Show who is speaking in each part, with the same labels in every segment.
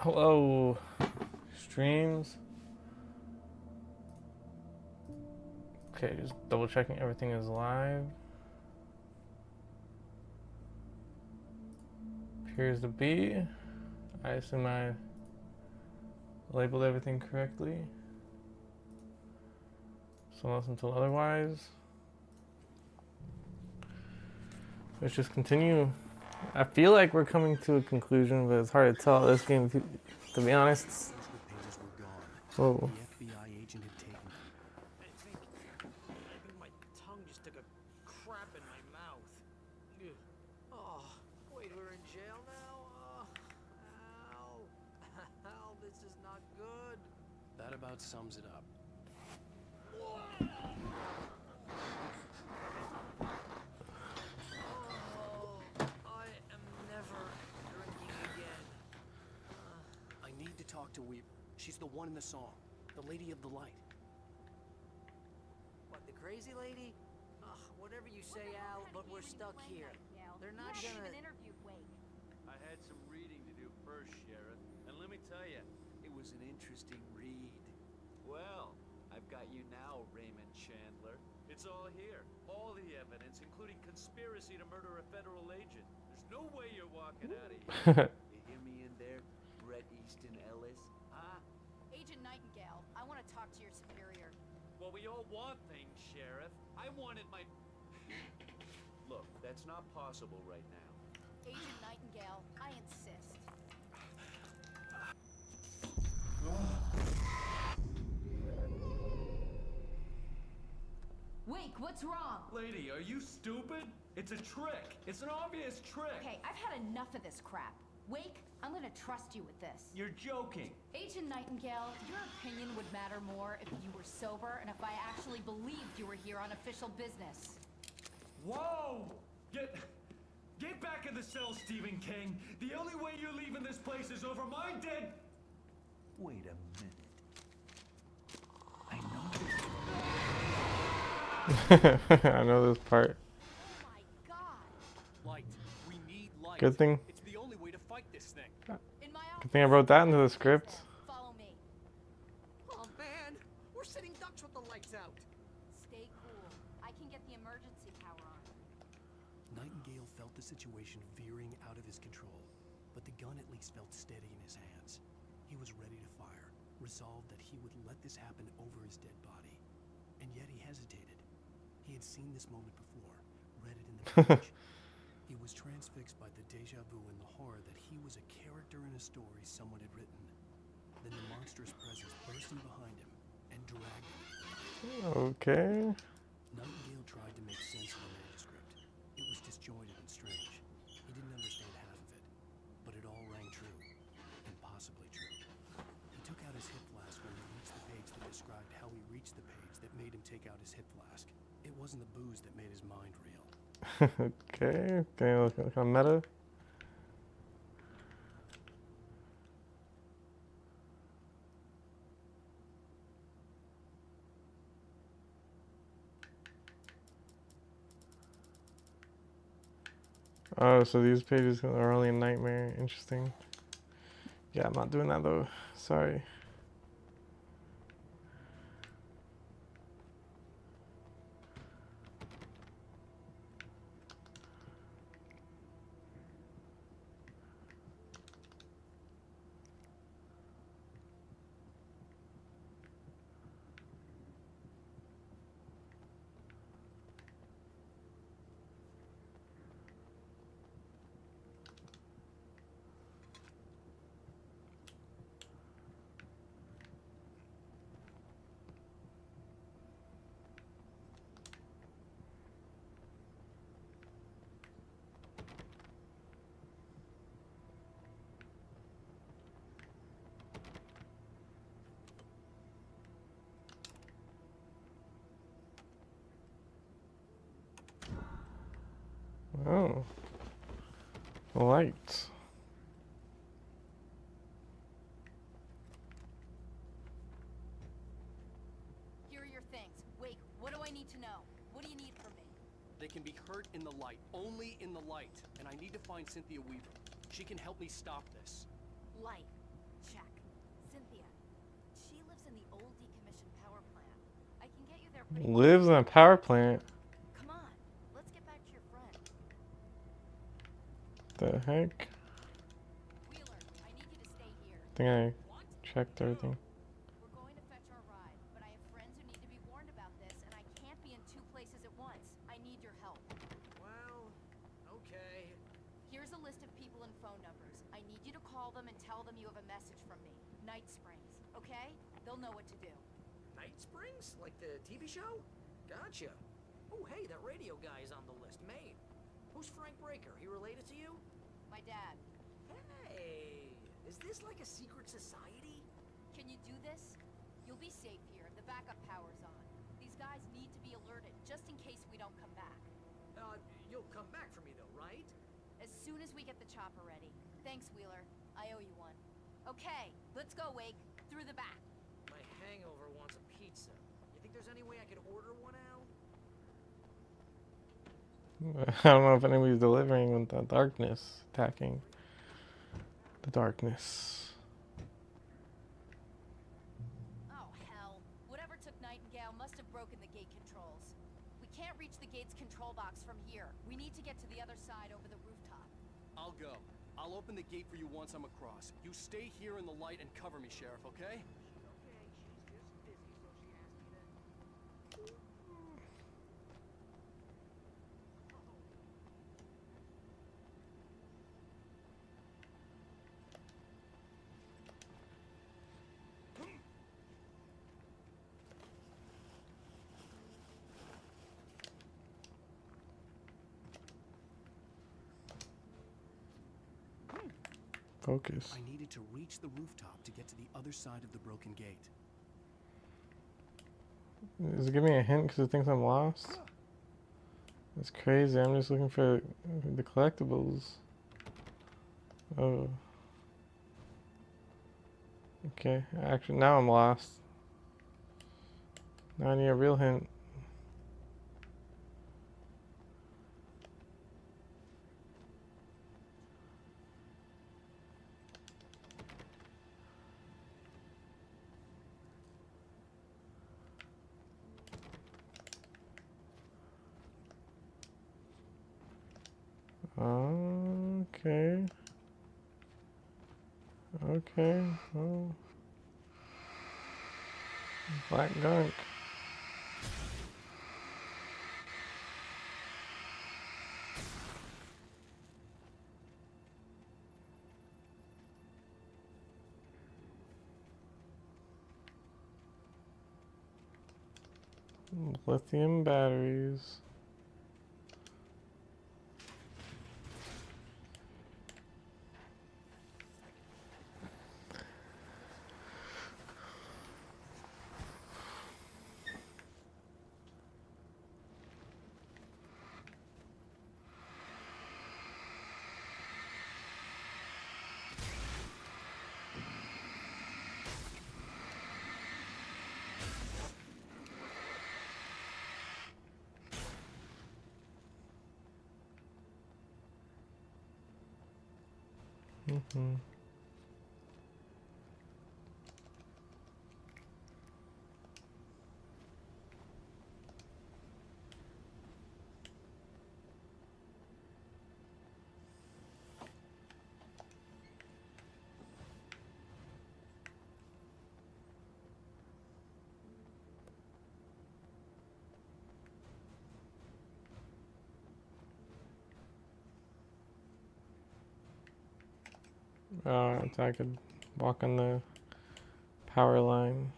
Speaker 1: Hello, streams. Okay, just double checking everything is live. Appears to be. I assume I labeled everything correctly. So unless until otherwise, let's just continue. I feel like we're coming to a conclusion, but it's hard to tell. This game, to be honest.
Speaker 2: Social pages were gone.
Speaker 1: Whoa.
Speaker 2: The FBI agent had taken them.
Speaker 3: I think my tongue just took a crap in my mouth. Ugh. Oh, wait, we're in jail now? Ow. Ow, this is not good.
Speaker 2: That about sums it up.
Speaker 3: I am never drinking again.
Speaker 2: I need to talk to Weaver. She's the one in the song. The Lady of the Light.
Speaker 3: What, the crazy lady? Ugh, whatever you say, Al, but we're stuck here. They're not gonna...
Speaker 4: I had some reading to do first, Sheriff, and let me tell you, it was an interesting read. Well, I've got you now, Raymond Chandler. It's all here. All the evidence, including conspiracy to murder a federal agent. There's no way you're walking out of here. You hear me in there, Bret Easton Ellis? Huh?
Speaker 5: Agent Nightingale, I want to talk to your superior.
Speaker 4: Well, we all want things, Sheriff. I wanted my... Look, that's not possible right now.
Speaker 5: Agent Nightingale, I insist.
Speaker 6: Wake, what's wrong?
Speaker 4: Lady, are you stupid? It's a trick. It's an obvious trick.
Speaker 5: Okay, I've had enough of this crap. Wake, I'm gonna trust you with this.
Speaker 4: You're joking.
Speaker 5: Agent Nightingale, your opinion would matter more if you were sober and if I actually believed you were here on official business.
Speaker 4: Whoa! Get back in the cell, Stephen King. The only way you're leaving this place is over my dead... Wait a minute. I know
Speaker 1: I know this part.
Speaker 5: Oh my god!
Speaker 2: Light. We need light.
Speaker 1: Good thing.
Speaker 2: It's the only way to fight this thing.
Speaker 5: In my office.
Speaker 1: Good thing I wrote that into the script.
Speaker 5: Follow me.
Speaker 3: Oh, man! We're sitting ducks with the lights out.
Speaker 5: Stay cool. I can get the emergency power on.
Speaker 2: Nightingale felt the situation veering out of his control, but the gun at least felt steady in his hands. He was ready to fire, resolved that he would let this happen over his dead body. And yet he hesitated. He had seen this moment before, read it in the page. He was transfixed by the deja vu and the horror that he was a character in a story someone had written. Then the monstrous presence burst in behind him and dragged him.
Speaker 1: Okay.
Speaker 2: Nightingale tried to make sense of the manuscript. It was disjointed and strange. He didn't understand half of it, but it all rang true, and possibly true. He took out his hip flask when he reached the page that described how he reached the page that made him take out his hip flask. It wasn't the booze that made his mind real.
Speaker 1: Okay. Look on meta. Oh, so these pages are only a nightmare. Interesting. Yeah, I'm not doing that though. Sorry. Oh. Light.
Speaker 5: Here are your things. Wake, what do I need to know? What do you need from me?
Speaker 2: They can be hurt in the light, only in the light. And I need to find Cynthia Weaver. She can help me stop this.
Speaker 5: Light. there pretty
Speaker 1: Lives in a power plant.
Speaker 5: Come on, let's get back to your friend.
Speaker 1: The heck?
Speaker 5: Wheeler, I need you to stay here.
Speaker 1: I think I checked everything.
Speaker 5: We're going to fetch our ride, but I have friends who need to be warned about this, and I can't be in two places at once. I need your help.
Speaker 3: Well, okay.
Speaker 5: Here's a list of people and phone numbers. I need you to call them and tell them you have a message from me. Night Springs, okay? They'll know what to do.
Speaker 3: Night Springs? Like the TV show? Gotcha. Oh, hey, that radio guy is on the list. Maine. Who's Frank Breaker? He related to you?
Speaker 5: My dad.
Speaker 3: Hey, is this like a secret society?
Speaker 5: Can you do this? You'll be safe here. The backup power's on. These guys need to be alerted, just in case we don't come back.
Speaker 3: You'll come back for me though, right?
Speaker 5: As soon as we get the chopper ready. Thanks, Wheeler. I owe you one. Okay, let's go, Wake. Through the back.
Speaker 3: My hangover wants a pizza. You think there's any way I could order one out?
Speaker 1: I don't know if anybody's delivering with the darkness attacking. The darkness.
Speaker 5: Oh, hell. Whatever took Nightingale must have broken the gate controls. We can't reach the gate's control box from here. We need to get to the other side over the rooftop.
Speaker 6: I'll go. I'll open the gate for you once I'm across. You stay here in the light and cover me, Sheriff, okay?
Speaker 3: Okay, she's just busy, so she asked me to...
Speaker 1: Focus.
Speaker 2: I needed to reach the rooftop to get to the other side of the broken gate.
Speaker 1: Does it give me a hint because it thinks I'm lost? That's crazy. I'm just looking for the collectibles. Oh. Okay. Actually, now I'm lost. Now I need a real hint. Okay. Okay. Oh. Black gunk. Lithium batteries. Mm-hmm. So I could walk on the power line.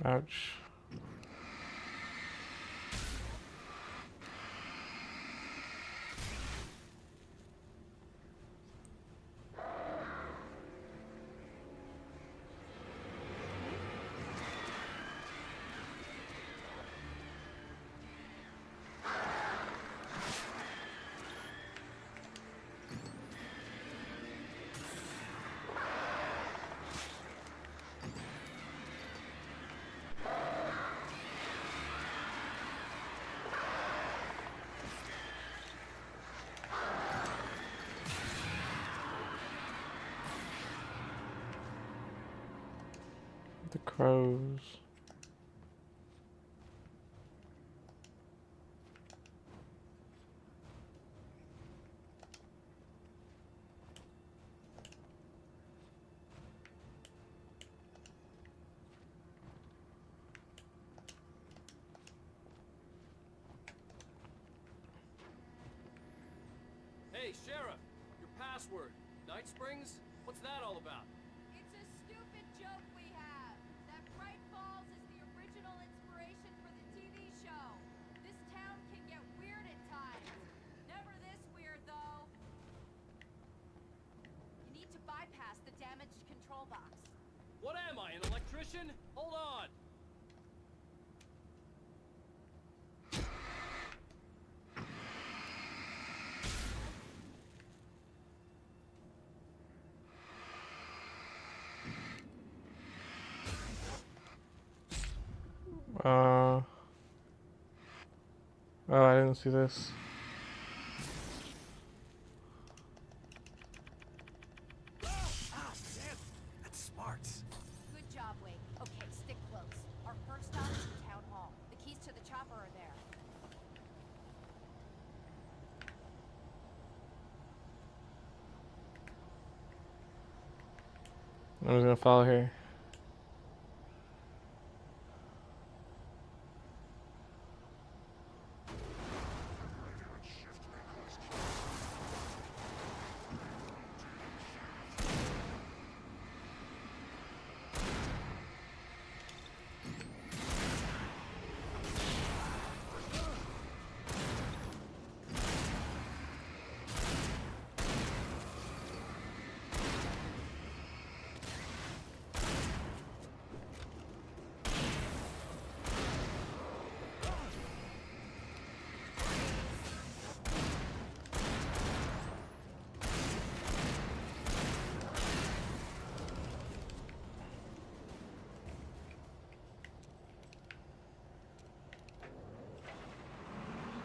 Speaker 1: Ouch. The crows.
Speaker 6: Hey, Sheriff! Your password. Night Springs? What's that all about?
Speaker 5: It's a stupid joke we have. That Bright Falls is the original inspiration for the TV show. This town can get weird at times. Never this weird, though. You need to bypass the damaged control box.
Speaker 6: What am I, an electrician? Hold on!
Speaker 1: Oh, I didn't see this.
Speaker 2: Ah, damn! That's smart.
Speaker 5: Good job, Wake. Okay, stick close. Our first stop is the town hall. The keys to the chopper are there.
Speaker 1: I'm just gonna follow her.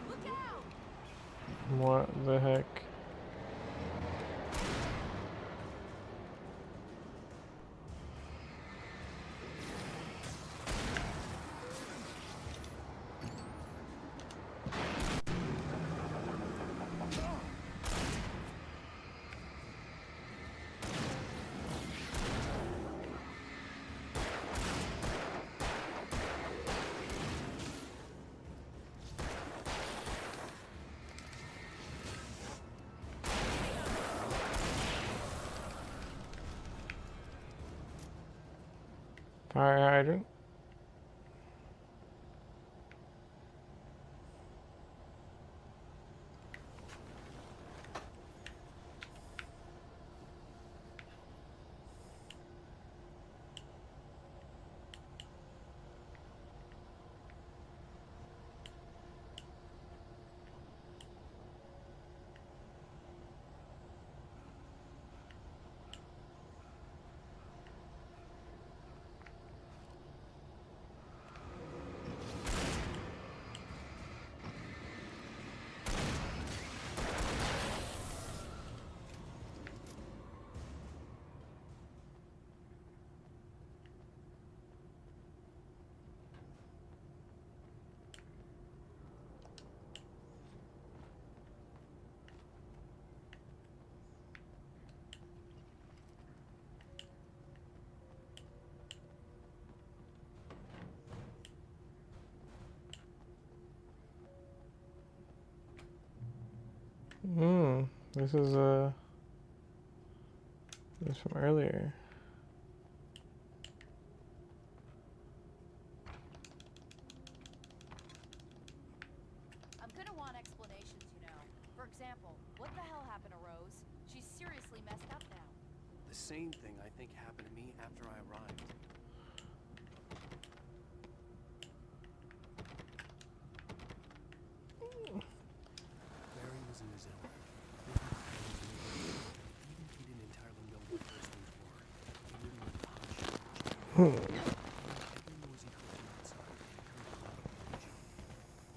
Speaker 5: Look out!
Speaker 1: What the heck? Fire hydrant. This is this from earlier.
Speaker 6: insane thing I think happened to me after I arrived. Barry was in his element. Even if he didn't entirely know what those things were, he wouldn't let the hot shit change. Every noise he heard from outside made him come out of vision.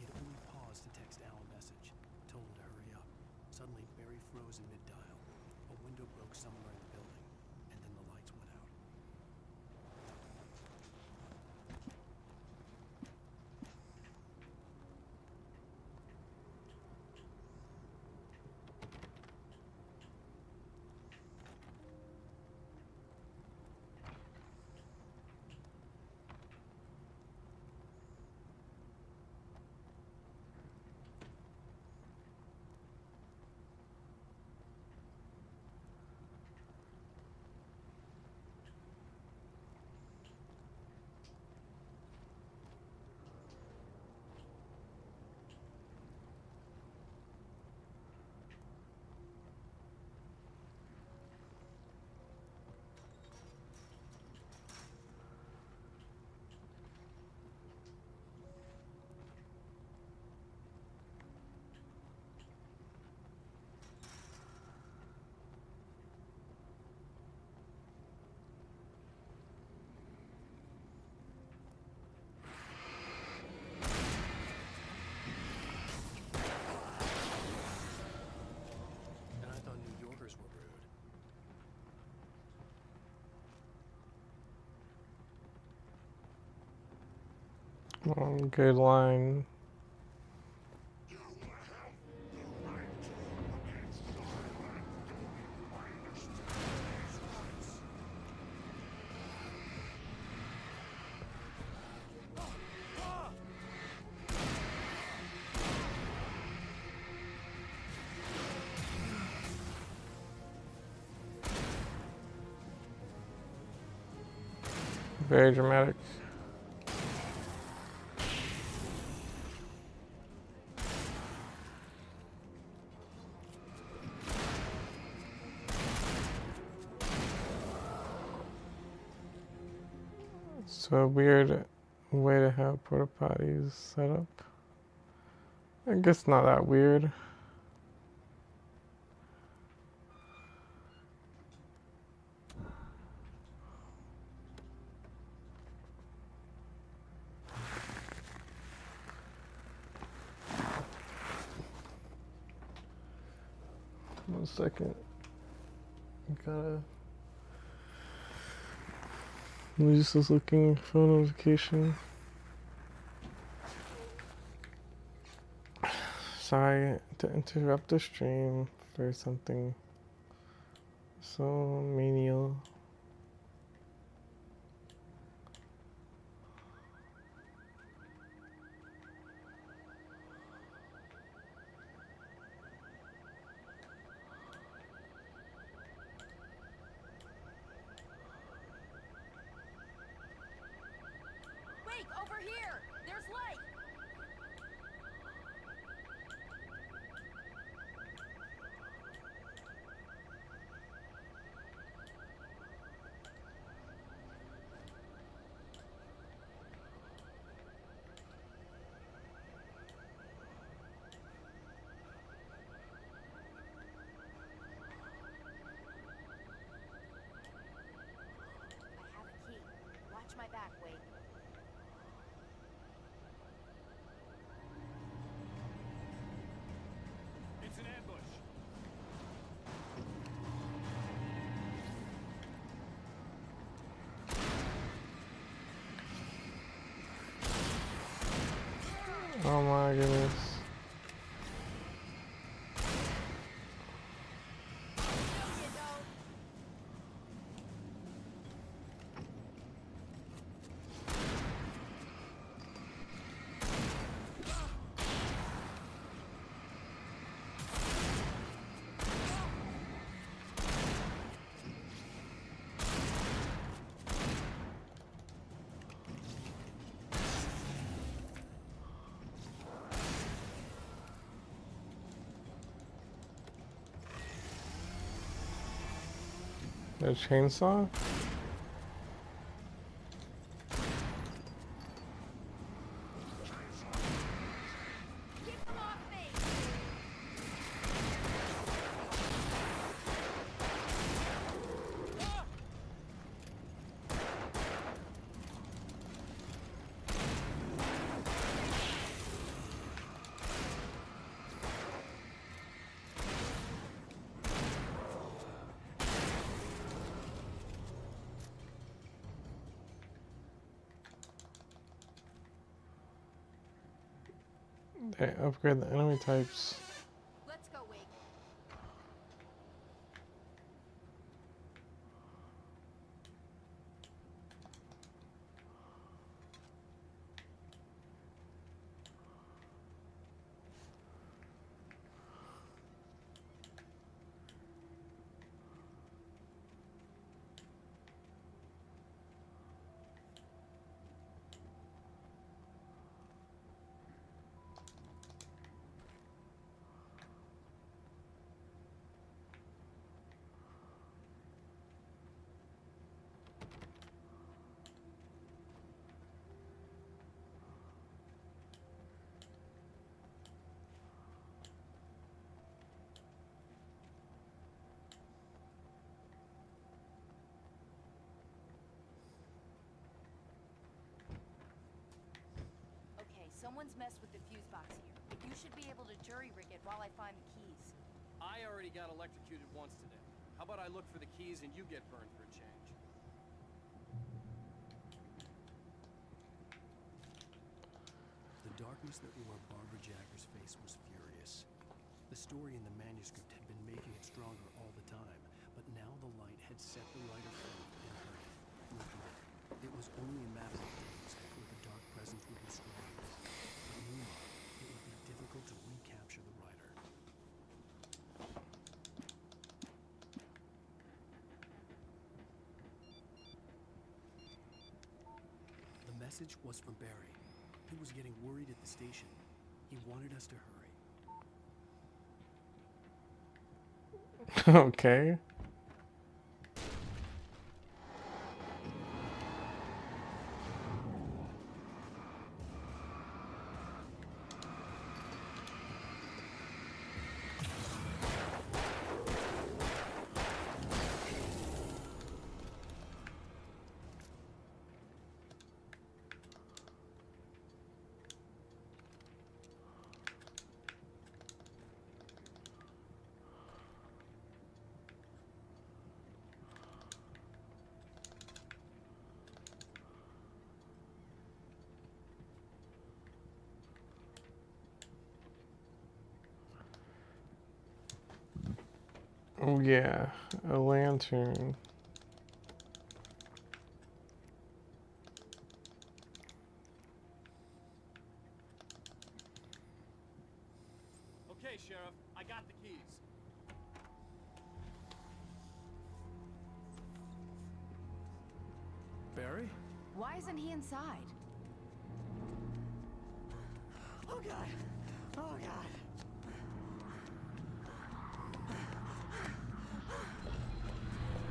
Speaker 6: He had only paused to text Al a message, told him to hurry up. Suddenly, Barry froze in mid-dial. A window broke somewhere in the building, and then the lights went out. And I thought New Yorkers were rude.
Speaker 1: Good line. Very dramatic. So a weird way to have porta potties set up. I guess not that weird. One second. Just was looking for notification. Sorry to interrupt the stream for something so menial.
Speaker 5: Wait, over here! There's light! I have a key. Watch my back, Wade.
Speaker 4: It's an ambush.
Speaker 1: Oh my goodness. A chainsaw?
Speaker 5: Keep them off me!
Speaker 1: They upgrade the enemy types.
Speaker 5: Let's go, Wake. Okay, someone's messed with the fuse box here. You should be able to jury rig it while I find the keys.
Speaker 7: I already got electrocuted once today. How about I look for the keys and you get burned for a change?
Speaker 2: The darkness that wore Barbara Jagger's face was furious. The story in the manuscript had been making it stronger all the time, but now the light had set the writer free and hurt it. Looking, it was only a matter of days before the dark presence would be strong. But meanwhile, it would be difficult to recapture the writer. The message was from Barry. He was getting worried at the station. He wanted us to hurry.
Speaker 1: Okay. Oh yeah, a lantern.
Speaker 7: Okay, Sheriff, I got the keys.
Speaker 2: Barry?
Speaker 5: Why isn't he inside?
Speaker 3: Oh god! Oh god!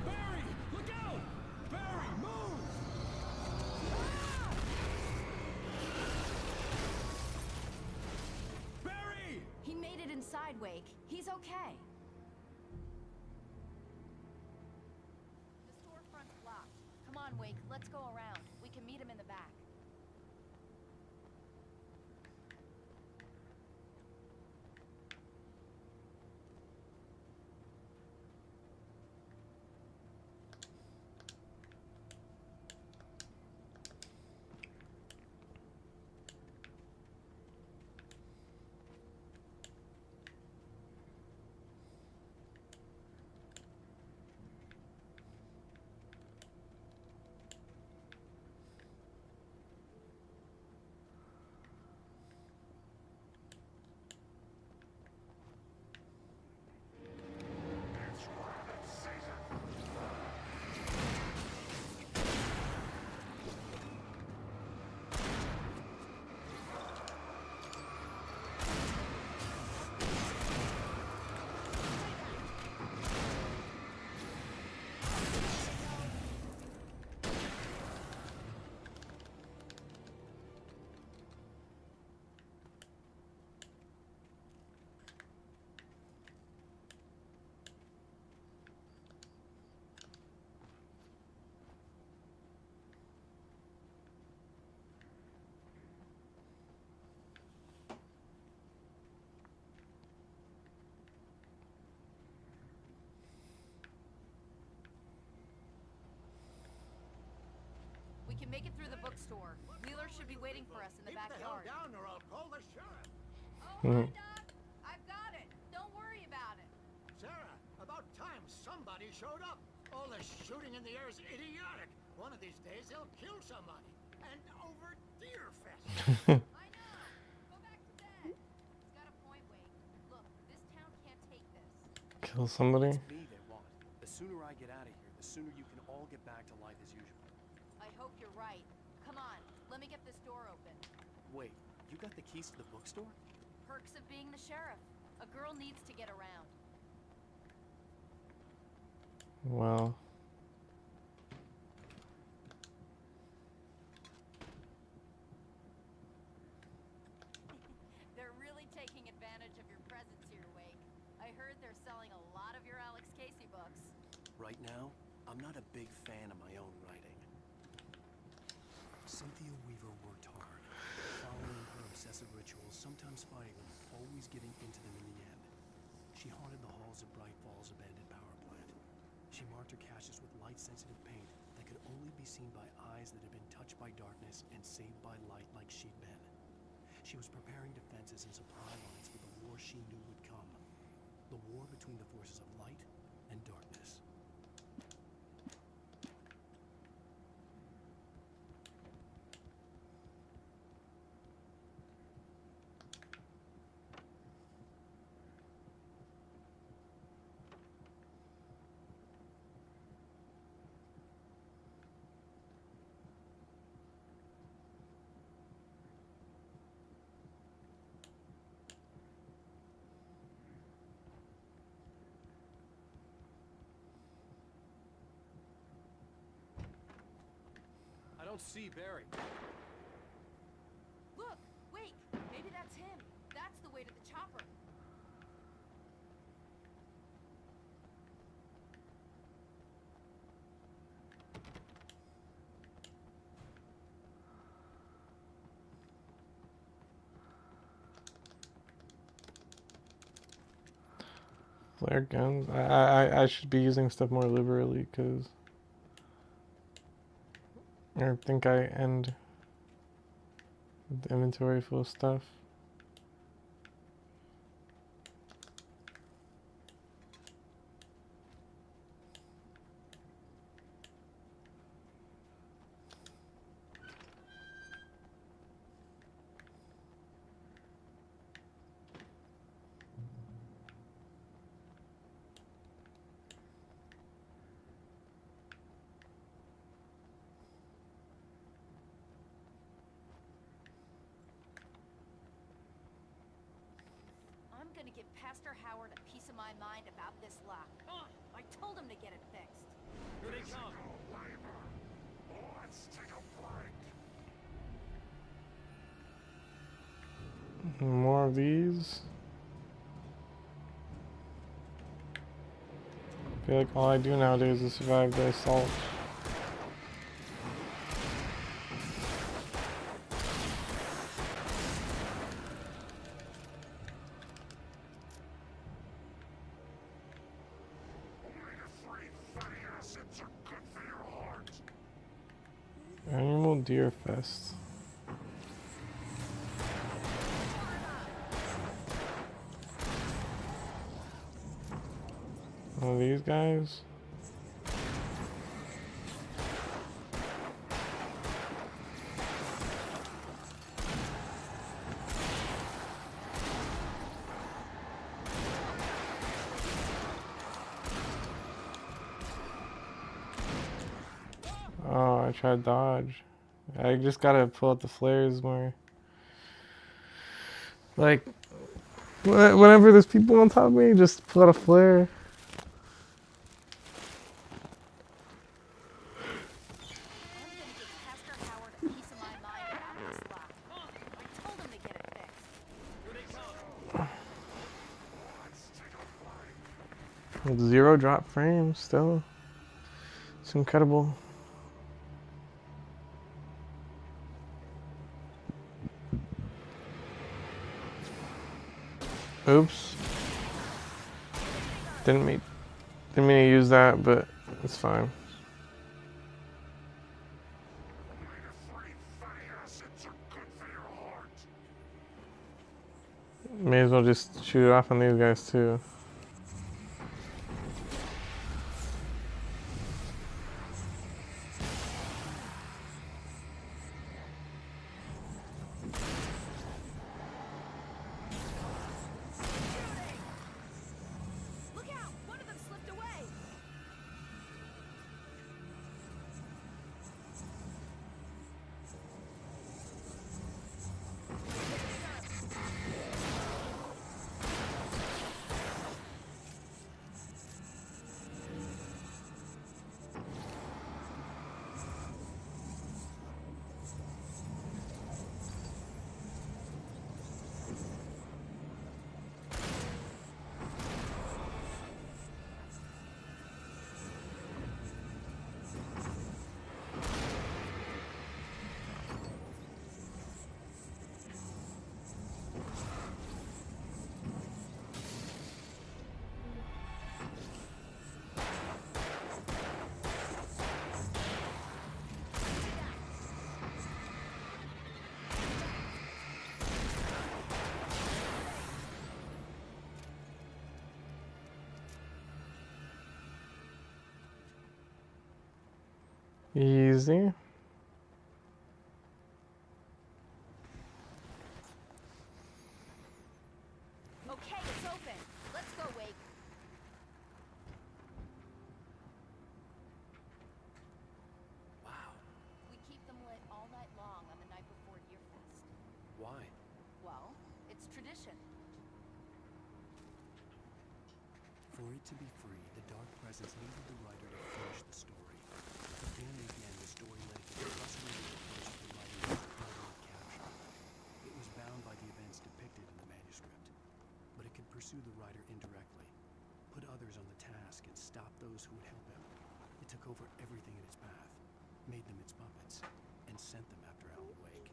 Speaker 2: Barry! Look out! Barry, move! Barry!
Speaker 5: He made it inside, Wake. He's okay. The storefront's blocked. Come on, Wake. Let's go around. We can meet him in the back. us in the
Speaker 8: Keep the hell
Speaker 5: backyard.
Speaker 8: down or I'll call the sheriff.
Speaker 5: Oh, hi, Doc. I've got it. Don't worry about it.
Speaker 8: Sarah, about time somebody showed up. All this shooting in the air is idiotic. One of these days they'll kill somebody. And over Deer Fest.
Speaker 5: I know. Go back to bed. He's got a point, Wade. Look, this town can't take this.
Speaker 1: Kill somebody.
Speaker 6: It's me they want. The sooner I get out of here, the sooner you can all get back to life as usual.
Speaker 5: I hope you're right. Come on, let me get this door open.
Speaker 6: Wait, you got the keys to the bookstore?
Speaker 5: Perks of being the sheriff. A girl needs to get around.
Speaker 1: Well,
Speaker 5: They're really taking advantage of your presence here, Wake. I heard they're selling a lot of your Alex Casey books.
Speaker 6: Right now, I'm not a big fan of my own writing.
Speaker 2: Cynthia Weaver worked hard, following her obsessive rituals, sometimes fighting them, always giving into them in the end. She haunted the halls of Bright Falls abandoned power plant. She marked her caches with light-sensitive paint that could only be seen by eyes that had been touched by darkness and saved by light like she'd been. She was preparing defenses and supply lines for the war she knew would come. The war between the forces of light and darkness.
Speaker 7: I don't see Barry.
Speaker 5: Look, Wake, maybe that's him. That's the way to the chopper.
Speaker 1: flare guns. I should be using stuff more liberally because I think I end the inventory full of stuff.
Speaker 5: I'm gonna give Pastor Howard a piece of my mind about this lock. I told him to get it fixed.
Speaker 7: Here they come.
Speaker 1: More of these. I feel like all I do nowadays is survive the assault. Annual Deer Fest. One of these guys. Oh, I tried dodge. I just gotta pull out the flares more. Like, whenever there's people on top of me, just pull out a flare.
Speaker 5: I'm gonna give Pastor Howard a piece of my mind about this lock. I told him to get it fixed.
Speaker 1: With 0 drop frames still. It's incredible. Oops. Didn't mean to use that, but it's fine. May as well just shoot it off on these guys too.
Speaker 5: Look out! One of them slipped away!
Speaker 1: Easy.
Speaker 5: Okay, it's open. Let's go, Wake.
Speaker 2: Wow.
Speaker 5: We keep them lit all night long on the night before Deerfest.
Speaker 2: Why?
Speaker 5: Well, it's tradition.
Speaker 6: For it to be free, the Dark Presence needed the writer to finish the story. Again and again, the story led to the frustrating approach the writer was utterly captured. It was bound by the events depicted in the manuscript, but it could pursue the writer indirectly, put others on the task, and stop those who would help him. It took over everything in its path, made them its puppets, and sent them after Alan Wake.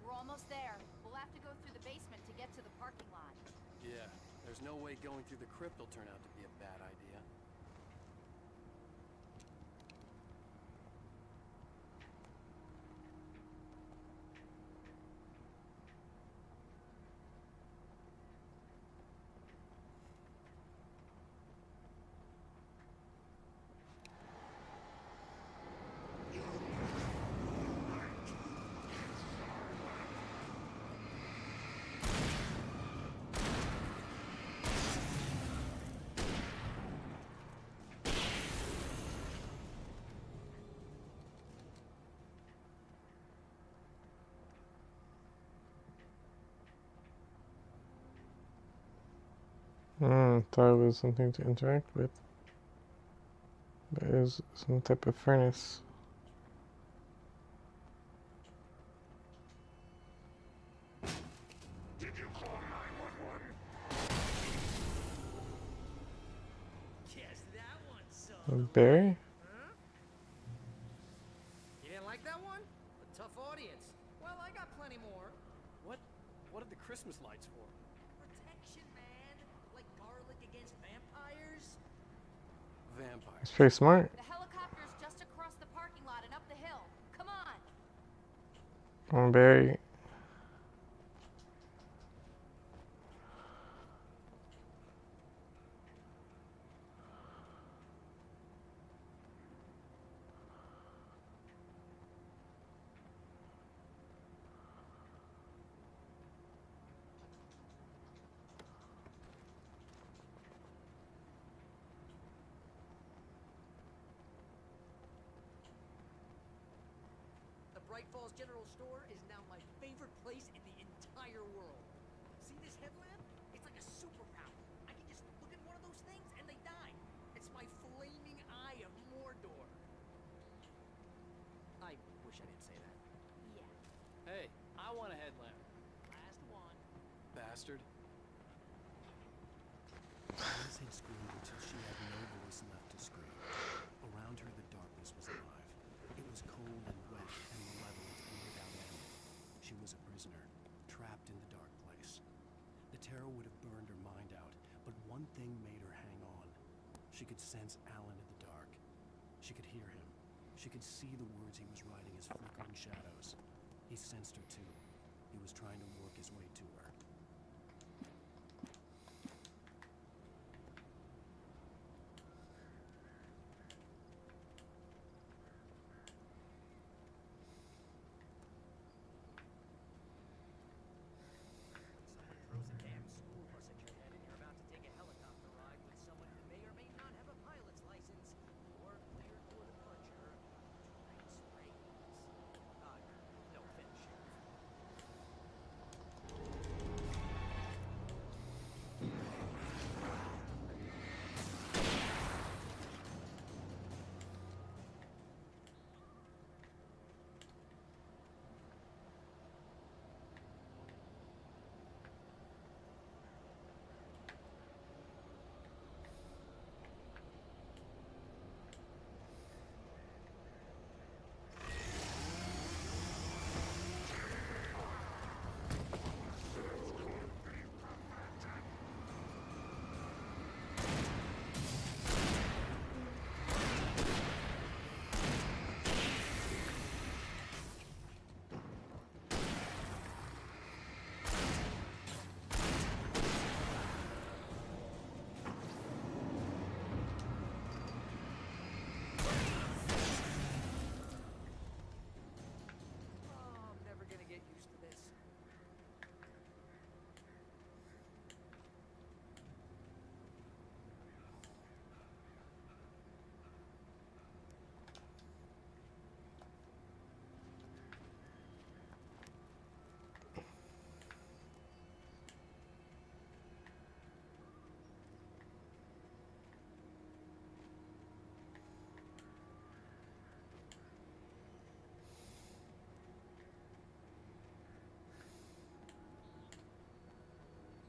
Speaker 5: We're almost there. We'll have to go through the basement to get to the parking lot.
Speaker 7: Yeah, there's no way going through the crypt will turn out to be a bad idea.
Speaker 1: Thought it was something to interact with. But it was some type of furnace.
Speaker 3: Guess that one, son.
Speaker 1: Barry?
Speaker 3: Huh? You didn't like that one? A tough audience. Well, I got plenty more.
Speaker 7: What are the Christmas lights for?
Speaker 3: Protection, man. Like garlic against vampires.
Speaker 7: Vampires.
Speaker 1: It's pretty smart.
Speaker 5: The helicopter's just across the parking lot and up the hill. Come on.
Speaker 1: Come on, Barry.
Speaker 3: The Bright Falls General Store is now my favorite place in the entire world. See this headlamp? It's like a superpower. I can just look at one of those things and they die. It's my flaming eye of Mordor. I wish I didn't say that.
Speaker 5: Yeah.
Speaker 7: Hey, I want a headlamp.
Speaker 3: Last one.
Speaker 7: Bastard.
Speaker 6: Alice had screamed until she had no voice left to scream. Around her, the darkness was alive. It was cold and wet and malevolent and without end. She was a prisoner, trapped in the dark place. The terror would have burned her mind out, but one thing made her hang on.
Speaker 2: She could sense Alan in the dark. She could hear him. She could see the words he was writing as flickering shadows. He sensed her too. He was trying to work his way to her.
Speaker 3: Someone throws a damn school bus at your head and you're about to take a helicopter ride with someone who may or may not have a pilot's license or cleared for departure. Train springs. No offense, Sheriff. Oh, I'm never gonna get used to this.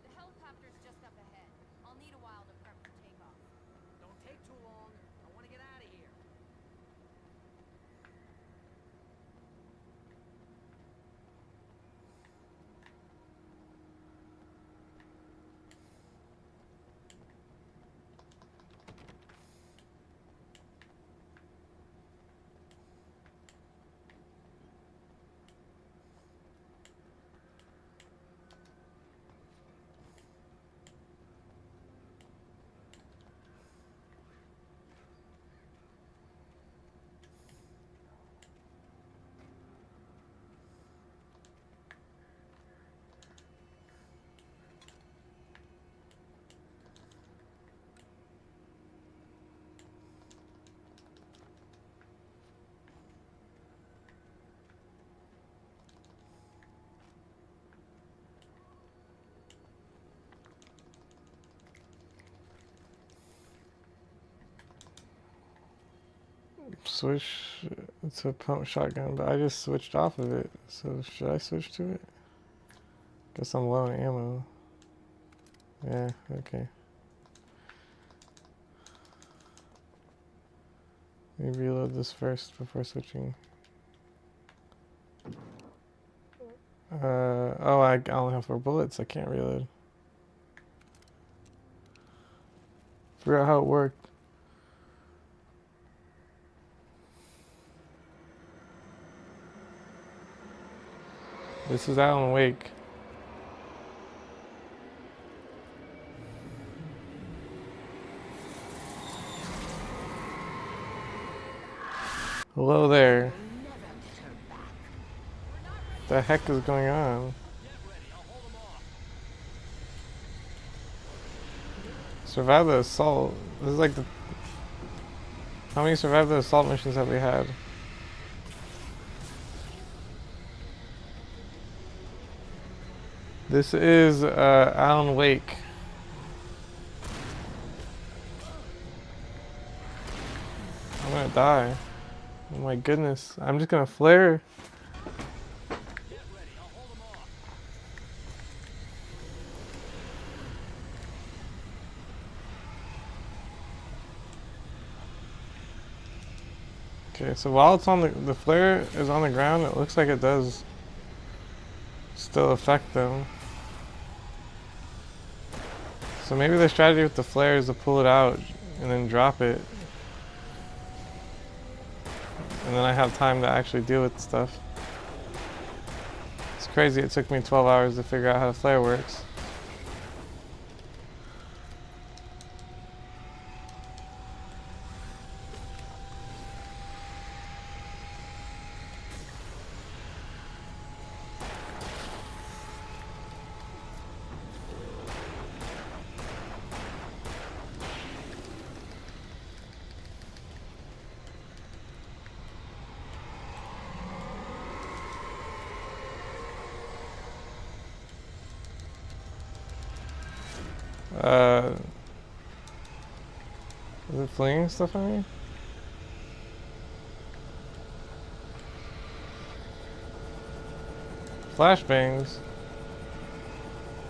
Speaker 5: The helicopter's just up ahead. I'll need a while to prep for takeoff.
Speaker 3: Don't take too long. I want to get out of here.
Speaker 1: Switch to pump shotgun, but I just switched off of it. So should I switch to it? Guess I'm low on ammo. Yeah, okay. Let me reload this first before switching. Oh, I only have 4 bullets. I can't reload. Forgot how it worked. This is Alan Wake. Hello there. What the heck is going on? Survive the assault. This is like the... How many survive the assault missions have we had? This is Alan Wake. I'm gonna die. Oh my goodness. I'm just gonna flare. Okay, so while it's on the flare is on the ground, it looks like it does still affect them. So maybe the strategy with the flare is to pull it out and then drop it. And then I have time to actually deal with stuff. It's crazy, it took me 12 hours to figure out how the flare works. Is it flinging stuff at me? Flashbangs?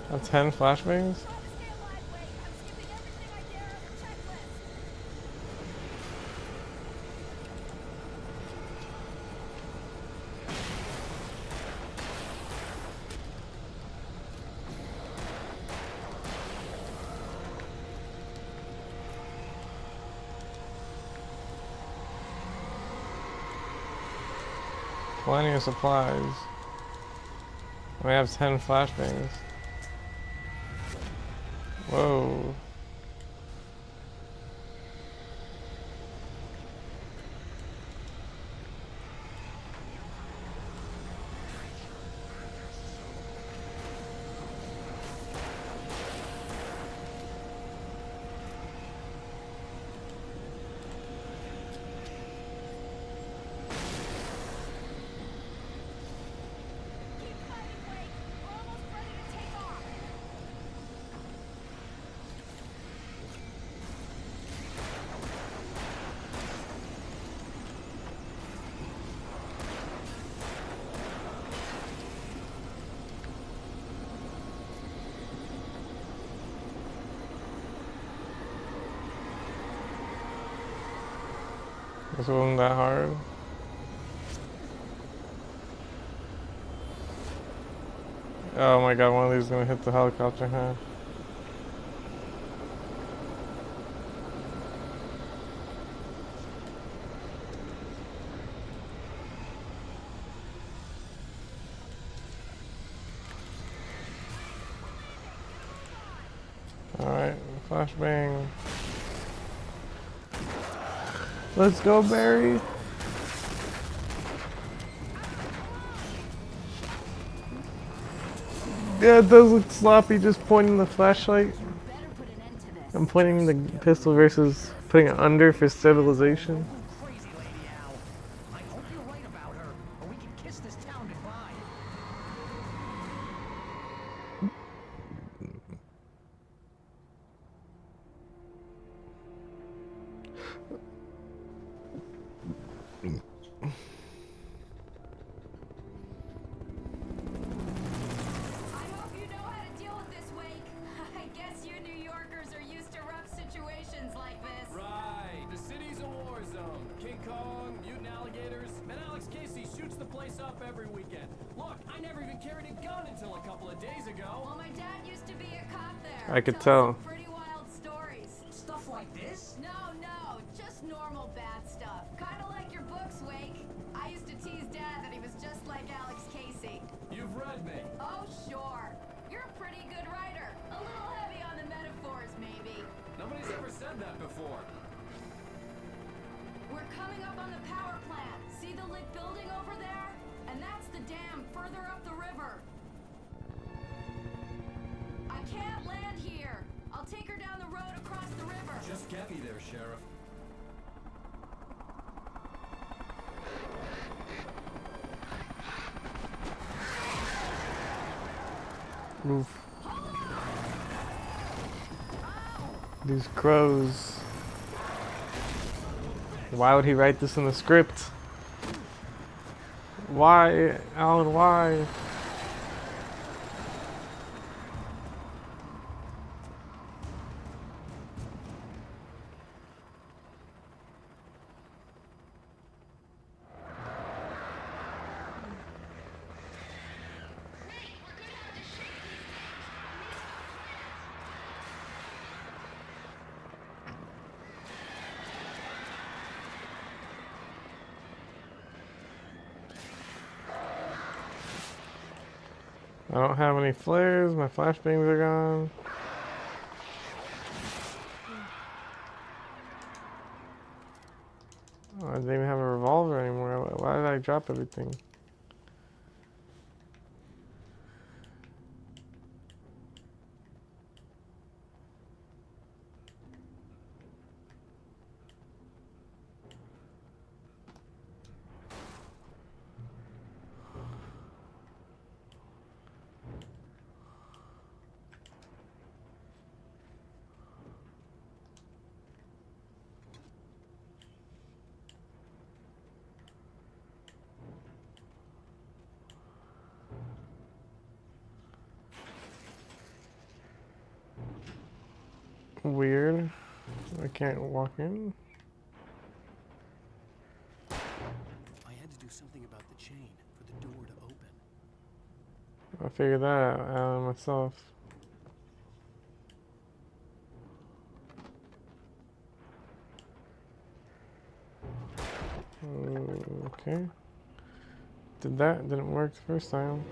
Speaker 1: I have 10 flashbangs?
Speaker 5: Try to stay alive, Wake. I'm skipping everything I dare on the checklist.
Speaker 1: Plenty of supplies. I have 10 flashbangs. Whoa.
Speaker 5: Keep fighting, Wake. We're almost ready to take off.
Speaker 1: This wasn't that hard. Oh my god, one of these is gonna hit the helicopter, huh? Alright, flashbang. Let's go, Barry. Yeah, it does look sloppy just pointing the flashlight.
Speaker 5: Better put an end to this.
Speaker 1: I'm pointing the pistol versus putting it under for stabilization.
Speaker 3: Crazy Lady Owl. I hope you're right about her, or we can kiss this town goodbye.
Speaker 5: I hope you know how to deal with this, Wake. I guess you New Yorkers are used to rough situations like this.
Speaker 7: Right. The city's a war zone. King Kong, mutant alligators, and Alex Casey shoots the place up every weekend. Look, I never even carried a gun until a couple of days ago.
Speaker 5: Well, my dad used to be a cop there.
Speaker 1: I could
Speaker 5: Tells
Speaker 1: tell.
Speaker 5: some pretty wild stories.
Speaker 3: Stuff like this?
Speaker 5: No, just normal bad stuff. Kind of like your books, Wake. I used to tease Dad that he was just like Alex Casey.
Speaker 7: You've read me.
Speaker 5: Oh, sure. You're a pretty good writer. A little heavy on the metaphors, maybe.
Speaker 7: Nobody's ever said that before.
Speaker 5: We're coming up on the power plant. See the lit building over there? And that's the dam further up the river. I can't land here. I'll take her down the road across the river.
Speaker 7: Just get me there, Sheriff.
Speaker 1: Oof. These crows. Why would he write this in the script? Why, Alan, why? I don't have any flares, my flashbangs are gone. Oh, I didn't even have a revolver anymore. Why did I drop everything? Weird. I can't walk in.
Speaker 2: I had to do something about the chain for the door to open.
Speaker 1: I figured that out myself. Okay. Didn't work the first time.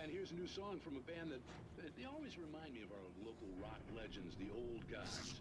Speaker 9: And here's a new song from a band that they always remind me of our local rock legends, the old guys.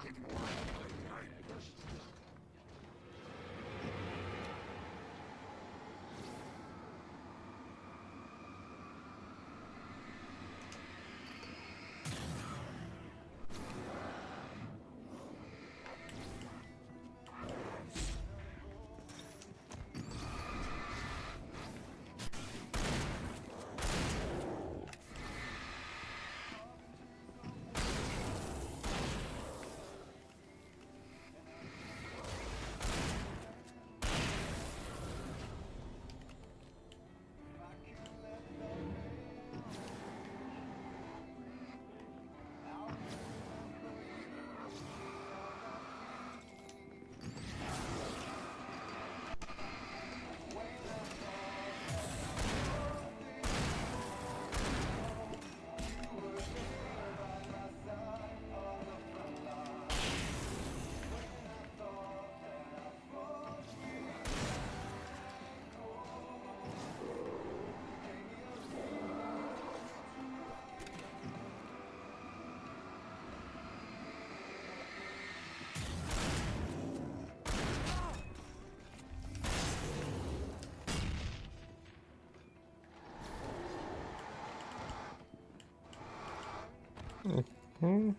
Speaker 1: Hmm.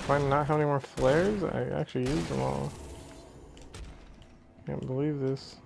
Speaker 1: Do I not have any more flares? I actually used them all. can't believe this.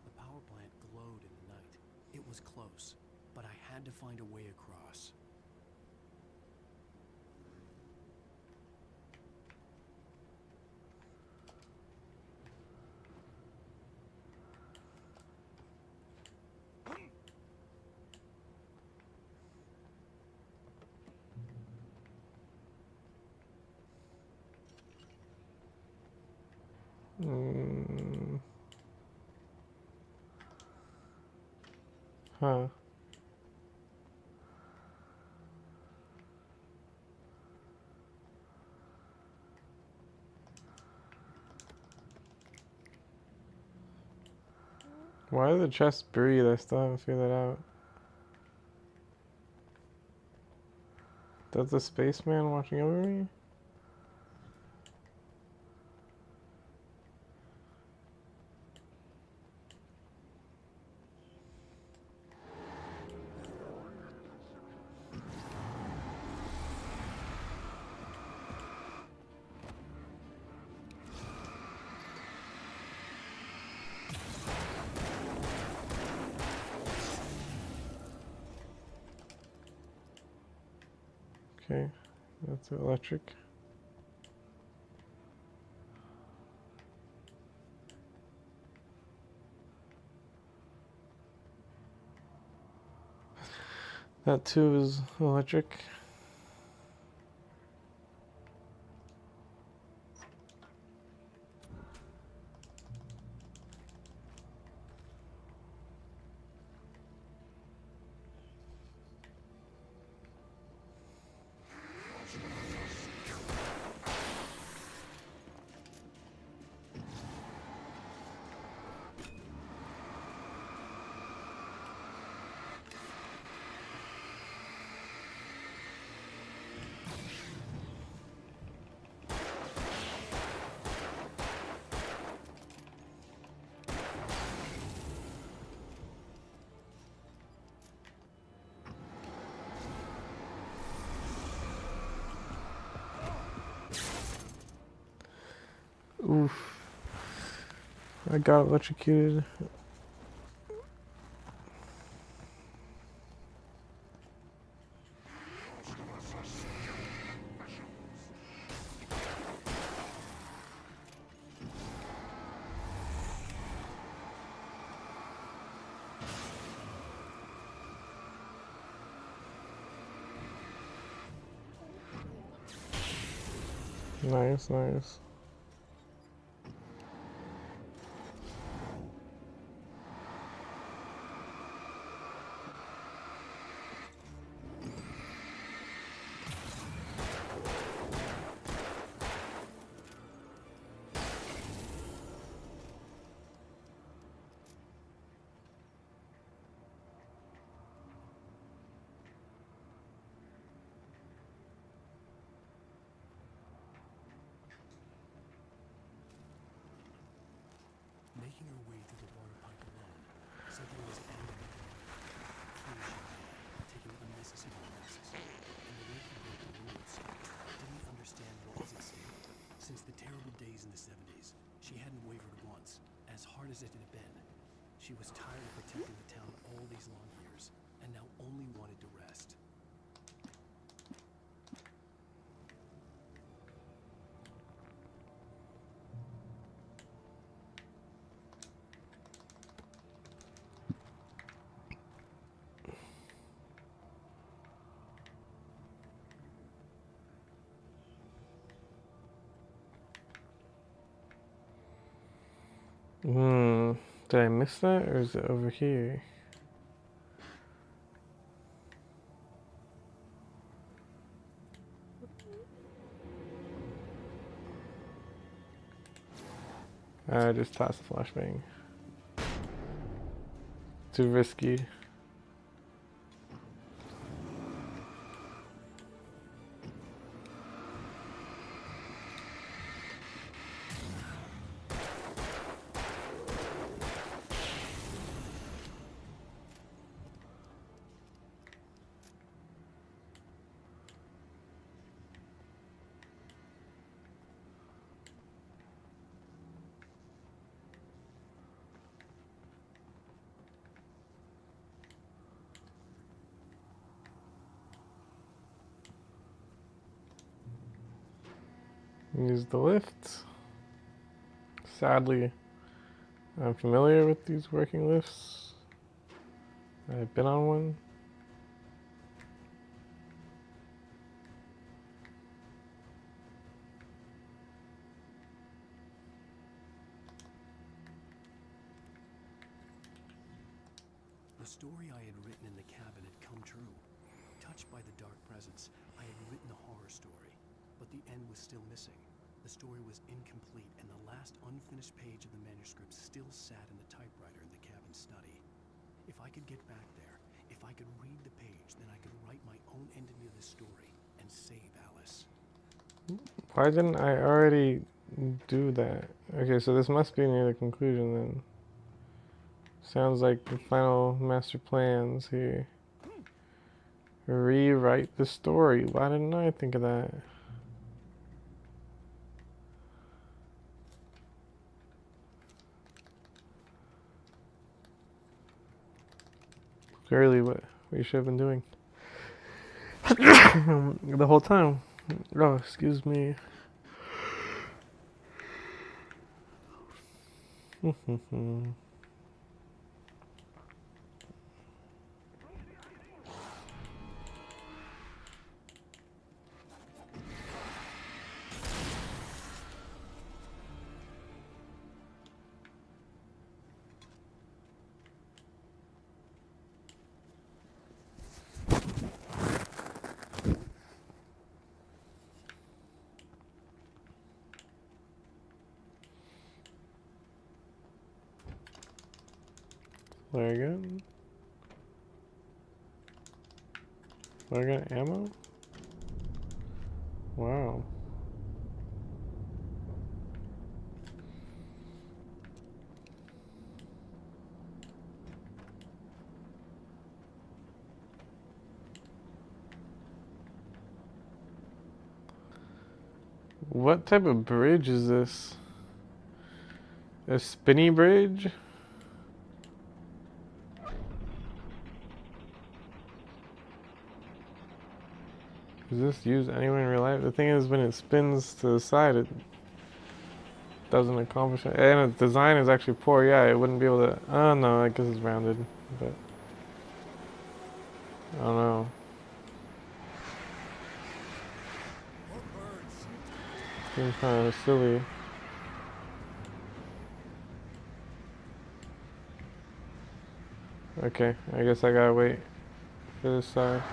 Speaker 2: The power plant glowed in the night. It was close, but I had to find a way across.
Speaker 1: Mm. Huh. Why do the chests breathe? I still haven't figured that out. Does the spaceman watching over me? Okay, that's electric. That too is electric. Oof. I got electrocuted. Nice, nice.
Speaker 2: making her way through the water pipe alone, Cynthia was angry at the water. Foolish idea, taking unnecessary risks. And the way he broke the rules, didn't understand what was at stake. Since the terrible days in the 70s, she hadn't wavered once, as hard as it had been. She was tired of protecting the town all these long years, and now only wanted to rest.
Speaker 1: Did I miss that, or is it over here? I just tossed the flashbang. Too risky. Use the lift. Sadly, I'm familiar with these working lifts. I've been on one.
Speaker 2: The story I had written in the cabin had come true. Touched by the dark presence, I had written a horror story, but the end was still missing. The story was incomplete, and the last unfinished page of the manuscript still sat in the typewriter in the cabin study. If I could get back there, if I could read the page, then I could write my own ending to this story and save Alice.
Speaker 1: Why didn't I already do that? Okay, so this must be near the conclusion then. Sounds like the final master plans here. Rewrite the story. Why didn't I think of that? Clearly what we should have been doing. The whole time. Oh, excuse me. Flare gun? Flare gun ammo? Wow. What type of bridge is this? A spinny bridge? Is this used anywhere in real life? The thing is, when it spins to the side, it doesn't accomplish it. And the design is actually poor. Yeah, it wouldn't be able to. Oh no, I guess it's rounded, but I don't know. Seems kind of silly. Okay, I guess I gotta wait for this side.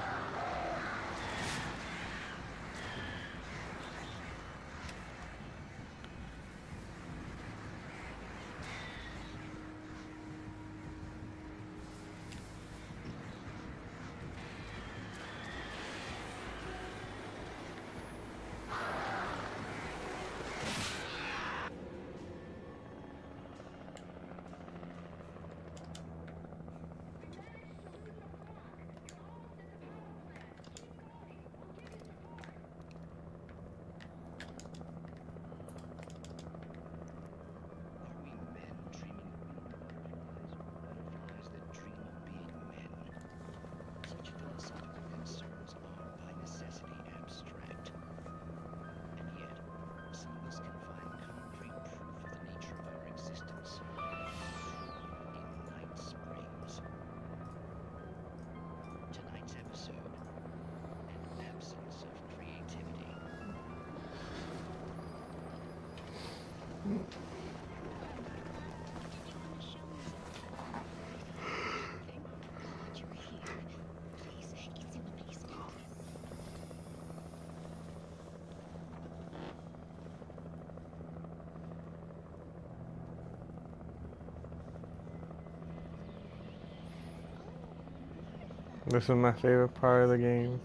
Speaker 1: This is my favorite part of the game.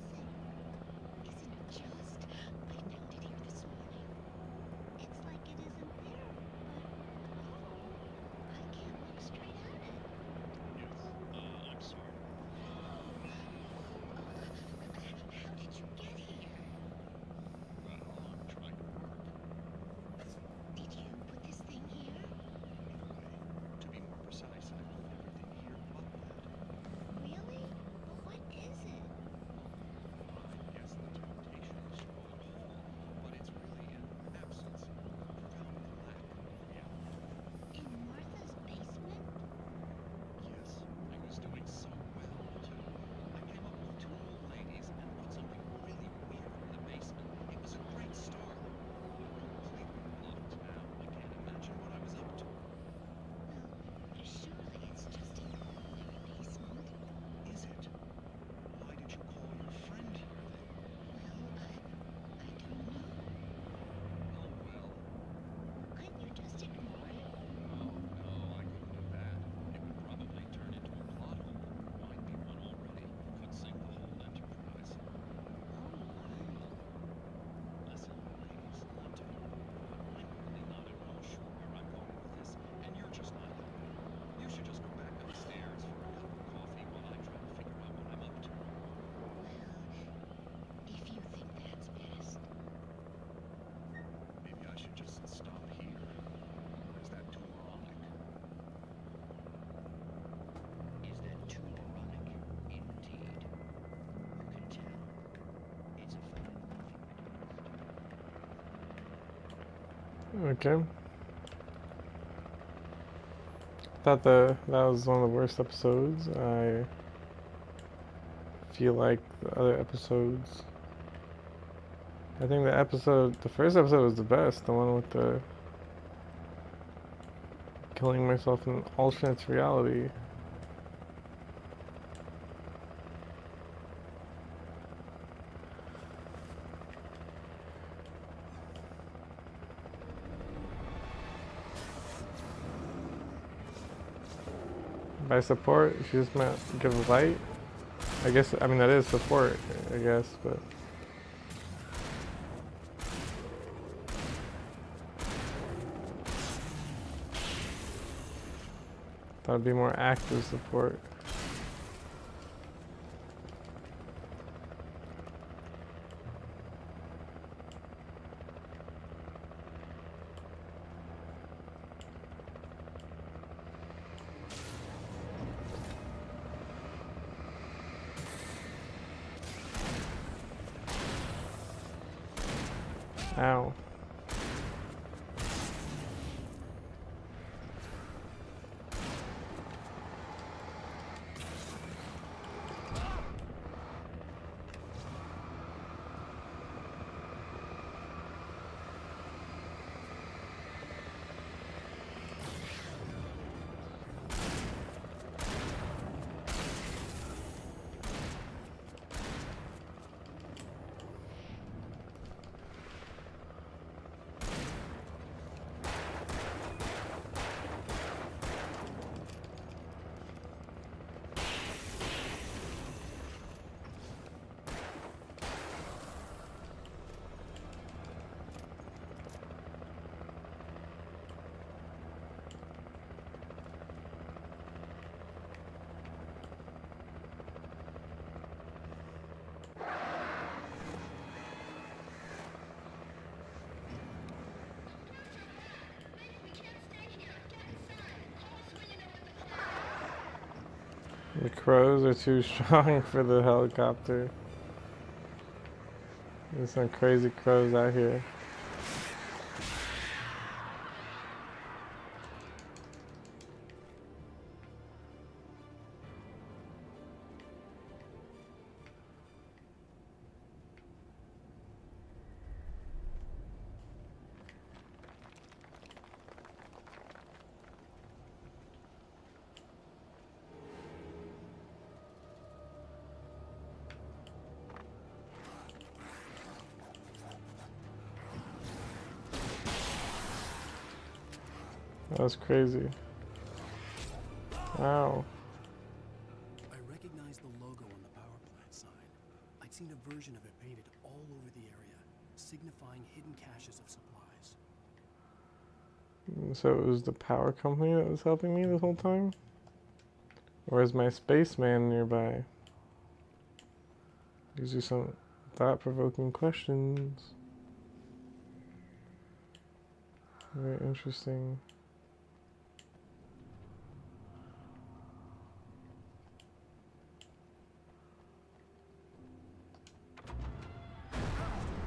Speaker 10: Isn't just. I found it here this morning. It's like it isn't there, but I can't look straight at it.
Speaker 9: I'm sorry.
Speaker 10: How did you get here?
Speaker 9: Well, I'm trying to work.
Speaker 10: Did you put this thing here?
Speaker 9: To be more precise, I put everything here but that.
Speaker 10: Really? But what is it?
Speaker 9: I guess the temptation is to call it home, but it's really an absence, a profound lack of reality.
Speaker 10: In Martha's basement?
Speaker 9: Yes, I was doing so well, too. I came up with 2 old ladies and put something really weird in the basement. It was a great start. Completely blocked now. I can't imagine what I was up to.
Speaker 10: Well, surely it's just an ordinary basement.
Speaker 9: Is it? Why did you call your friend here then?
Speaker 10: Well, I don't know.
Speaker 9: Oh well.
Speaker 10: Couldn't you just ignore it?
Speaker 9: Oh no, I couldn't do that. It would probably turn into a plot hole. Might be one already. Could sink the whole enterprise. Listen, ladies, I'm to you, but I'm really not at all sure where I'm going with this, and you're just not helping. You should just go back upstairs for a cup of coffee while I try to figure out what I'm up to.
Speaker 10: Well, if you think that's best.
Speaker 9: Maybe I should just stop here. Or is that too moronic?
Speaker 3: Is that too moronic? Indeed. You can tell. It's a fine coffee.
Speaker 1: Okay. Thought that was one of the worst episodes. I feel like the other episodes. I think the first episode was the best. The one with the killing myself in alternate reality. By support, she just meant give light. I guess, I mean, that is support, I guess, but. That would be more active support. Ow. The crows are too strong for the helicopter. There's some crazy crows out here. That was crazy. Ow.
Speaker 2: I recognize the logo on the seen a version of it painted all over the area, signifying hidden caches of supplies.
Speaker 1: So it was the power company that was helping me this whole time? Or is my spaceman nearby? These are some thought-provoking questions. Very interesting.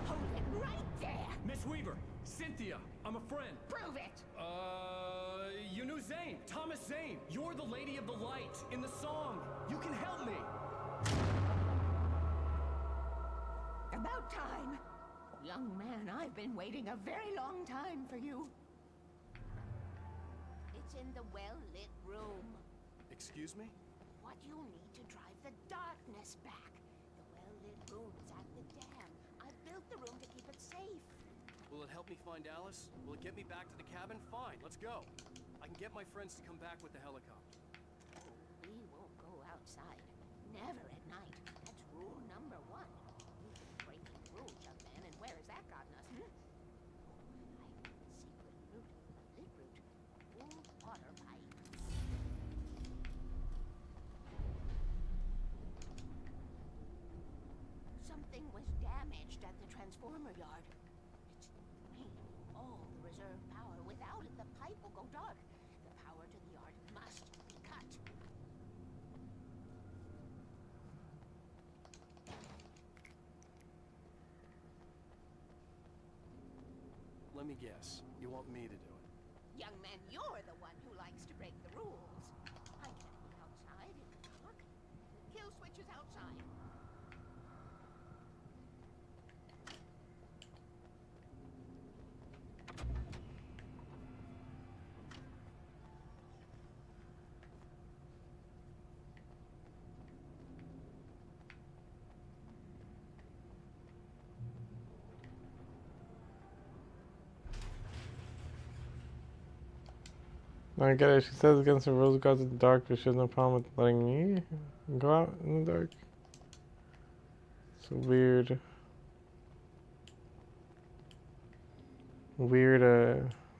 Speaker 10: Hold it right there.
Speaker 7: Miss Weaver, Cynthia, I'm a friend.
Speaker 10: Prove it.
Speaker 7: You knew Zane, Thomas Zane. You're the Lady of the Light in the song. You can help me.
Speaker 10: About time. Young man, I've been waiting a very long time for you. It's in the well-lit room.
Speaker 2: Excuse me?
Speaker 10: What you need to drive the darkness back. The well-lit room is at the dam. I built the room to keep it safe.
Speaker 2: Will it help me find Alice? Will it get me back to the cabin? Fine, let's go. I can get my friends to come back with the helicopter.
Speaker 10: Oh, we won't go outside. Never at night. That's rule number 1. You've been breaking rules, young man, and where has that gotten us, I secret route, lit route, full water pipe. Something was damaged at the transformer yard. It's draining all the reserve power. Without it, the pipe will go dark. The power to the yard must be cut.
Speaker 2: Let me guess. You want me to do it?
Speaker 10: Young man, you're the one who likes to break the rules. I can't be outside in the dark. The kill switch is outside.
Speaker 1: I get it. She says against the rules goes in the dark, but she has no problem with letting me go out in the dark. It's a weird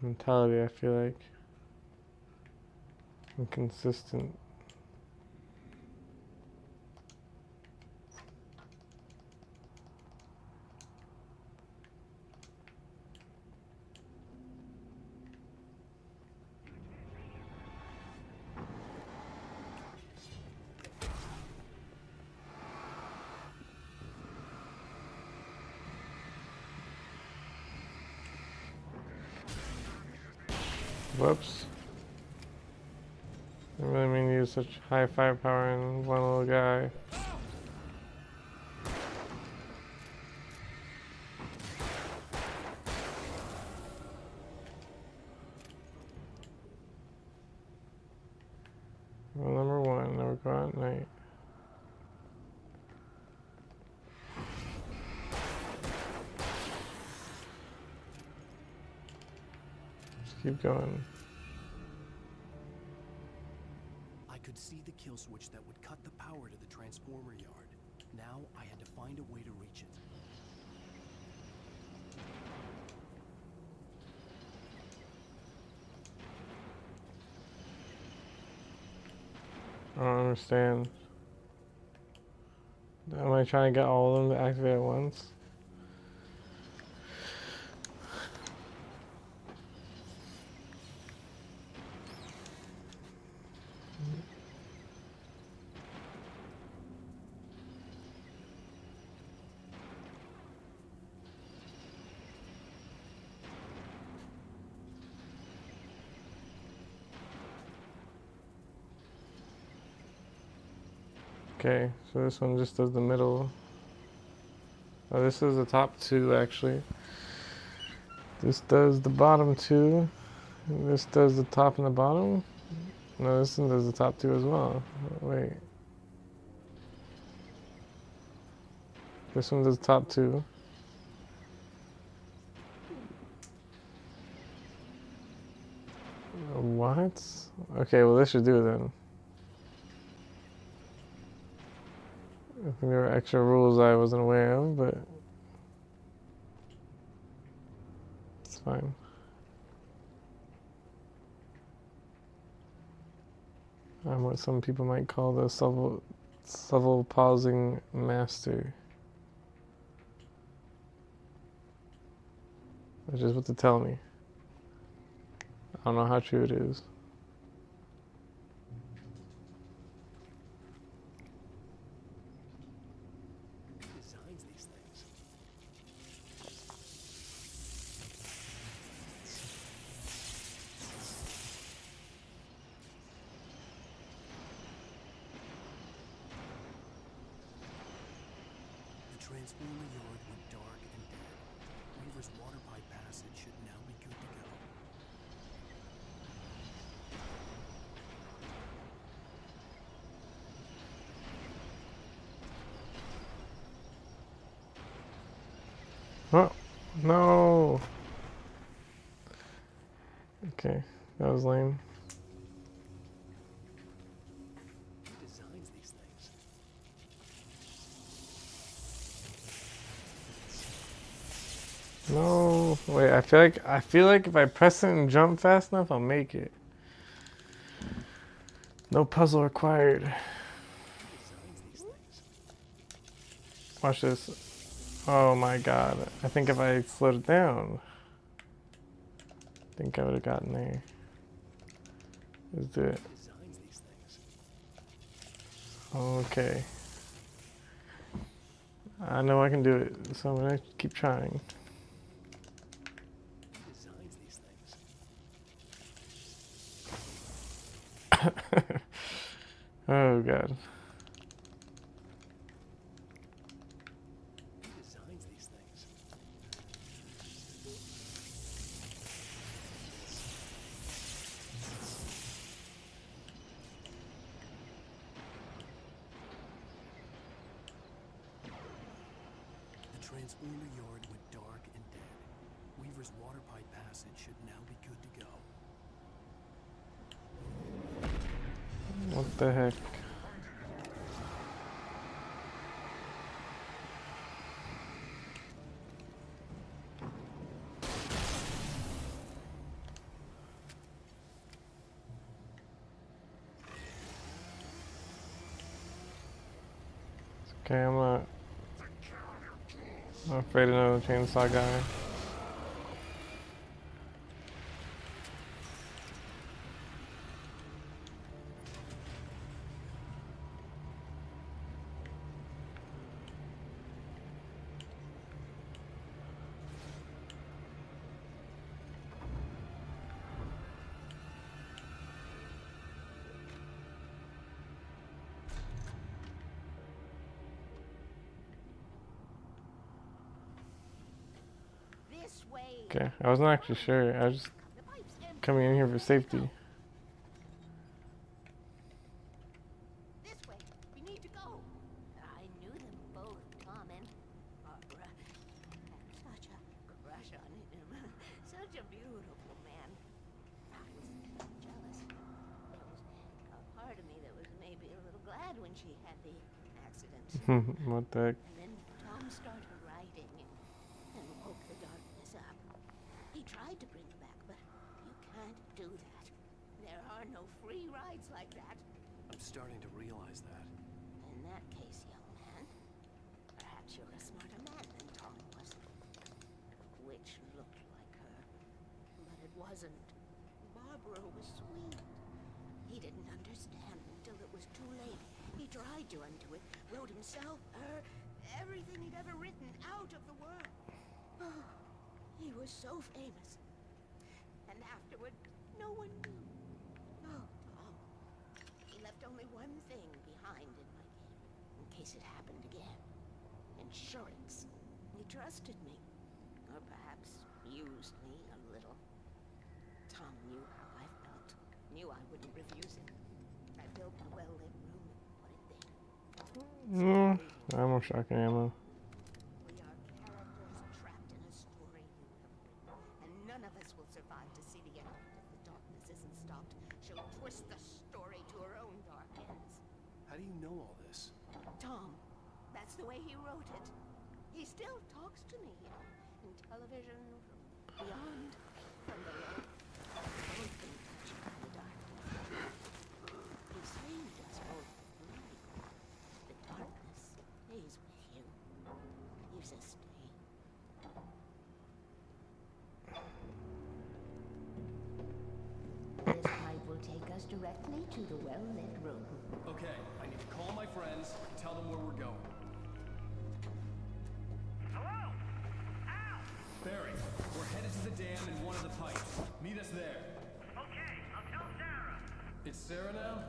Speaker 1: mentality, I feel like. Inconsistent. Whoops. I really mean to use such high firepower in one little guy. Rule number 1, never go out at night. Just keep going.
Speaker 2: I could see the kill switch that would cut the power to the transformer yard. Now I had to find a way to reach it.
Speaker 1: I don't understand. Am I trying to get all of them to activate at once? Okay, so this one just does the middle. Oh, this is the top 2 actually. This does the bottom 2. And this does the top and the bottom. No, this one does the top 2 as well. Wait. This one does top 2. What? Okay, well this should do it then. I think there were extra rules I wasn't aware of, but it's fine. I'm what some people might call the self-pausing master. That's just what they tell me. I don't know how true it is.
Speaker 6: Who designs these things?
Speaker 2: The transformer yard went dark and dead. Weaver's water pipe passage should now be good to go.
Speaker 1: Oh, no. Okay, that was lame.
Speaker 6: Who designs these things?
Speaker 1: No, wait. I feel like if I press it and jump fast enough, I'll make it. No puzzle required.
Speaker 6: Who designs these things?
Speaker 1: Watch this. Oh my god. I think if I slowed it down, I think I would have gotten there. Let's do it.
Speaker 6: Who designs these things?
Speaker 1: Okay. I know I can do it, so I'm gonna keep trying.
Speaker 6: Who designs these things?
Speaker 1: Oh god.
Speaker 6: Who designs these things?
Speaker 2: The transformer yard went dark and dead. Weaver's water pipe passage should now be good to go.
Speaker 1: What the heck? Okay, I'm not afraid of another chainsaw guy.
Speaker 10: This way.
Speaker 1: Okay, I wasn't actually sure. I was just
Speaker 10: The pipe's empty.
Speaker 1: coming in here for safety.
Speaker 10: This way. We need to go. I knew them both, Tom and Barbara. Had such a crush on him. Such a beautiful man. I was jealous. There was a part of me that was maybe a little glad when she had the accident.
Speaker 1: What the heck?
Speaker 10: And then Tom started writing and woke the darkness up. He tried to bring her back, but you can't do that. There are no free rides like that.
Speaker 2: I'm starting to realize that.
Speaker 10: In that case, young man, perhaps you're a smarter man than Tom was. The witch looked like her, but it wasn't. Barbara was sweet. He didn't understand until it was too late. He tried to undo it, wrote himself, her, everything he'd ever written out of the world. Oh, he was so famous. And afterward, no one knew. Oh, Tom. He left only one thing behind in my game, in case it happened again. Insurance. He trusted me. Or perhaps used me a little. Tom knew how I felt. Knew I wouldn't refuse him. I built a well-lit room and put it there.
Speaker 1: Ammo, shotgun ammo.
Speaker 10: We are characters trapped in a story you have written, and none of us will survive to see the end. If the darkness isn't stopped, she'll twist the story to her own dark ends.
Speaker 2: How do you know all this?
Speaker 10: Tom, That's the way he wrote it. He still talks to me, you know, in television, from beyond, from below. Both been touched by the darkness. He saved us both from light. The darkness stays with you. Gives us stay.
Speaker 11: This pipe will take us directly to the well-lit room.
Speaker 7: Okay, I need to call my friends and tell them where we're going.
Speaker 8: Hello? Al!
Speaker 7: Barry, we're headed to the dam in one of the pipes. Meet us there.
Speaker 8: Okay, I'll tell Sarah.
Speaker 7: It's Sarah now?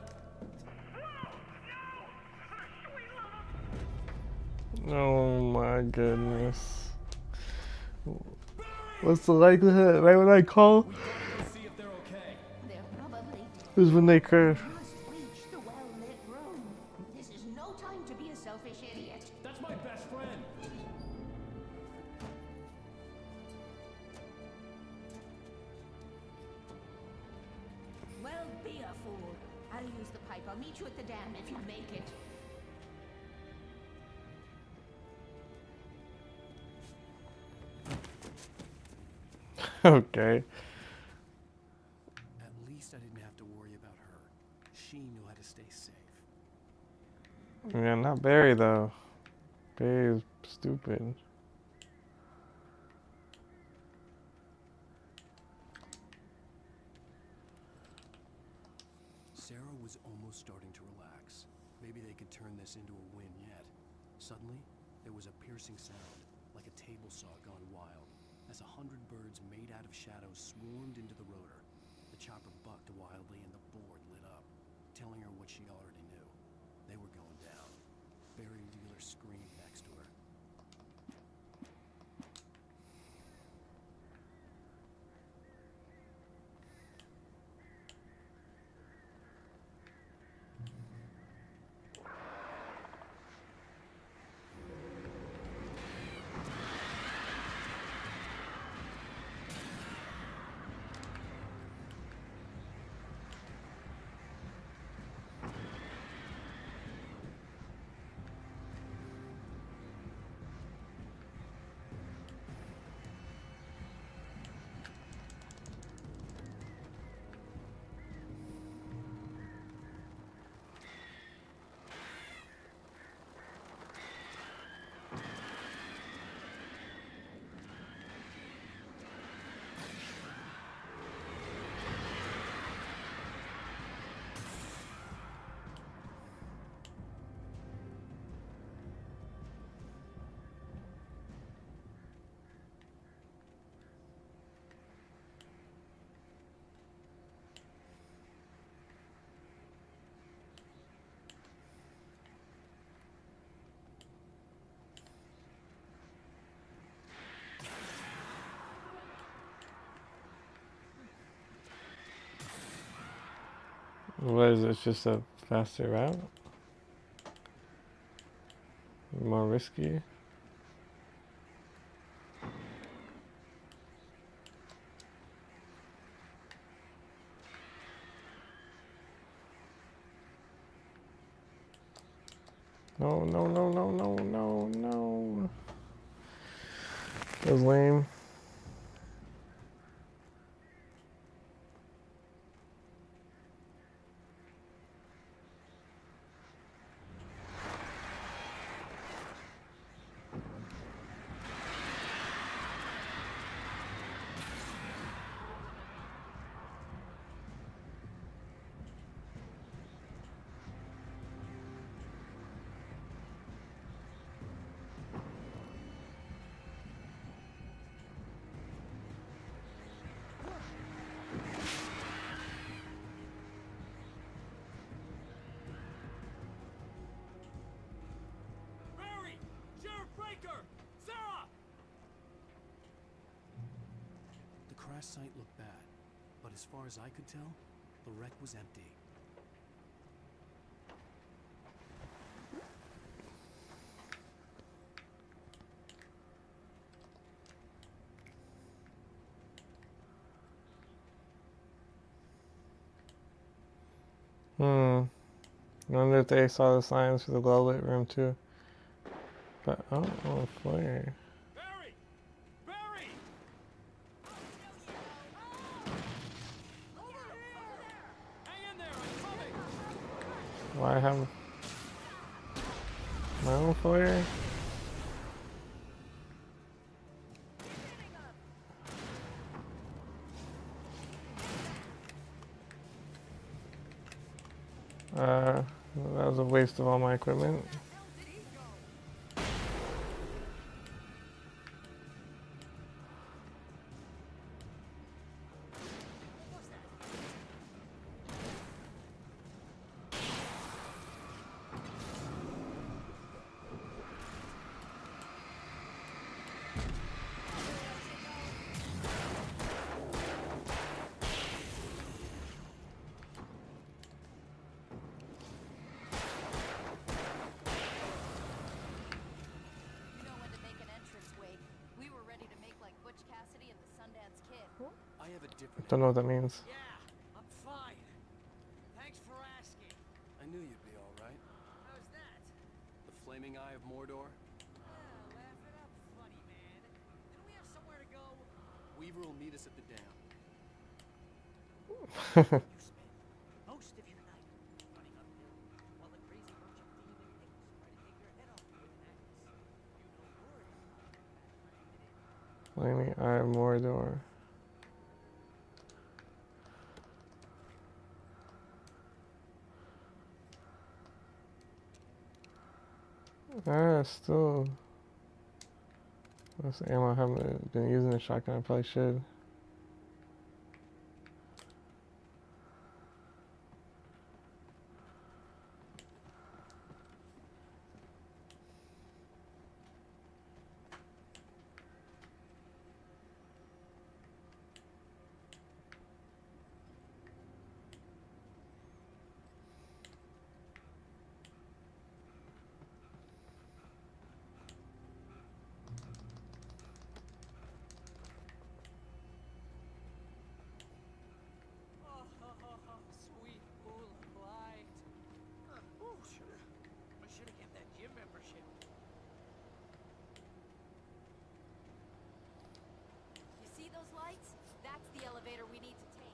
Speaker 8: Whoa! No! Sweet love!
Speaker 1: Oh my goodness. What's the likelihood right when I call
Speaker 7: We gotta go see if they're okay.
Speaker 11: They're probably
Speaker 1: is when they crash.
Speaker 11: must reach the well-lit room. This is no time to be a selfish idiot.
Speaker 7: That's my best friend.
Speaker 11: Well, be a fool. I'll use the pipe. I'll meet you at the dam if you make it.
Speaker 1: Okay.
Speaker 2: At least I didn't have to worry about her. She knew how to stay safe.
Speaker 1: Yeah, not Barry though. Barry is stupid.
Speaker 2: Sarah was almost starting to relax. Maybe they could turn this into a win yet. Suddenly, there was a piercing sound, like a table saw gone wild, as 100 birds made out of shadows swarmed into the rotor. The chopper bucked wildly and the board lit up, telling her what she already knew. They were going down. Barry Wheeler screamed next to her.
Speaker 1: What is it? It's just a faster route? More risky? No, no, no, no, no, no, no. That was lame.
Speaker 7: Barry! Sheriff Breaker! Sarah!
Speaker 2: The crash site looked bad, but as far as I could tell, the wreck was empty.
Speaker 1: I wonder if they saw the signs for the well-lit room too. But oh, flare.
Speaker 7: Barry! Barry! Over here! Hang in there, I'm coming!
Speaker 1: Why have my own flare? That was a waste of all my equipment.
Speaker 2: I have a different.
Speaker 1: Don't know what that means.
Speaker 3: Yeah, I'm fine. Thanks for asking.
Speaker 2: I knew you'd be all right.
Speaker 3: How's that?
Speaker 2: The flaming eye of Mordor.
Speaker 3: Laugh it up, funny man. Didn't we have somewhere to go?
Speaker 2: Weaver will meet us at the dam.
Speaker 3: You spent most of your night running uphill while the crazy bunch of demon imps try to take your head off with an axe. You know word about
Speaker 1: Flaming Eye of Mordor. Still. This ammo I haven't been using the shotgun, I probably should.
Speaker 3: sweet pool of light. Oh, I should have kept that gym membership.
Speaker 5: You see those lights? That's the elevator we need to take.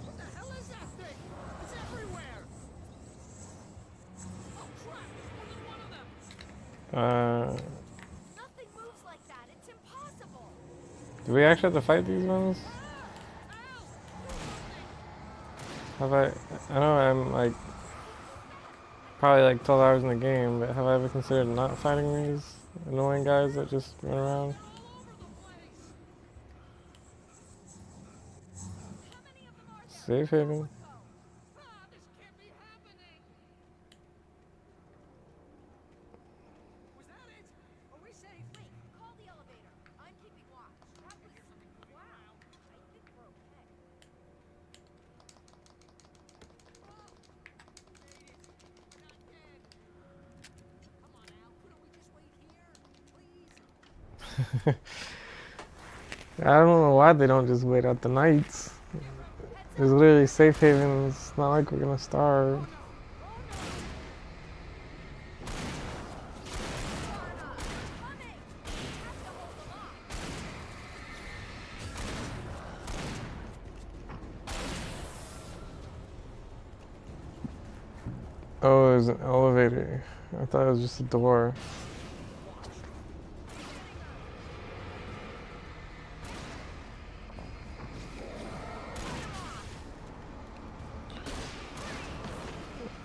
Speaker 8: What the hell is that thing? It's everywhere! Oh crap! There's more than one of them!
Speaker 5: Nothing moves like that. It's impossible.
Speaker 1: Do we actually have to fight these ones? Have I know I'm like probably like 12 hours in the game, but have I ever considered not fighting these annoying guys that just run around? Safe haven.
Speaker 8: This can't be happening!
Speaker 3: Was that it?
Speaker 5: Are we safe? Wait, call the elevator. I'm keeping watch. That was wow. I think we're okay.
Speaker 3: Come on, Al. Couldn't we just wait here? Please?
Speaker 1: I don't know why they don't just wait out the nights. There's literally safe havens. It's not like we're gonna starve. Oh, there's an elevator. I thought it was just a door.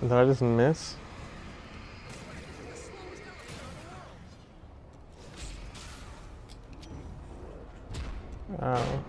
Speaker 1: Did I just miss? Ow.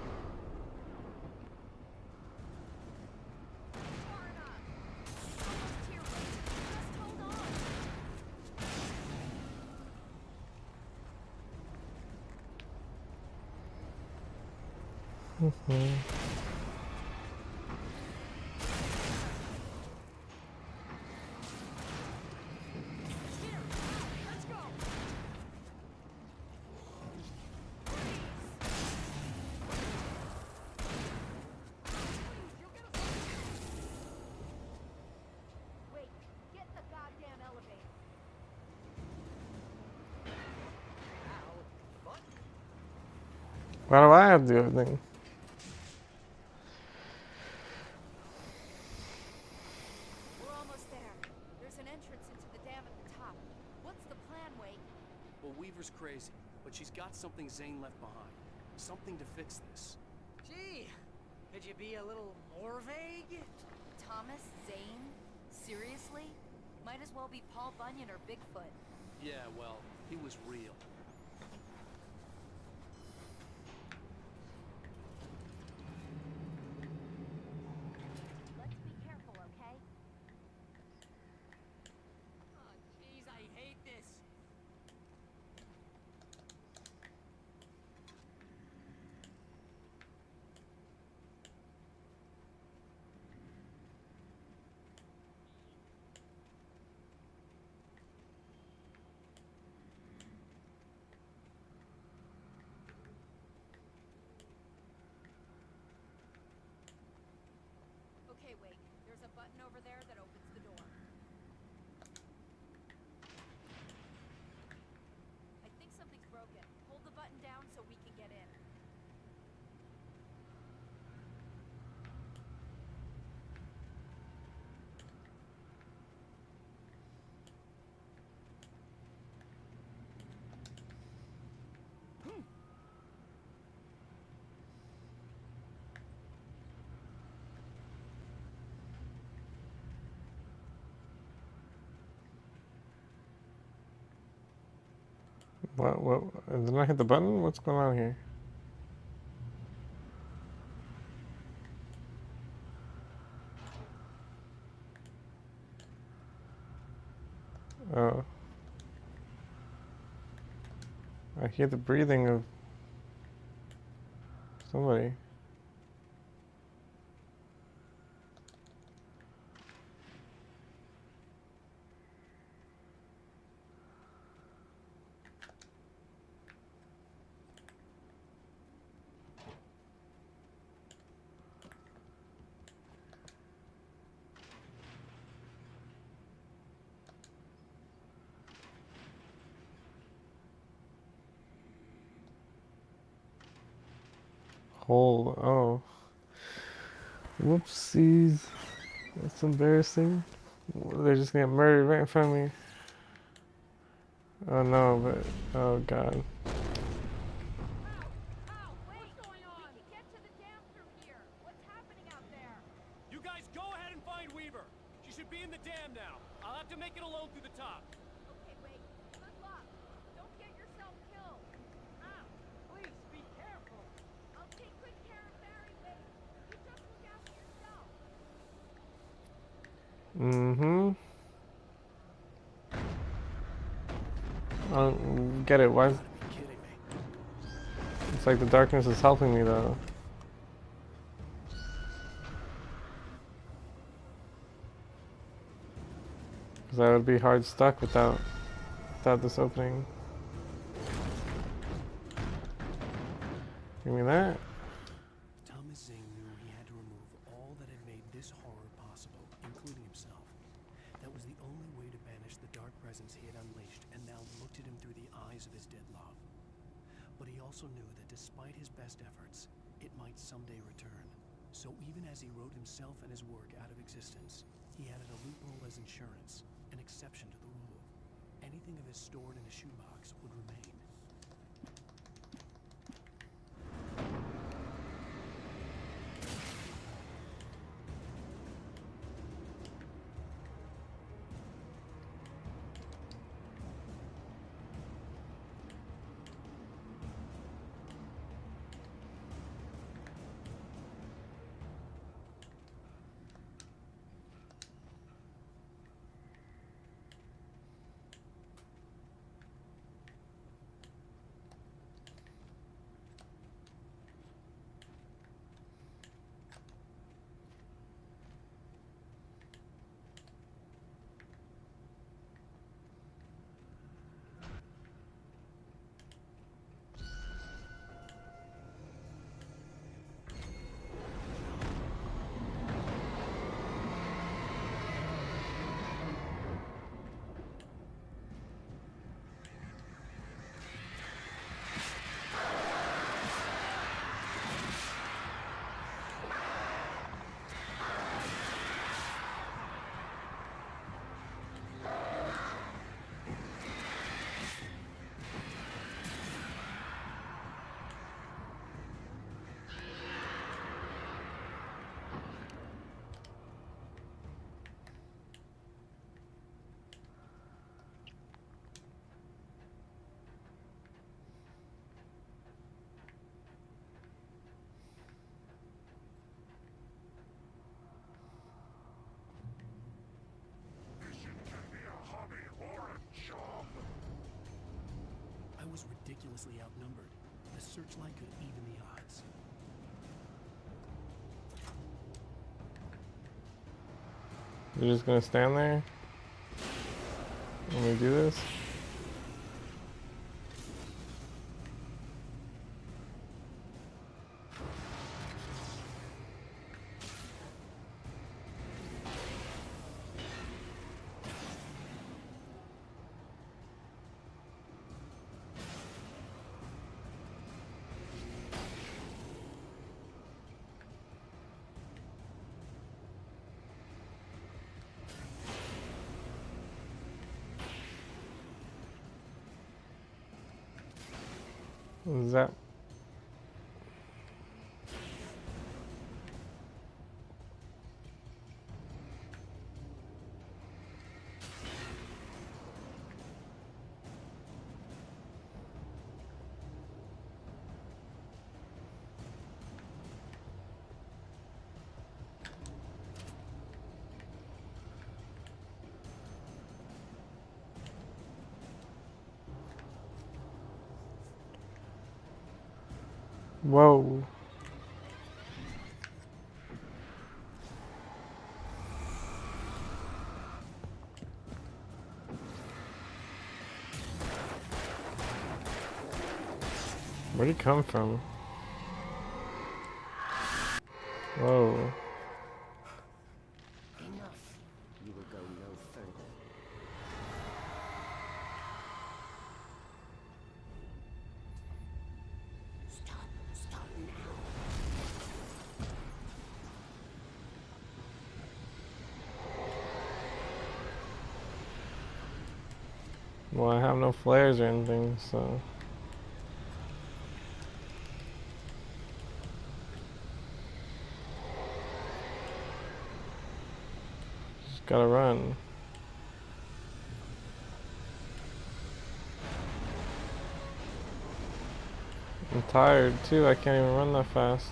Speaker 1: Why do I have to do everything?
Speaker 5: We're almost there. There's an entrance into the dam at the top. What's the plan, Wake?
Speaker 6: Well, Weaver's crazy, but she's got something Zane left behind. Something to fix this.
Speaker 3: Gee, could you be a little more vague?
Speaker 5: Thomas Zane? Seriously? Might as well be Paul Bunyan or Bigfoot.
Speaker 6: Yeah, well, he was real.
Speaker 5: Let's be careful, okay?
Speaker 3: Oh, jeez, I hate this.
Speaker 5: Okay, Wake. There's a button over there that opens the door. I think something's broken. Hold the button down so we can get in.
Speaker 1: What? Did I hit the button? What's going on here? Oh. I hear the breathing of somebody. Hold. Oh. Whoopsies. That's embarrassing. They're just gonna get murdered right in front of me. Oh no, but oh god.
Speaker 5: Ow! Wait! What's going on? We can get to the dam through here. What's happening out there?
Speaker 7: You guys go ahead and find Weaver. She should be in the dam now. I'll have to make it alone through the top.
Speaker 5: Okay, Wake. Good luck. Don't get yourself killed.
Speaker 3: Ow! Please be careful.
Speaker 5: I'll take good care of Barry, Wake. You just look after yourself.
Speaker 1: Mm-hmm. I don't get it. Why?
Speaker 6: You gotta be kidding me.
Speaker 1: It's like the darkness is helping me though. Because I would be hard stuck without this opening. Give me that.
Speaker 6: Thomas Zane knew he had to remove all that had made this horror possible, including himself. That was the only way to banish the dark presence he had unleashed and now looked at him through the eyes of his dead love. But he also knew that despite his best efforts, it might someday return. So even as he wrote himself and his work out of existence, he added a loophole as insurance, an exception to the rule. Anything of his stored in a shoebox would remain. was ridiculously outnumbered. The searchlight could even the odds.
Speaker 1: You're just gonna stand there when we do this? Is that? Whoa. Where'd he come from? Whoa.
Speaker 10: Enough. You will go no further. Stop now.
Speaker 1: Well, I have no flares or anything, so. Just gotta run. I'm tired too, I can't even run that fast.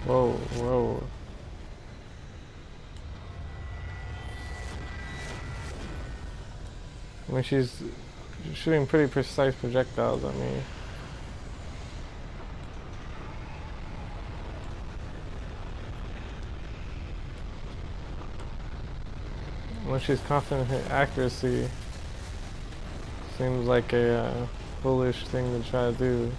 Speaker 1: Whoa, whoa. I mean, she's shooting pretty precise projectiles at me. When she's confident in her accuracy, seems like a foolish thing to try to do.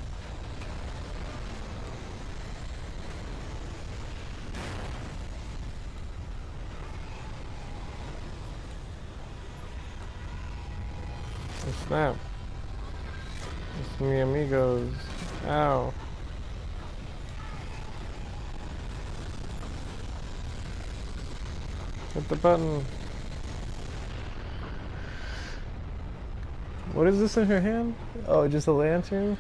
Speaker 1: Snap. It's me amigos. Ow. Hit the button. What is this in her hand? Oh, just a lantern?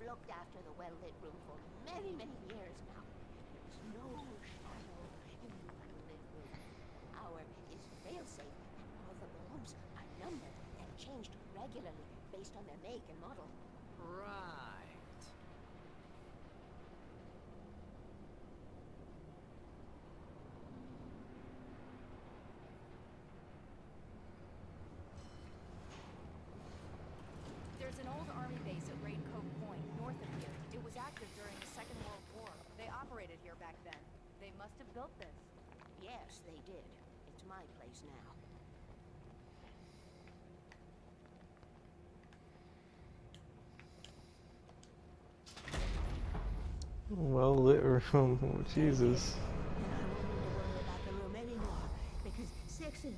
Speaker 10: Looked after the well-lit room for many, many years now. There's no shadow in the well-lit room. Our is fail-safe, and all the bulbs are numbered and changed regularly based on their make and model.
Speaker 3: Right.
Speaker 5: There's an old army base at Raincoat Point, north of here. It was active during the Second World War. They operated here back then. They must have built this.
Speaker 10: Yes, they did. It's my place now.
Speaker 1: Well lit room. Oh, Jesus.
Speaker 10: And I won't need to worry about the room anymore, because Section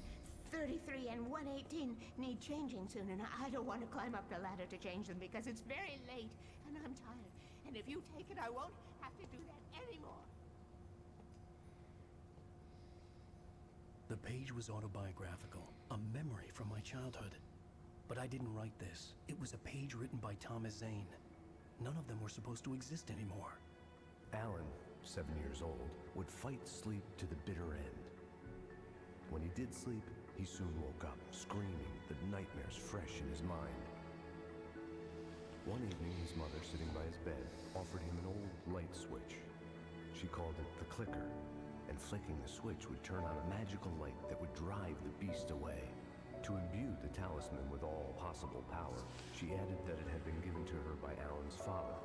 Speaker 10: 33 and 118 need changing soon, and I don't want to climb up the ladder to change them because it's very late, and I'm tired. And if you take it, I won't have to do that anymore.
Speaker 6: The page was autobiographical, a memory from my childhood. But I didn't write this. It was a page written by Thomas Zane. None of them were supposed to exist anymore.
Speaker 2: Alan, 7 years old, would fight sleep to the bitter end. When he did sleep,
Speaker 6: He soon woke up, screaming, the nightmares fresh in his mind. One evening, his mother, sitting by his bed, offered him an old light switch. She called it the clicker, and flicking the switch would turn on a magical light that would drive the beast away. To imbue the talisman with all possible power, she added that it had been given to her by Alan's father.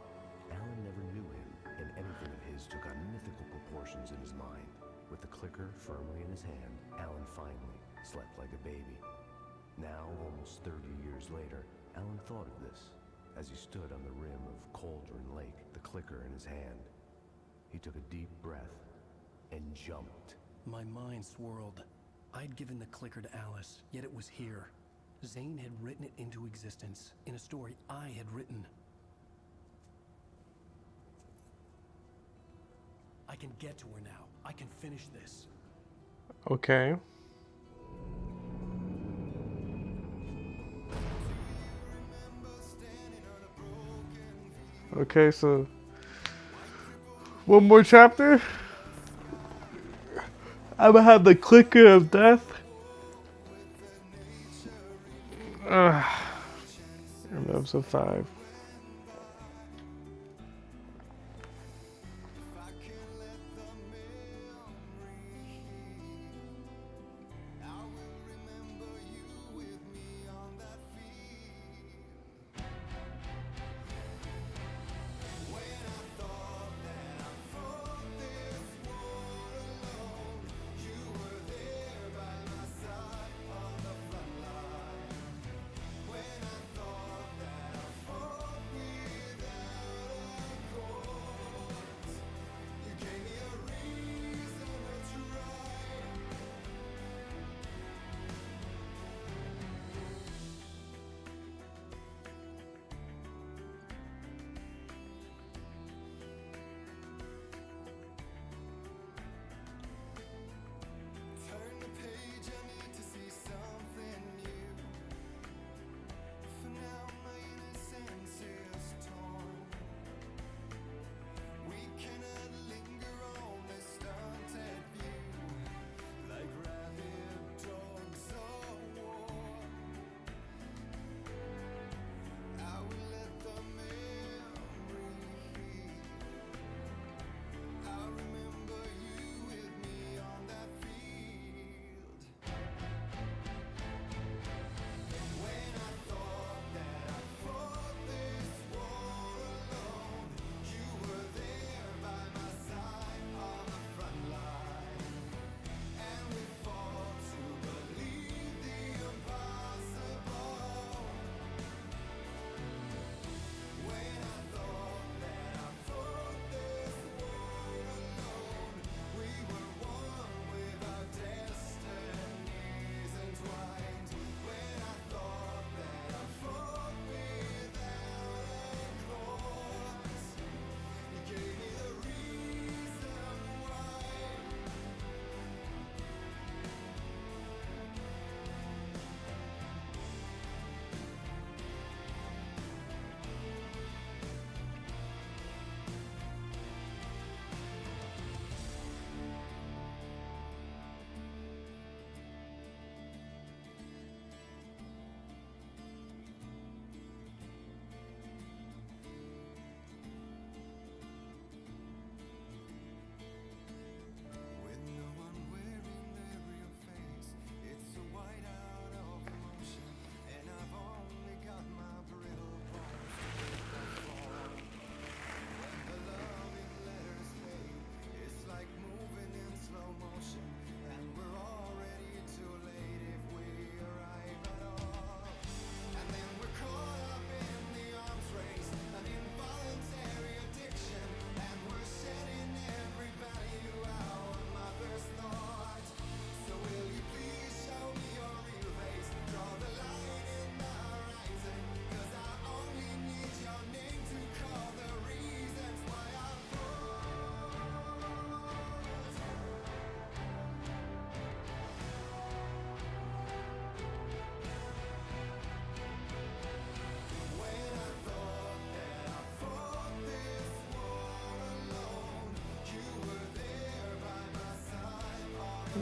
Speaker 6: Alan never knew him, and anything of his took on mythical proportions in his mind. With the clicker firmly in his hand, Alan finally slept like a baby. Now, almost 30 years later, Alan thought of this as he stood on the rim of Cauldron Lake, the clicker in his hand. He took a deep breath and jumped.
Speaker 2: My mind swirled. I'd given the clicker to Alice, yet it was here. Zane had written it into existence, in a story I had written. I can get to her now. I can finish this.
Speaker 1: Okay. Okay, so one more chapter. I'm gonna have the clicker of death. Episode 5.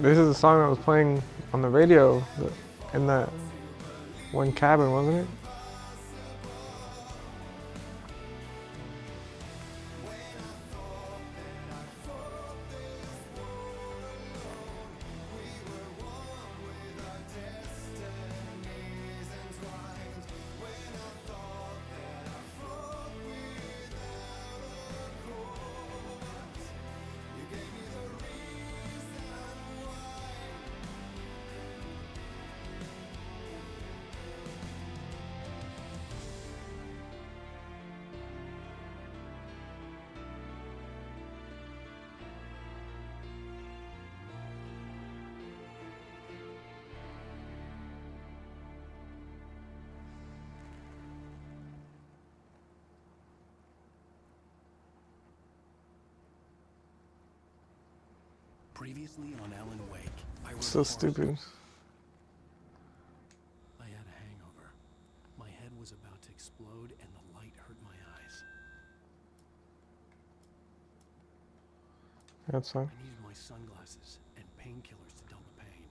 Speaker 1: This is the song that was playing on the radio in that one cabin, wasn't it?
Speaker 6: Previously on Alan Wake, I wrote
Speaker 1: So
Speaker 6: a
Speaker 1: stupid.
Speaker 6: I had a hangover. My head was about to explode and the light hurt my eyes.
Speaker 1: That song.
Speaker 6: I needed my sunglasses and painkillers to dull the pain.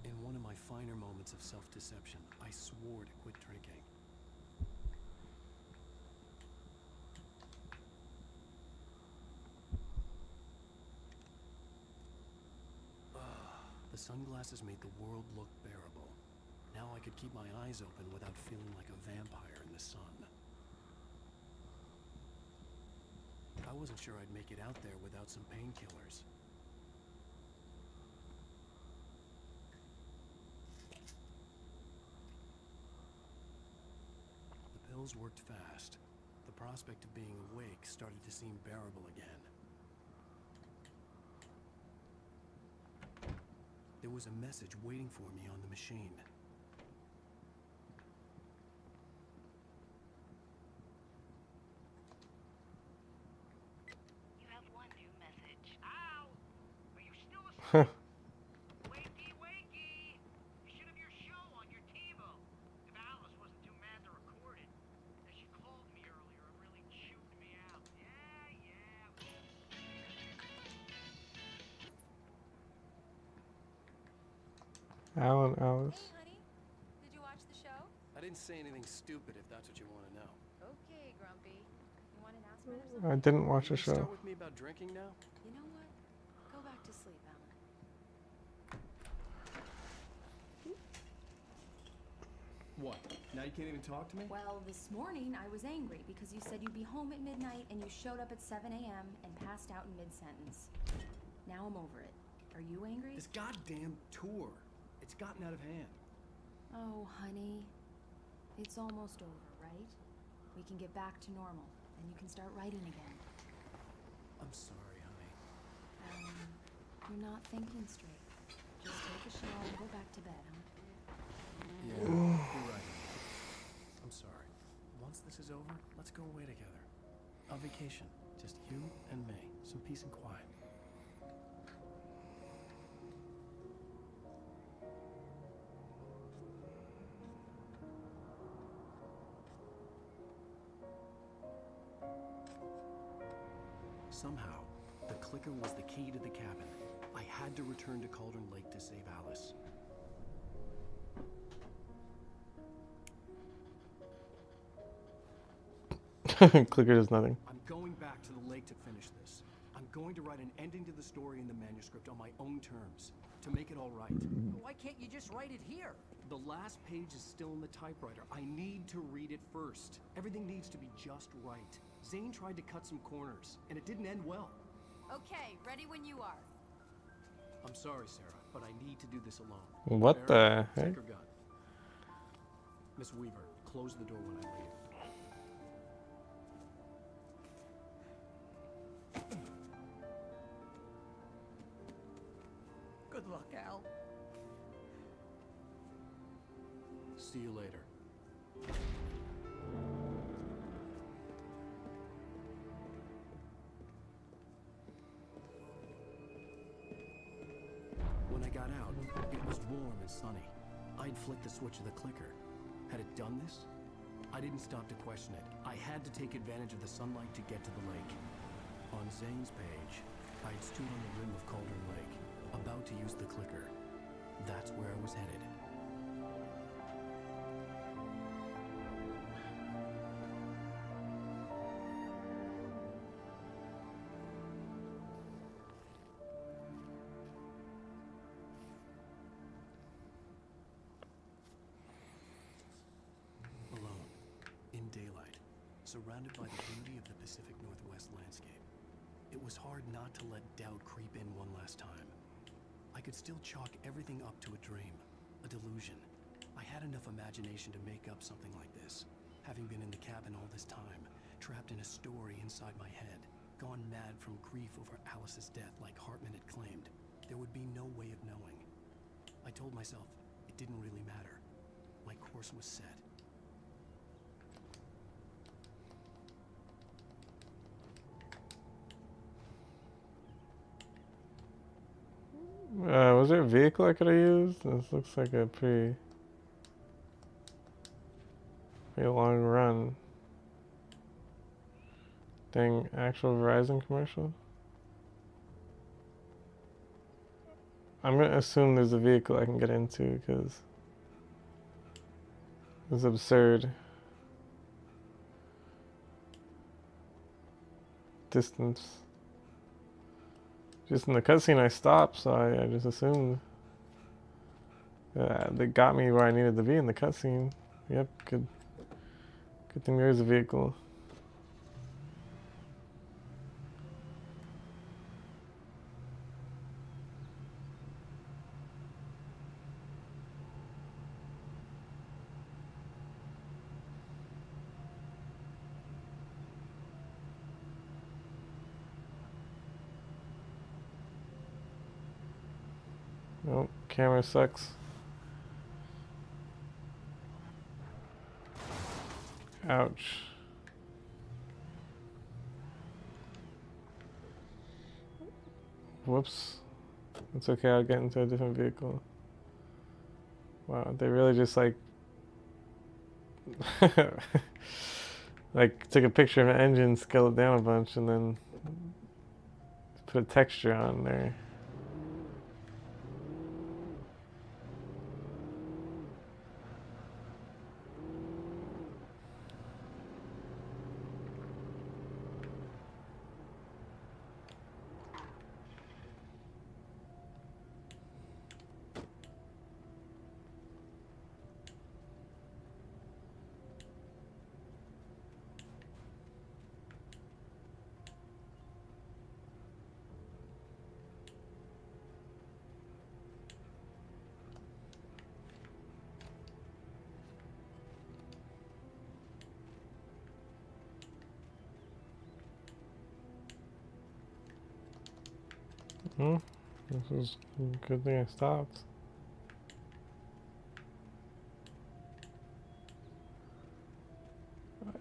Speaker 6: In one of my finer moments of self-deception, I swore to quit drinking. The sunglasses made the world look bearable. Now I could keep my eyes open without feeling like a vampire in the sun. I wasn't sure I'd make it out there without some painkillers. The pills worked fast. The prospect of being awake started to seem bearable again. There was a message waiting for me on the machine.
Speaker 12: You have one new message. Ow! Are you still asleep? Wakey, wakey! You should have your show on your TiVo. If Alice wasn't too mad to record it. And she called me earlier and really chewed me out. Yeah.
Speaker 1: Alan, Alice.
Speaker 5: Hey, honey. Did you watch the show?
Speaker 6: I didn't say anything stupid if that's what you want to know.
Speaker 5: Okay, Grumpy. You want an aspirin or something?
Speaker 1: I didn't watch the
Speaker 6: You gonna
Speaker 1: show.
Speaker 6: start with me about drinking now?
Speaker 5: You know what? Go back to sleep, Alan.
Speaker 7: What? Now you can't even talk to me?
Speaker 13: Well, this morning I was angry because you said you'd be home at midnight and you showed up at 7 a.m. and passed out in mid-sentence. Now I'm over it. Are you angry?
Speaker 6: This goddamn tour. It's gotten out of hand.
Speaker 13: Oh, honey. It's almost over, right? We can get back to normal and you can start writing again.
Speaker 6: I'm sorry, honey.
Speaker 13: You're not thinking straight. Just take a shower and go back to bed, huh?
Speaker 6: Yeah, you're right. I'm sorry. Once this is over, let's go away together. A vacation. Just you and me. Some peace and quiet. Somehow, the clicker was the key to the cabin. I had to return to Cauldron Lake to save Alice.
Speaker 1: Clicker does nothing.
Speaker 6: I'm going back to the lake to finish this. I'm going to write an ending to the story in the manuscript on my own terms, to make it all right.
Speaker 3: Why can't you just write it here?
Speaker 6: The last page is still in the typewriter. I need to read it first. Everything needs to be just right. Zane tried to cut some corners, and it didn't end well.
Speaker 5: Okay, ready when you are.
Speaker 6: I'm sorry, Sarah, but I need to do this alone.
Speaker 1: What the
Speaker 6: Sarah,
Speaker 1: heck?
Speaker 6: take her gun. Miss Weaver, close the door when I leave.
Speaker 3: Good luck, Al.
Speaker 6: See you later. When I got out, it was warm and sunny. I'd flicked the switch of the clicker. Had it done this? I didn't stop to question it. I had to take advantage of the sunlight to get to the lake. On Zane's page, I'd stood on the rim of Cauldron Lake.
Speaker 2: about to use the clicker. That's where I was headed. Alone, in daylight, surrounded by the beauty of the Pacific Northwest landscape. It was hard not to let doubt creep in one last time. I could still chalk everything up to a dream, a delusion. I had enough imagination to make up something like this, having been in the cabin all this time, trapped in a story inside my head, gone mad from grief over Alice's death like Hartman had claimed. There would be no way of knowing. I told myself it didn't really matter. My course was set.
Speaker 1: Was there a vehicle I could have used? This looks like a pretty long run. Dang, actual Verizon commercial? I'm gonna assume there's a vehicle I can get into because it's absurd. Distance. Just in the cutscene I stopped, so I just assumed they got me where I needed to be in the cutscene. Yep, good thing there is a vehicle. Nope, camera sucks. Ouch. Whoops. It's okay, I'll get into a different vehicle. Wow, they really just like like took a picture of an engine, scaled it down a bunch, and then put a texture on there. This is a good thing I stopped.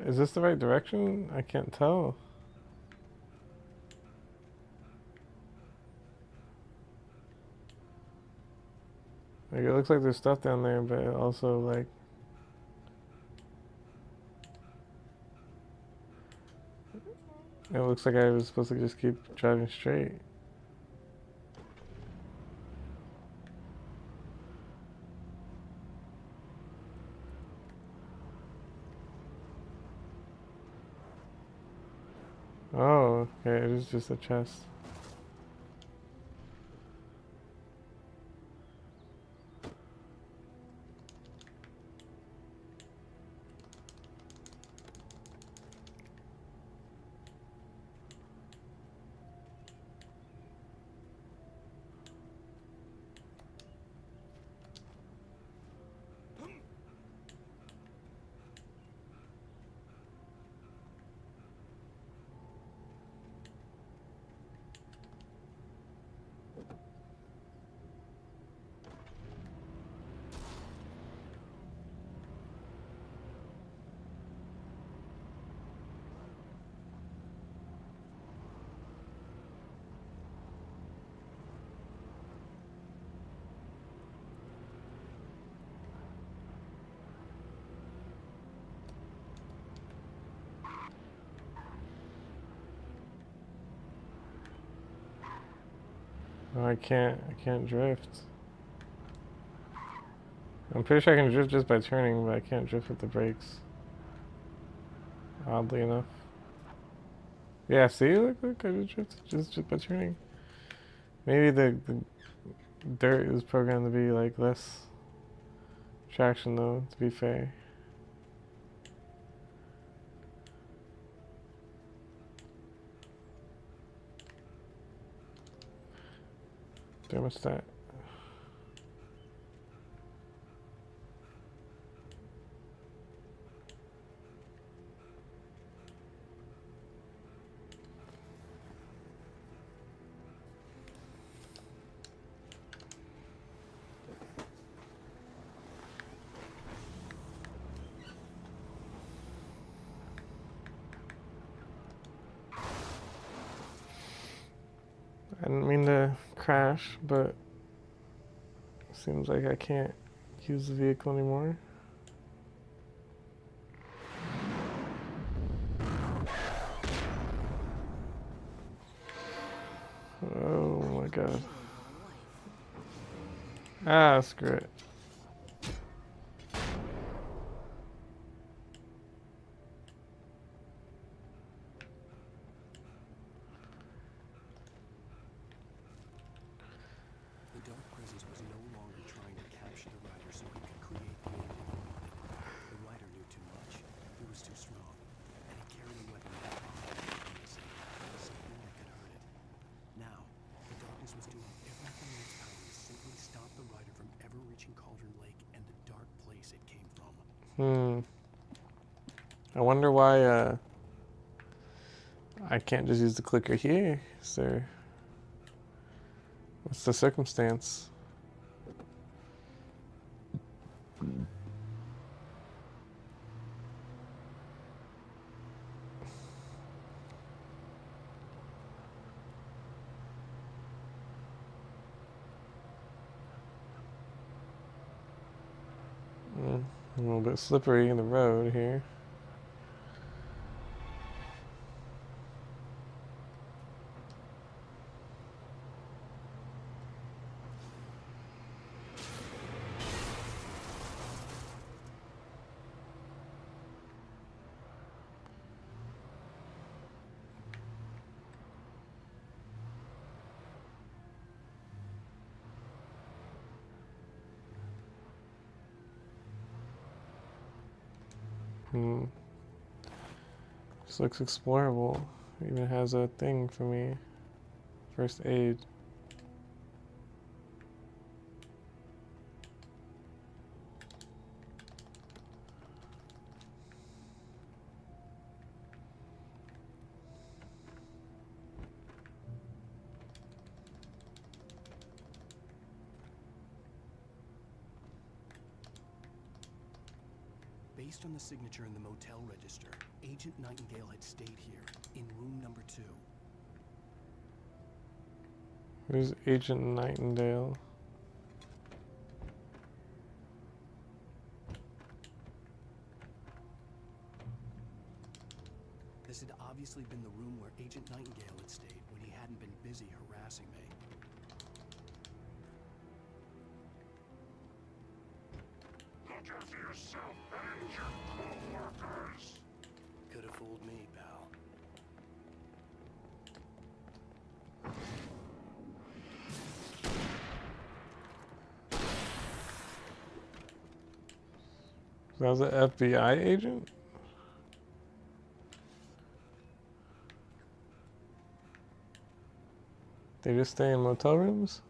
Speaker 1: Is this the right direction? I can't tell. Like, it looks like there's stuff down there, but it also like it looks like I was supposed to just keep driving straight. Oh, okay, it is just a chest. Oh, I can't drift. I'm pretty sure I can drift just by turning, but I can't drift with the brakes. Oddly enough. Yeah, see, look, I just drifted just by turning. Maybe the dirt is programmed to be like less traction though, to be fair. Thermostat. I didn't mean to crash, but seems like I can't use the vehicle anymore. Oh my god. Ah, screw it.
Speaker 6: The Dark Presence was no longer trying to capture the rider so he could create the ending he wanted. The rider knew too much. He was too strong. And he carried a weapon that something that could hurt it. Now, the darkness was doing everything in its power to simply stop the rider from ever reaching Cauldron Lake and the dark place it came from.
Speaker 1: I wonder why I can't just use the clicker here. Is there... What's the circumstance? A little bit slippery in the road here. This looks explorable. It even has a thing for me. First aid.
Speaker 6: Based on the signature in the motel register, Agent Nightingale had stayed here, in room number 2.
Speaker 1: Who's Agent Nightingale?
Speaker 6: This had obviously been the room where Agent Nightingale had stayed when he hadn't been busy harassing me.
Speaker 8: Look after yourself and your co-workers.
Speaker 6: Could have fooled me, pal.
Speaker 1: That was an FBI agent? They just stay in motel rooms?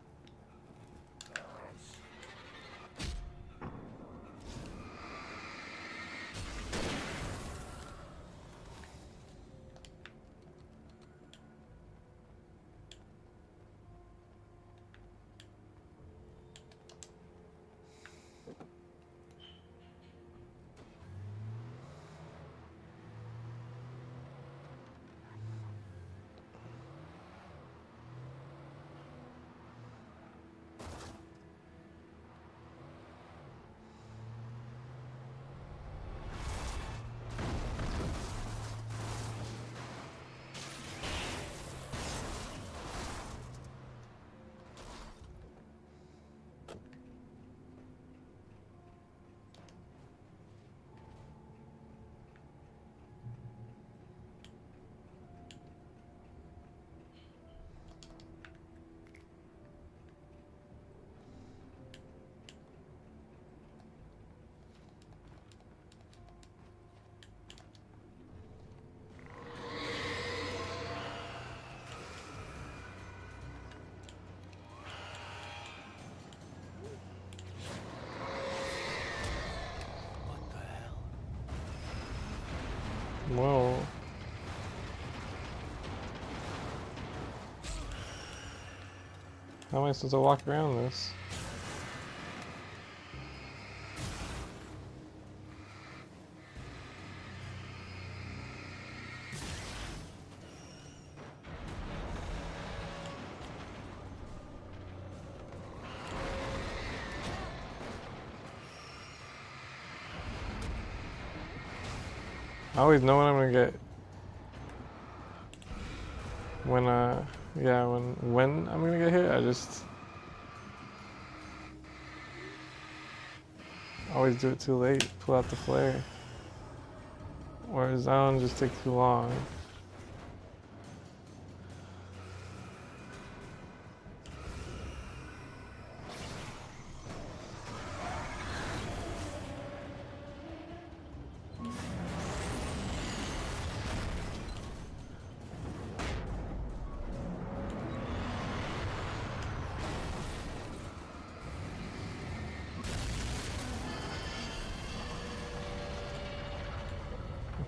Speaker 1: Whoa. How am I supposed to walk around this? I always know when I'm gonna get when I'm gonna get hit. I just always do it too late, pull out the flare. Or zone just take too long.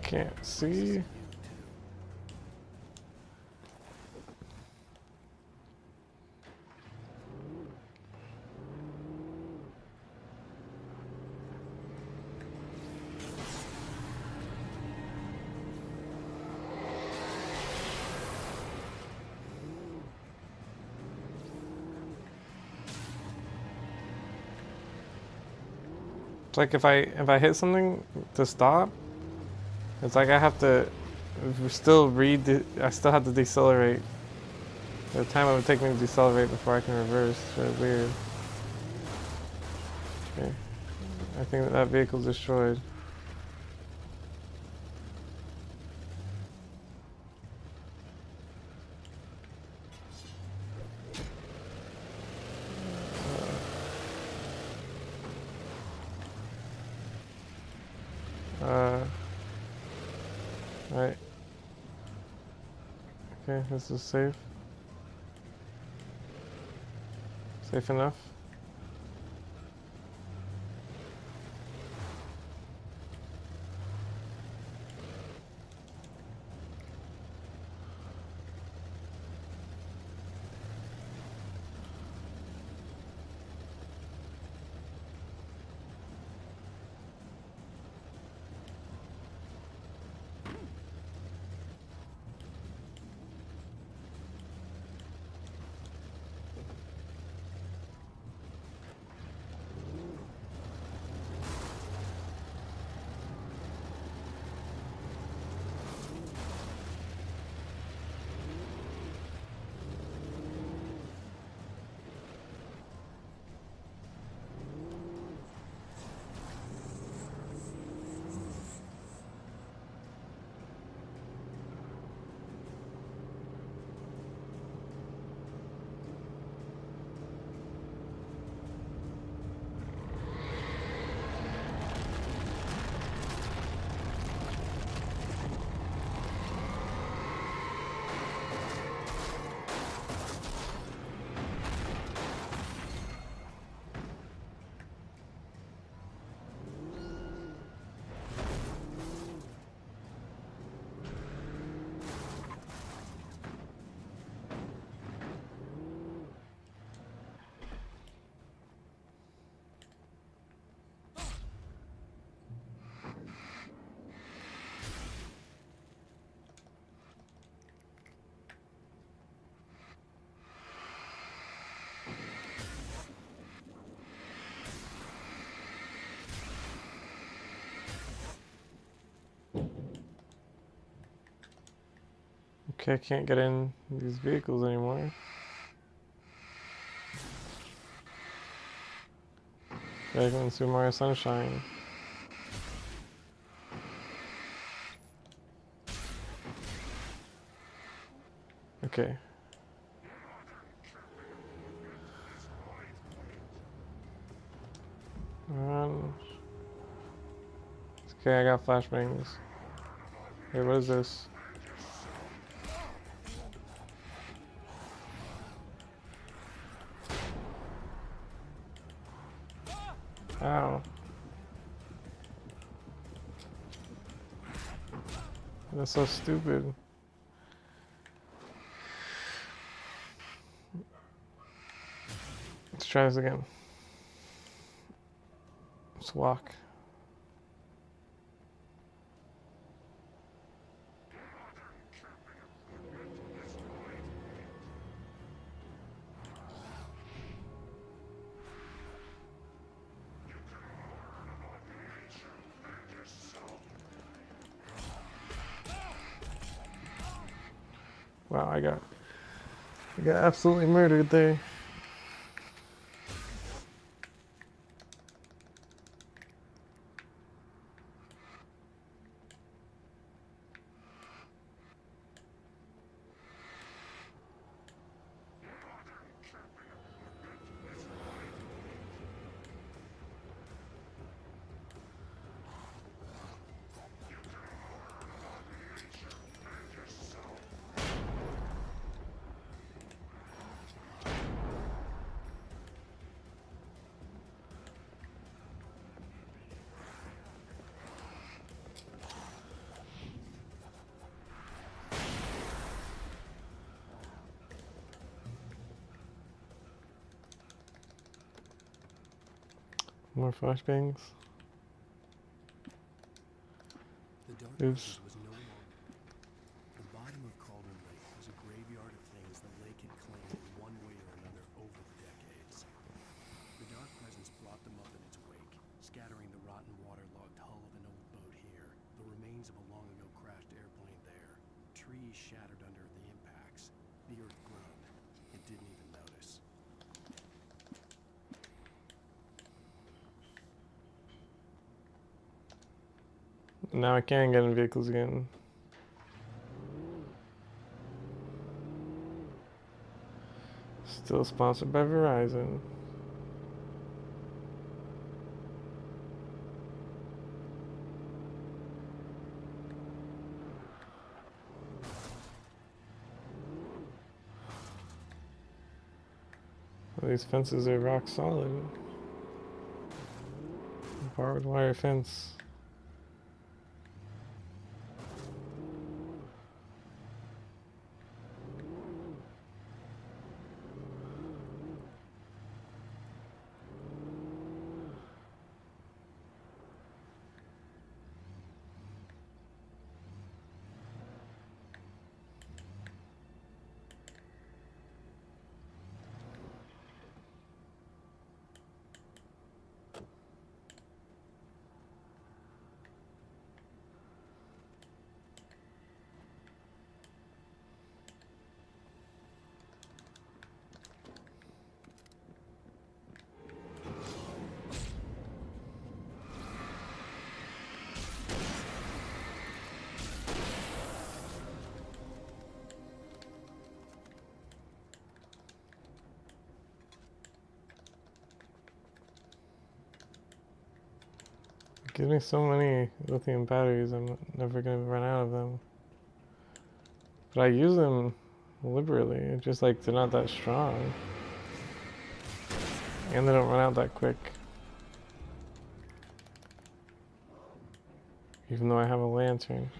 Speaker 1: Can't see. It's like if I hit something to stop, it's like I have to still I still have to decelerate. The time it would take me to decelerate before I can reverse. It's really weird. Okay. I think that vehicle's destroyed. Right. Okay, this is safe. Safe enough. Okay, I can't get in these vehicles anymore. Gotta go in Super Mario Sunshine. Okay. Okay, I got flashbangs. Wait, what is this? Ow. That's so stupid. Let's try this again. Let's walk. Wow, I got absolutely murdered there. More flashbangs.
Speaker 6: The dark
Speaker 1: Oops.
Speaker 6: passage was no longer. The bottom of Cauldron Lake was a graveyard of things the lake had claimed in one way or another over the decades. The dark presence brought them up in its wake, scattering the rotten waterlogged hull of an old boat here, the remains of a long ago crashed airplane there, trees shattered under the impacts. The earth groaned. It didn't even notice.
Speaker 1: Now I can get in vehicles again. Still sponsored by Verizon. Well, these fences are rock solid. Barbed wire fence. Gives me so many lithium batteries, I'm never gonna run out of them. But I use them liberally, it's just like they're not that strong. And they don't run out that quick. Even though I have a lantern.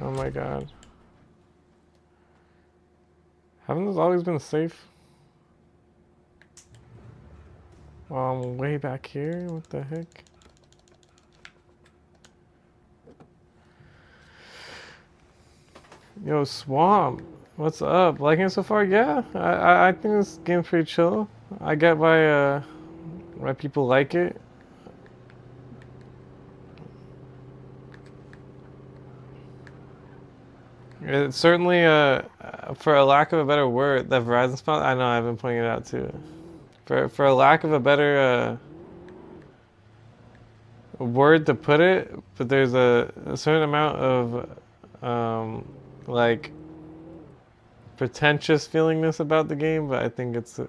Speaker 1: Oh my god. Haven't those always been safe? I'm way back here? What the heck? Yo, Swamp, what's up? Liking it so far? Yeah, I think this game's pretty chill. I get why people like it. It's certainly, for a lack of a better word, the Verizon spot. I know I've been pointing it out too. For a lack of a better word to put it, but there's a certain amount of like pretentious feelingness about the game, but I think it's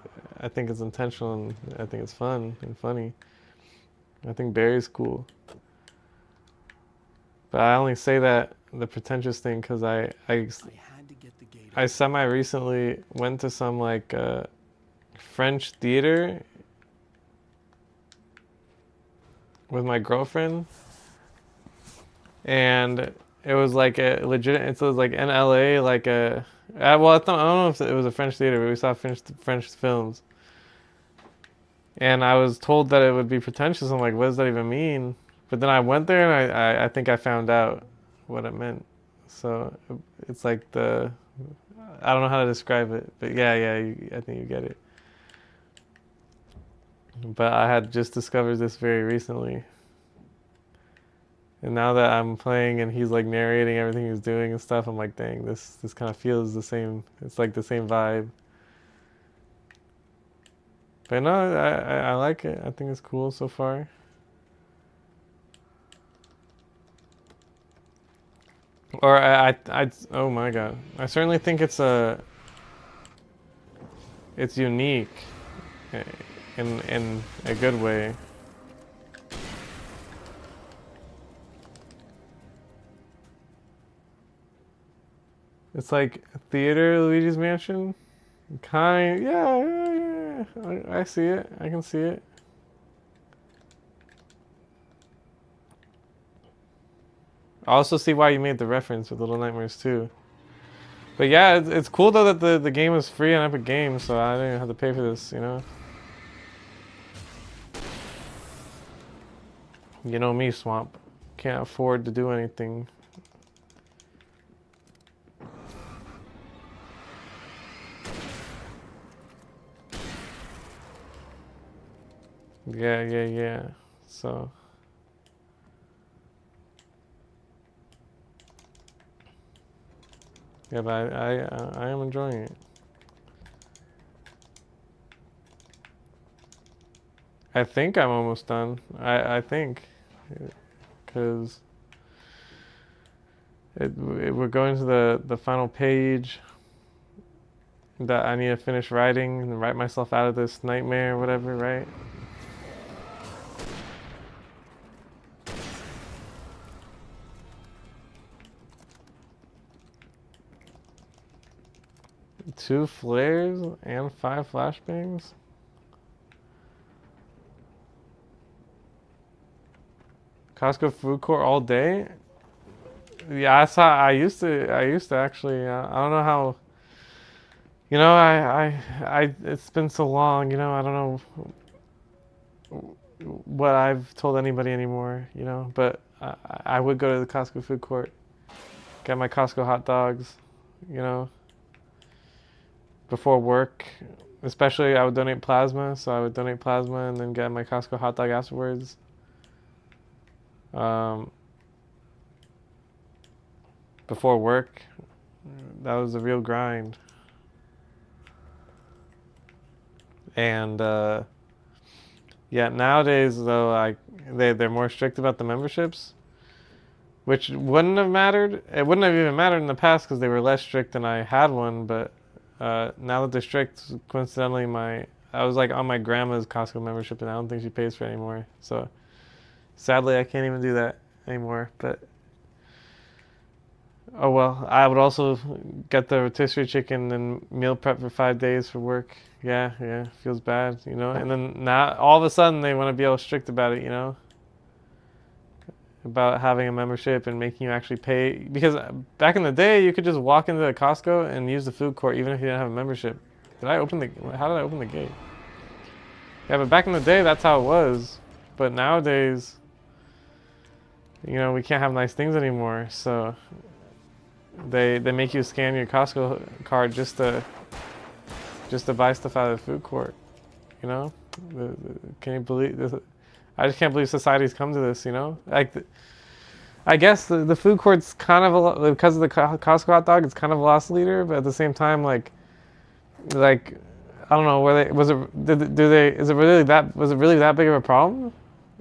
Speaker 1: intentional, and I think it's fun and funny. I think Barry's cool, but I only say that the pretentious thing because
Speaker 6: I had to get the gate.
Speaker 1: I semi recently went to some like French theater with my girlfriend, and it was like a legit. It was like in LA, like a well, I don't know if it was a French theater, but we saw French films. And I was told that it would be pretentious. I'm like, what does that even mean? But then I went there and I think I found out what it meant. So it's like I don't know how to describe it, but yeah, I think you get it. But I had just discovered this very recently. And now that I'm playing and he's like narrating everything he's doing and stuff, I'm like, dang, this kind of feels the same. It's like the same vibe. But no, I like it. I think it's cool so far. Or oh my god, I certainly think it's unique in a good way. It's like theater Luigi's Mansion. Yeah. I see it. I can see it. I also see why you made the reference with Little Nightmares too. But yeah, it's cool though that the game is free on Epic Games, so I didn't have to pay for this, you know? You know me, Swamp. Can't afford to do anything. Yeah. So yeah, but I am enjoying it. I think I'm almost done. I think, because we're going to the final page that I need to finish writing and write myself out of this nightmare or whatever, right? Two flares and 5 flashbangs. Costco food court all day. Yeah, I used to actually. I don't know how. You know, I. It's been so long. You know, I don't know what I've told anybody anymore. You know, but I would go to the Costco food court, get my Costco hot dogs. You know. Before work, especially I would donate plasma, so I would donate plasma and then get my Costco hot dog afterwards. Before work, that was a real grind. And yeah, nowadays though, they're more strict about the memberships, which wouldn't have mattered. It wouldn't have even mattered in the past because they were less strict and I had one, but now that they're strict, coincidentally, I was like on my grandma's Costco membership, and I don't think she pays for it anymore. So, sadly, I can't even do that anymore. But oh well. I would also get the rotisserie chicken and meal prep for 5 days for work. Yeah, feels bad, you know. And then now, all of a sudden, they want to be all strict about it, you know. About having a membership and making you actually pay, because back in the day you could just walk into a Costco and use the food court even if you didn't have a membership. How did I open the gate? Yeah, but back in the day that's how it was. But nowadays, you know, we can't have nice things anymore, so they make you scan your Costco card just to buy stuff out of the food court, you know? Can you believe this? I just can't believe society's come to this, you know? Like, I guess the food court's kind of because of the Costco hot dog, it's kind of a lost leader, but at the same time, like I don't know, was it really that big of a problem?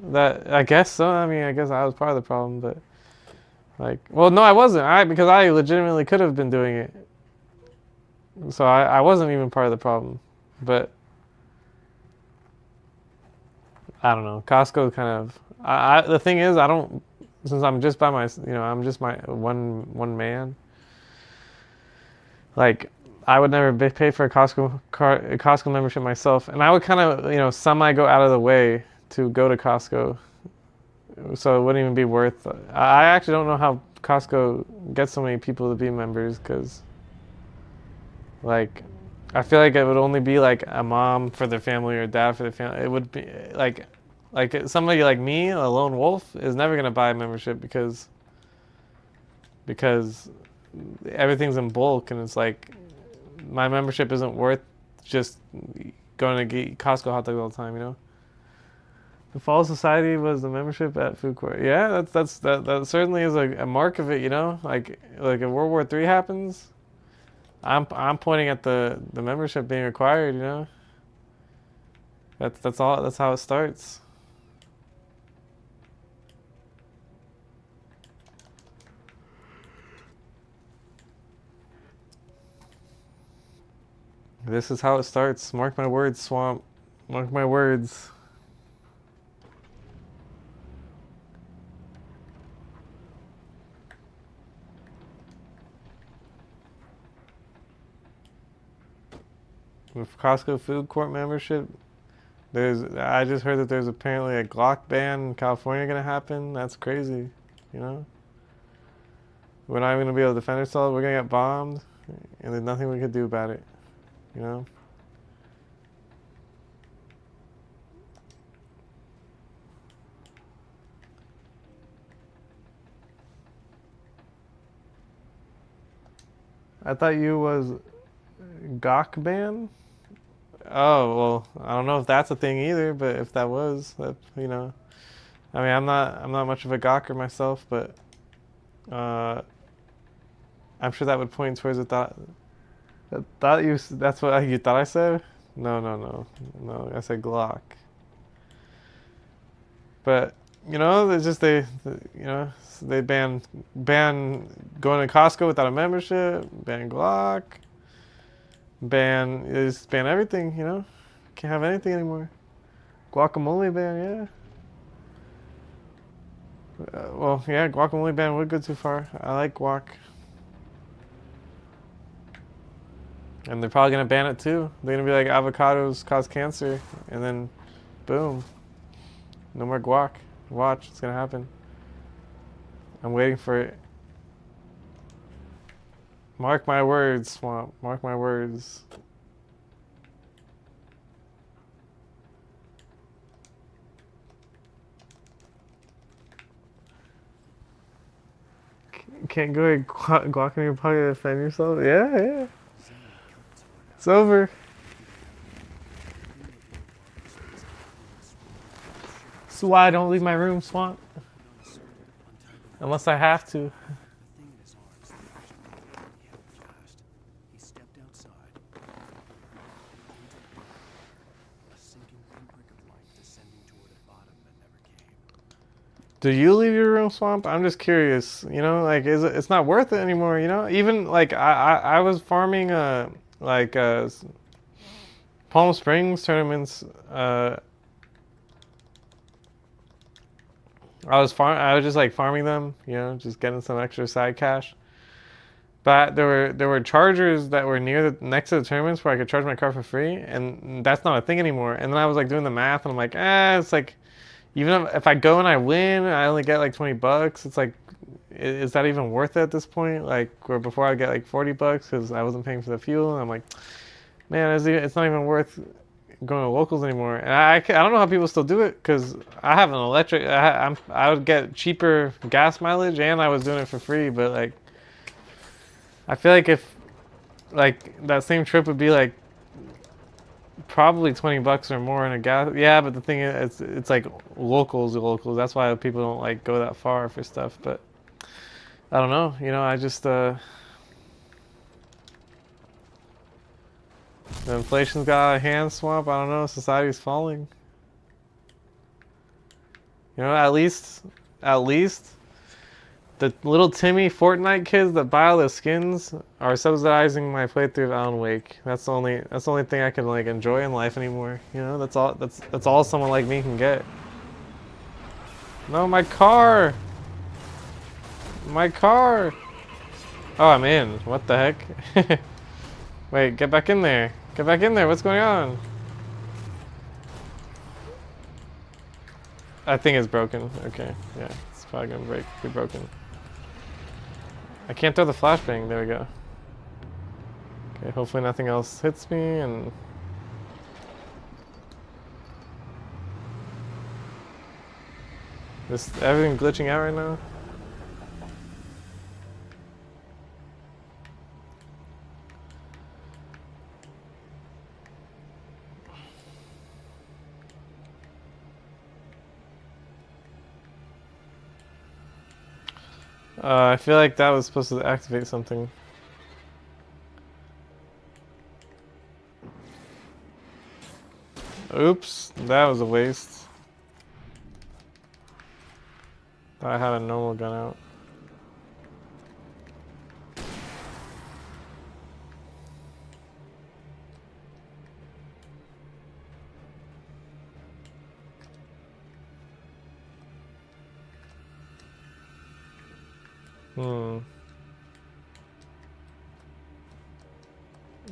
Speaker 1: That I guess so. I mean, I guess I was part of the problem, but like, well, no, I wasn't. Because I legitimately could have been doing it. So I wasn't even part of the problem, but I don't know. Costco kind of. The thing is, I don't. Since I'm just by my, I'm just my one man. Like, I would never pay for a Costco membership myself, and I would kind of, semi go out of the way to go to Costco, so it wouldn't even be worth. I actually don't know how Costco gets so many people to be members, because, like, I feel like it would only be like a mom for their family or dad for their family. It would be like somebody like me, a lone wolf, is never gonna buy a membership because everything's in bulk, and it's like my membership isn't worth just going to get Costco hot dogs all the time. The Fall Society was the membership at food court. Yeah, that certainly is a mark of it. Like if World War III happens, I'm pointing at the membership being required. That's all. That's how it starts. This is how it starts. Mark my words, Swamp. Mark my words. With Costco food court membership, I just heard that there's apparently a Glock ban in California gonna happen. That's crazy, We're not even gonna be able to defend ourselves. We're gonna get bombed, and there's nothing we could do about it, I thought you was Gawk ban? Oh, well, I don't know if that's a thing either, but if that was, I mean, I'm not much of a gawker myself, but I'm sure that would point towards a thought. That's what you thought I said? No, I said Glock. But it's just they ban going to Costco without a membership, ban Glock. Just ban everything, Can't have anything anymore. Guacamole ban, yeah. Well, yeah, guacamole ban would go too far. I like guac. And they're probably gonna ban it too. They're gonna be like, avocados cause cancer, and then, boom, no more guac. Watch, it's gonna happen. I'm waiting for it. Mark my words, Swamp. Mark my words. Can't go ahead guac in your pocket to defend yourself? Yeah. It's over. That's why I don't leave my room, Swamp. Unless I have to. Do you leave your room, Swamp? I'm just curious. Like, it's not worth it anymore. Even like I was farming Palm Springs tournaments. I was just like farming them. Just getting some extra side cash. But there were chargers that were next to the tournaments where I could charge my car for free, and that's not a thing anymore. And then I was like doing the math, and I'm like, it's like. Even if I go and I win, I only get like $20. It's like, is that even worth it at this point? Like, where before I get like $40 because I wasn't paying for the fuel. And I'm like, man, it's not even worth going to locals anymore. And I don't know how people still do it because I have an electric. I would get cheaper gas mileage, and I was doing it for free. But like, I feel like if like that same trip would be like. Probably $20 or more in a gas. Yeah, but the thing is, it's like locals. That's why people don't like go that far for stuff. But I don't know. I just the inflation's got out of hand, Swamp. I don't know. Society's falling. You know, at least the little Timmy Fortnite kids that buy all the skins are subsidizing my playthrough of Alan Wake. That's the only thing I can like enjoy in life anymore. You know, that's all someone like me can get. No, my car! My car! Oh, I'm in. What the heck? Wait, get back in there. Get back in there. What's going on? I think it's broken. Okay, yeah, it's probably gonna be broken. I can't throw the flashbang. There we go. Okay, hopefully nothing else hits me and. Everything glitching out right now? I feel like that was supposed to activate something. Oops, that was a waste. Thought I had a normal gun out.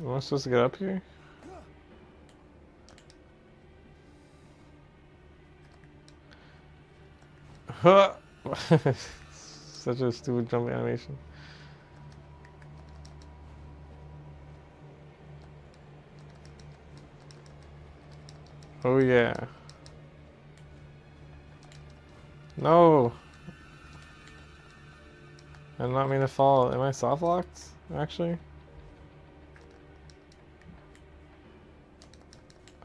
Speaker 1: Am I supposed to get up here? Huh! Such a stupid jump animation. Oh yeah. No! I did not mean to fall. Am I soft locked? Actually?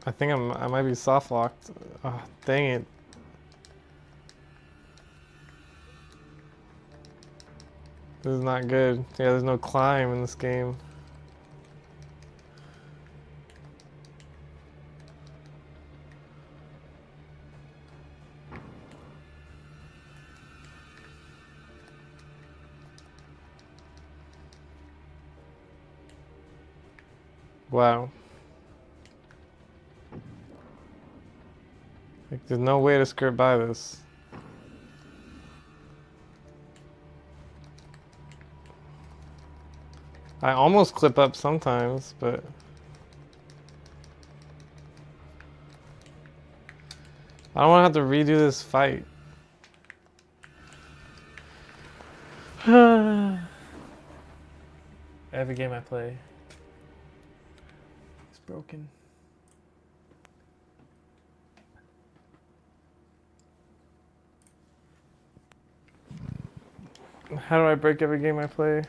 Speaker 1: I think I might be soft locked. Oh, dang it. This is not good. Yeah, there's no climb in this game. Wow. Like, there's no way to skirt by this. I almost clip up sometimes, but I don't want to have to redo this fight. Every game I play is broken. How do I break every game I play?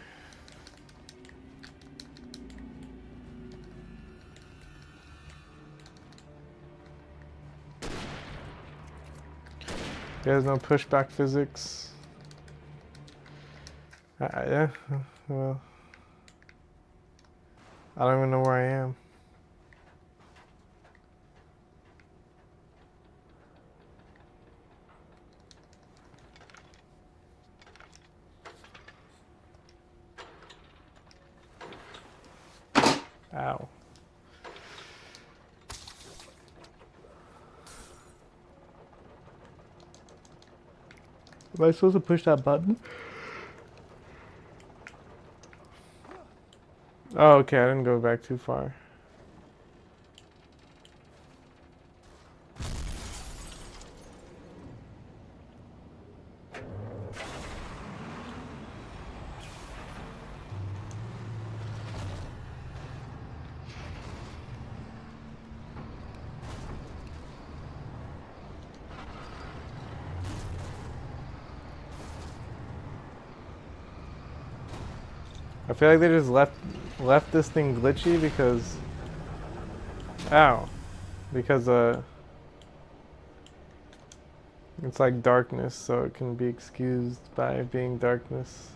Speaker 1: There's no pushback physics. Yeah, well, I don't even know where I am. Ow. Am I supposed to push that button? Oh, okay, I didn't go back too far. I feel like they just left this thing glitchy because it's like darkness, so it can be excused by being darkness.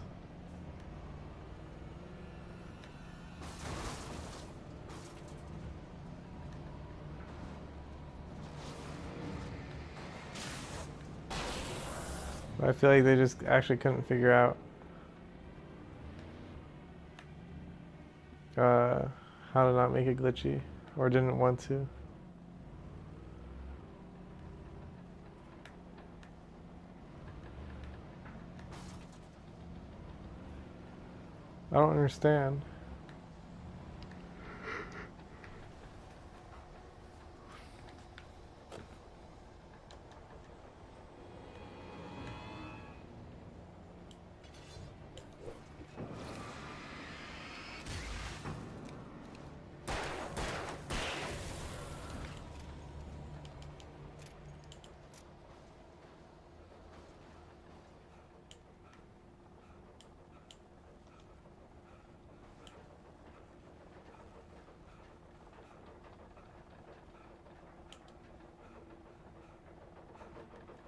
Speaker 1: I feel like they just actually couldn't figure out how to not make it glitchy, or didn't want to. I don't understand.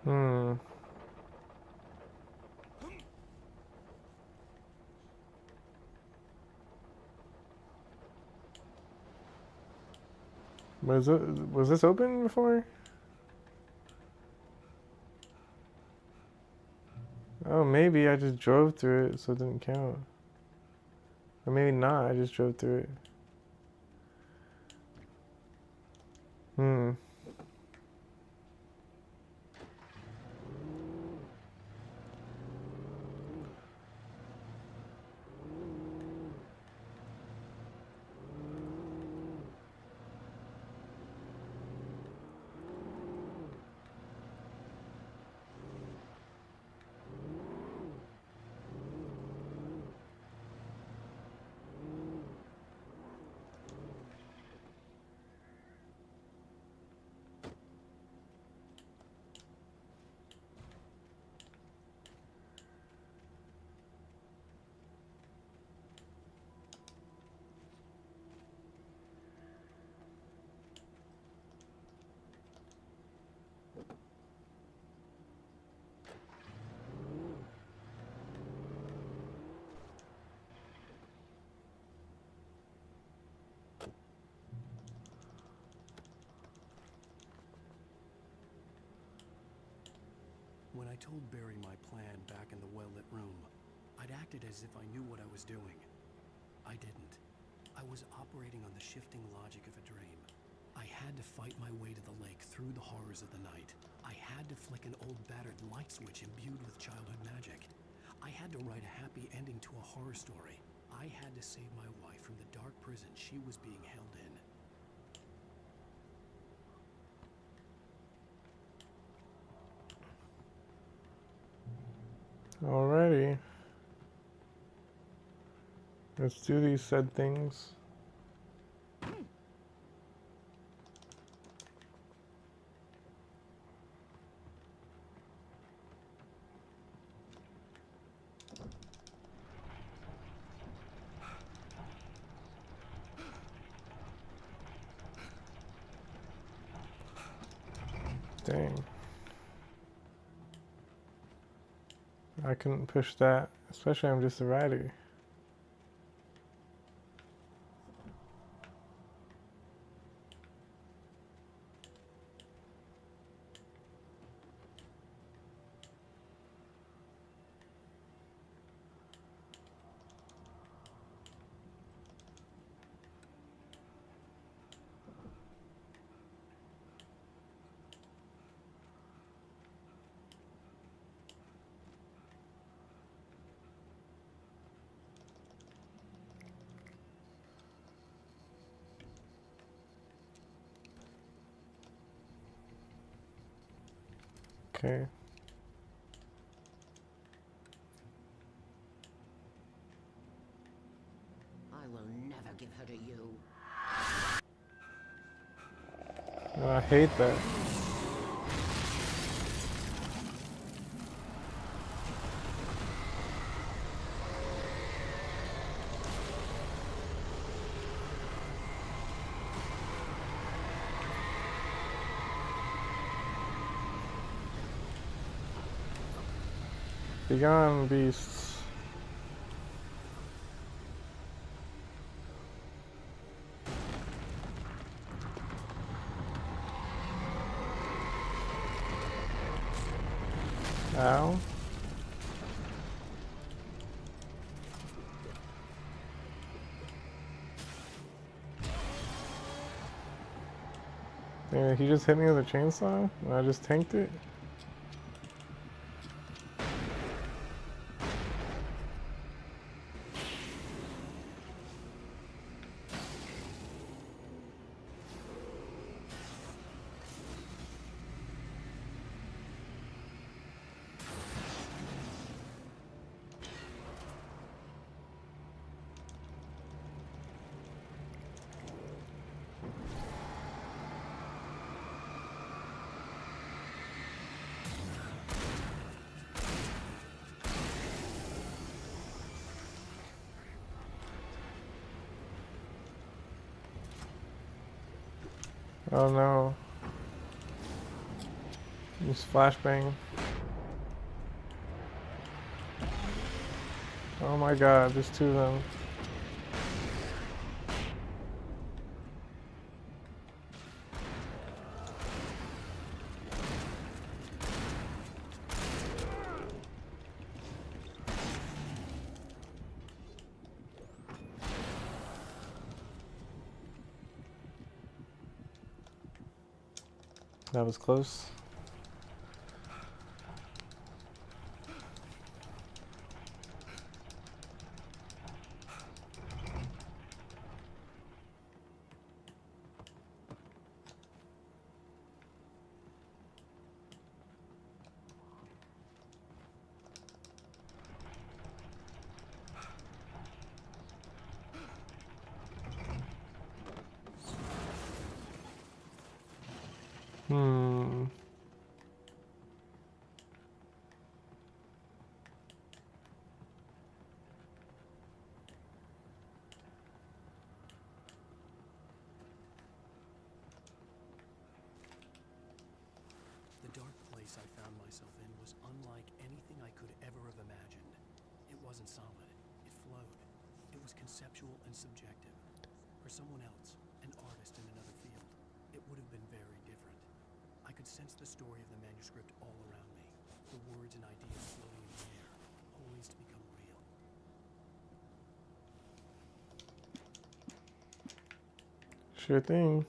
Speaker 1: Hmm. Was this open before? Oh, maybe I just drove through it, so it didn't count. Or maybe not, I just drove through it. Hmm.
Speaker 2: When I told Barry my plan back in the well-lit room, I'd acted as if I knew what I was doing. I didn't. I was operating on the shifting logic of a dream. I had to fight my way to the lake through the horrors of the night. I had to flick an old battered light switch imbued with childhood magic. I had to write a happy ending to a horror story. I had to save my wife from the dark prison she was being held in.
Speaker 1: Alrighty. Let's do these said things. Dang. I couldn't push that, especially I'm just a rider. Okay.
Speaker 10: I will never give her to you.
Speaker 1: Oh, I hate that. Be gone, beasts. Ow. Yeah, he just hit me with a chainsaw and I just tanked it. Oh no. Just flashbang. Oh my god, there's two of them. That was close.
Speaker 6: The dark place I found myself in was unlike anything I could ever have imagined. It wasn't solid. It flowed. It was conceptual and subjective. For someone else, an artist in another field, it would have been very different. I could sense the story of the manuscript all around me, the words and ideas floating in the air, poised to become real.
Speaker 1: Sure thing.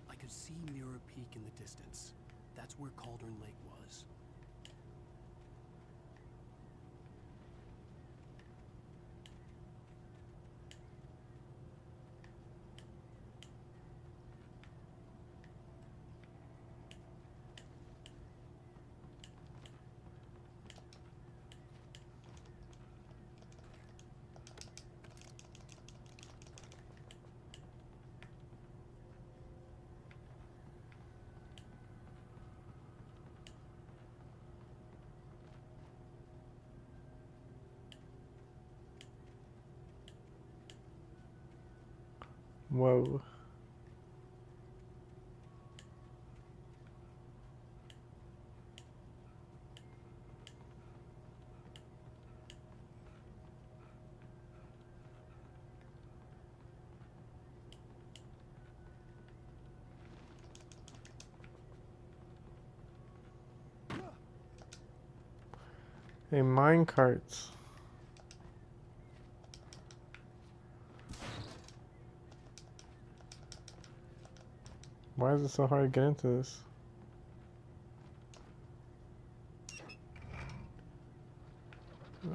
Speaker 6: I could see Mirror Peak in the distance. That's where Cauldron Lake was.
Speaker 1: Whoa. Hey, mine carts. Why is it so hard to get into this?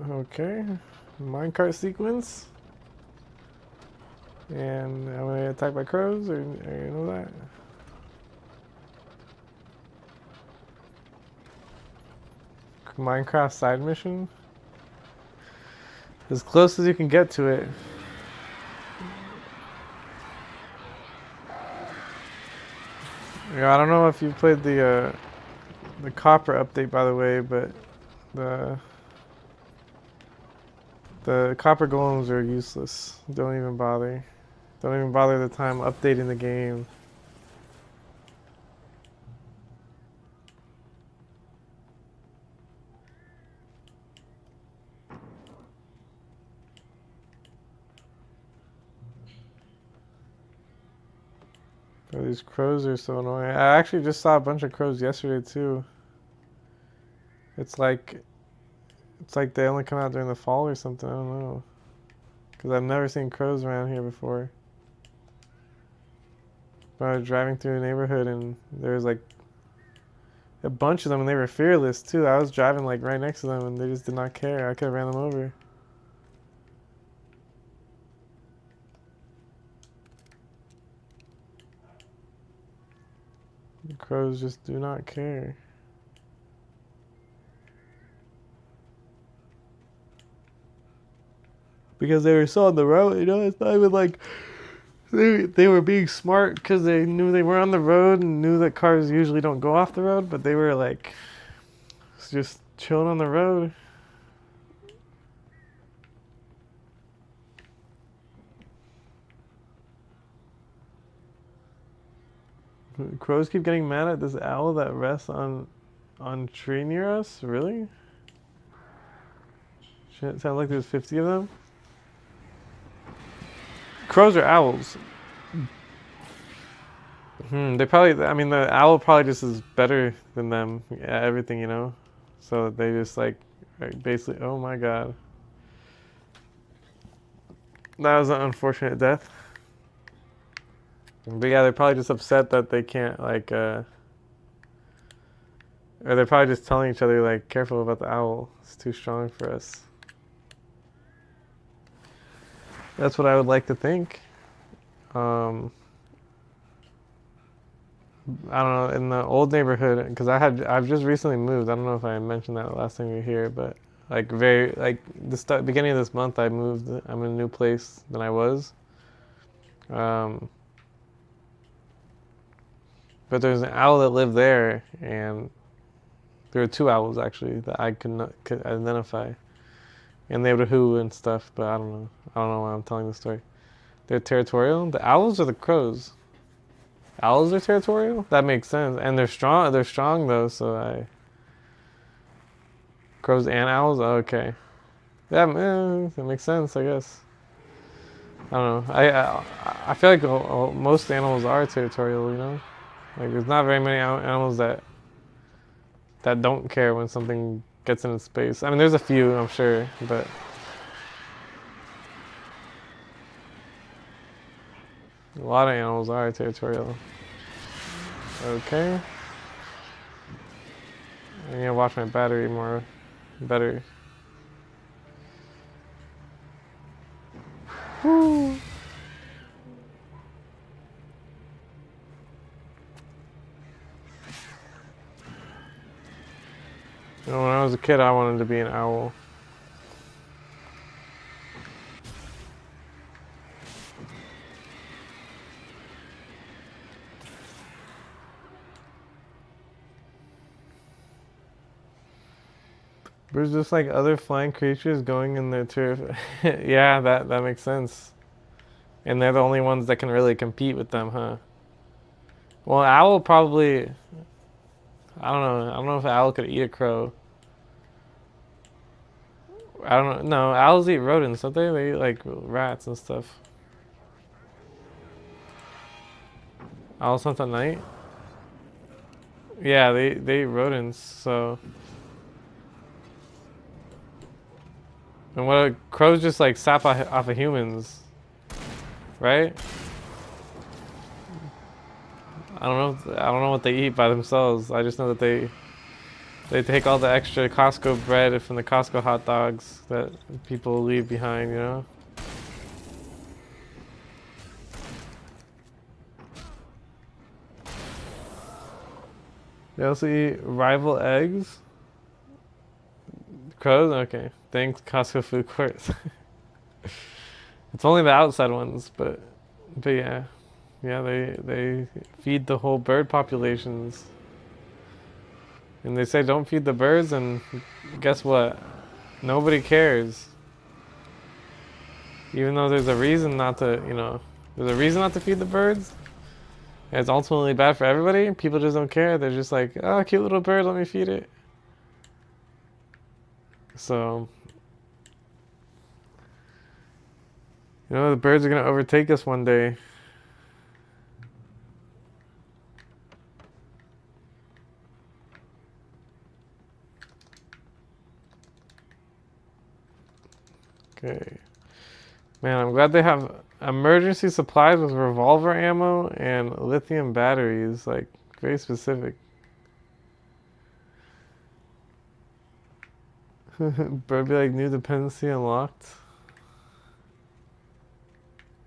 Speaker 1: Okay, minecart sequence. And I'm gonna get attacked by crows, or you know that? Minecraft side mission. As close as you can get to it. Yeah, I don't know if you played the copper update, by the way, but the copper golems are useless. Don't even bother. Don't even bother the time updating the game. Oh, these crows are so annoying. I actually just saw a bunch of crows yesterday too. It's like they only come out during the fall or something. I don't know. Because I've never seen crows around here before. But I was driving through a neighborhood and there was like a bunch of them and they were fearless too. I was driving like right next to them and they just did not care. I could have ran them over. The crows just do not care. Because they were so on the road, you know, it's not even like they were being smart because they knew they were on the road and knew that cars usually don't go off the road, but they were like just chilling on the road. Crows keep getting mad at this owl that rests on tree near us? Really? Shit, it sounds like there's 50 of them. Crows are owls. They probably, I mean, the owl probably just is better than them at everything, you know? So they just like, basically, oh my god. That was an unfortunate death. But yeah, they're probably just upset that they can't, like, or they're probably just telling each other, like, careful about the owl. It's too strong for us. That's what I would like to think. I don't know, in the old neighborhood, because I've just recently moved. I don't know if I mentioned that last time you were here, but like the beginning of this month I moved. I'm in a new place than I was. But there's an owl that lived there, and there were two owls actually that I could identify, and they would hoo and stuff. But I don't know why I'm telling the story. They're territorial. The owls or the crows? Owls are territorial? That makes sense. And they're strong. They're strong though. So crows and owls. Oh, okay. Yeah, that makes sense. I guess. I don't know. I feel like most animals are territorial. You know. Like, there's not very many animals that don't care when something gets in its space. I mean, there's a few, I'm sure, but a lot of animals are territorial. Okay. I need to watch my battery better. Woo! You know, when I was a kid, I wanted to be an owl. There's just like other flying creatures going in their turf. Yeah, that makes sense. And they're the only ones that can really compete with them, huh? Well, owl probably. I don't know. I don't know if an owl could eat a crow. I don't know. No, owls eat rodents, don't they? They eat like rats and stuff. Owls hunt at night? Yeah, they eat rodents, so. And what crows just like sap off of humans, right? I don't know what they eat by themselves. I just know that they take all the extra Costco bread from the Costco hot dogs that people leave behind, you know? They also eat rival eggs. Crows? Okay. Thanks, Costco food courts. It's only the outside ones, but yeah. Yeah, they feed the whole bird populations. And they say don't feed the birds, and guess what? Nobody cares. Even though there's a reason not to, there's a reason not to feed the birds. And it's ultimately bad for everybody. People just don't care. They're just like, oh, cute little bird, let me feed it. So, the birds are gonna overtake us one day. Okay. Man, I'm glad they have emergency supplies with revolver ammo and lithium batteries, like very specific. Bird be like, new dependency unlocked.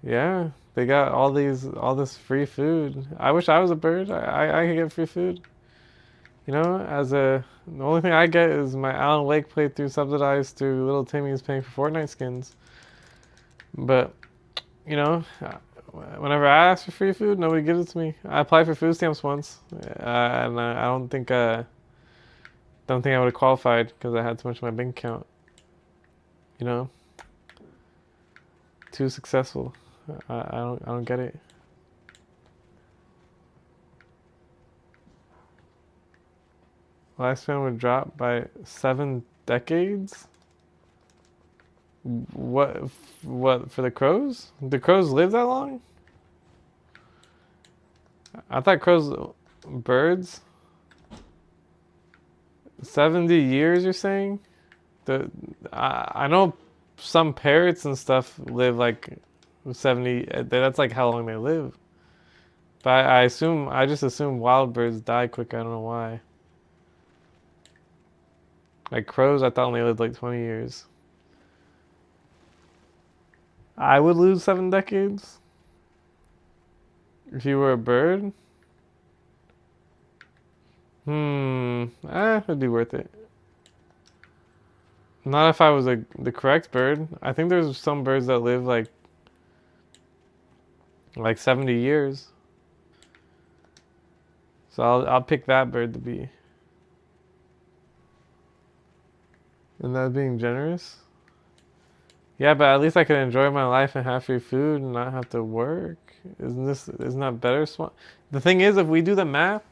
Speaker 1: Yeah, they got all this free food. I wish I was a bird. I could get free food. The only thing I get is my Alan Wake playthrough subsidized through Little Timmy's paying for Fortnite skins. But, whenever I ask for free food, nobody gives it to me. I applied for food stamps once, and I don't think I would have qualified because I had too much in my bank account. Too successful. I don't get it. Lifespan would drop by 7 decades? What for the crows? Do crows live that long? I thought birds 70 years, you're saying? I know some parrots and stuff live like 70, that's like how long they live. But I just assume wild birds die quick, I don't know why. Like crows, I thought only lived like 20 years. I would lose 7 decades if you were a bird. It'd be worth it. Not if I was the correct bird. I think there's some birds that live like 70 years. So I'll pick that bird to be. And that being generous? Yeah, but at least I can enjoy my life and have free food and not have to work. Isn't that better? The thing is, if we do the math,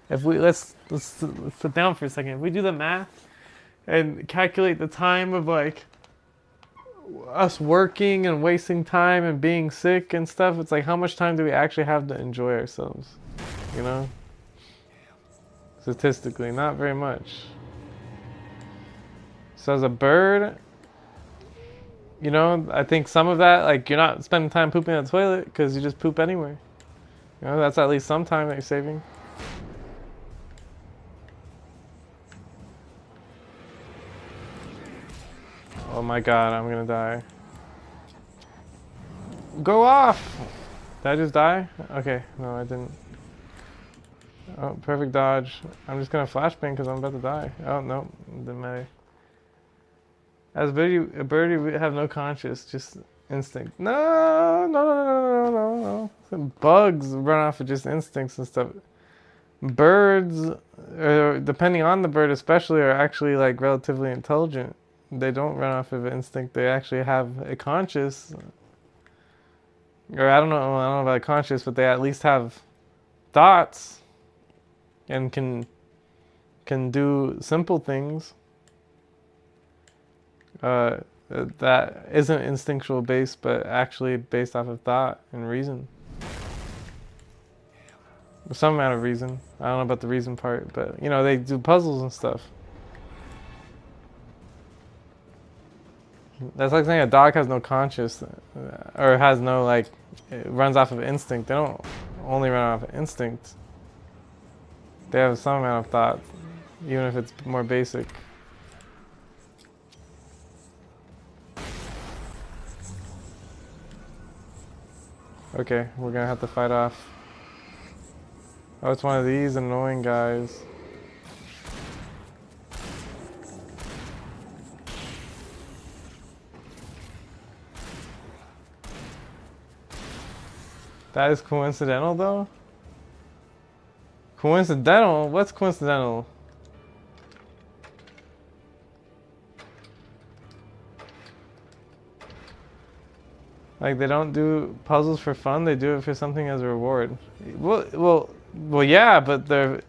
Speaker 1: let's sit down for a second. If we do the math and calculate the time of like us working and wasting time and being sick and stuff, it's like how much time do we actually have to enjoy ourselves? Statistically, not very much. So as a bird, I think some of that, like you're not spending time pooping in the toilet because you just poop anywhere. That's at least some time that you're saving. Oh my god, I'm gonna die. Go off! Did I just die? Okay, no I didn't. Oh, perfect dodge. I'm just gonna flashbang because I'm about to die. Oh no, didn't matter. As a birdie would have no conscience, just instinct. No. Bugs run off of just instincts and stuff. Birds, depending on the bird especially, are actually like relatively intelligent. They don't run off of instinct. They actually have a conscious. Or I don't know about conscious, but they at least have thoughts and can do simple things. That isn't instinctual based, but actually based off of thought and reason. Some amount of reason. I don't know about the reason part, but they do puzzles and stuff. That's like saying a dog has no conscience, or has no it runs off of instinct. They don't only run off of instinct. They have some amount of thought, even if it's more basic. Okay, we're gonna have to fight off. Oh, it's one of these annoying guys. That is coincidental, though? Coincidental? What's coincidental? Like, they don't do puzzles for fun, they do it for something as a reward. Well, yeah, but the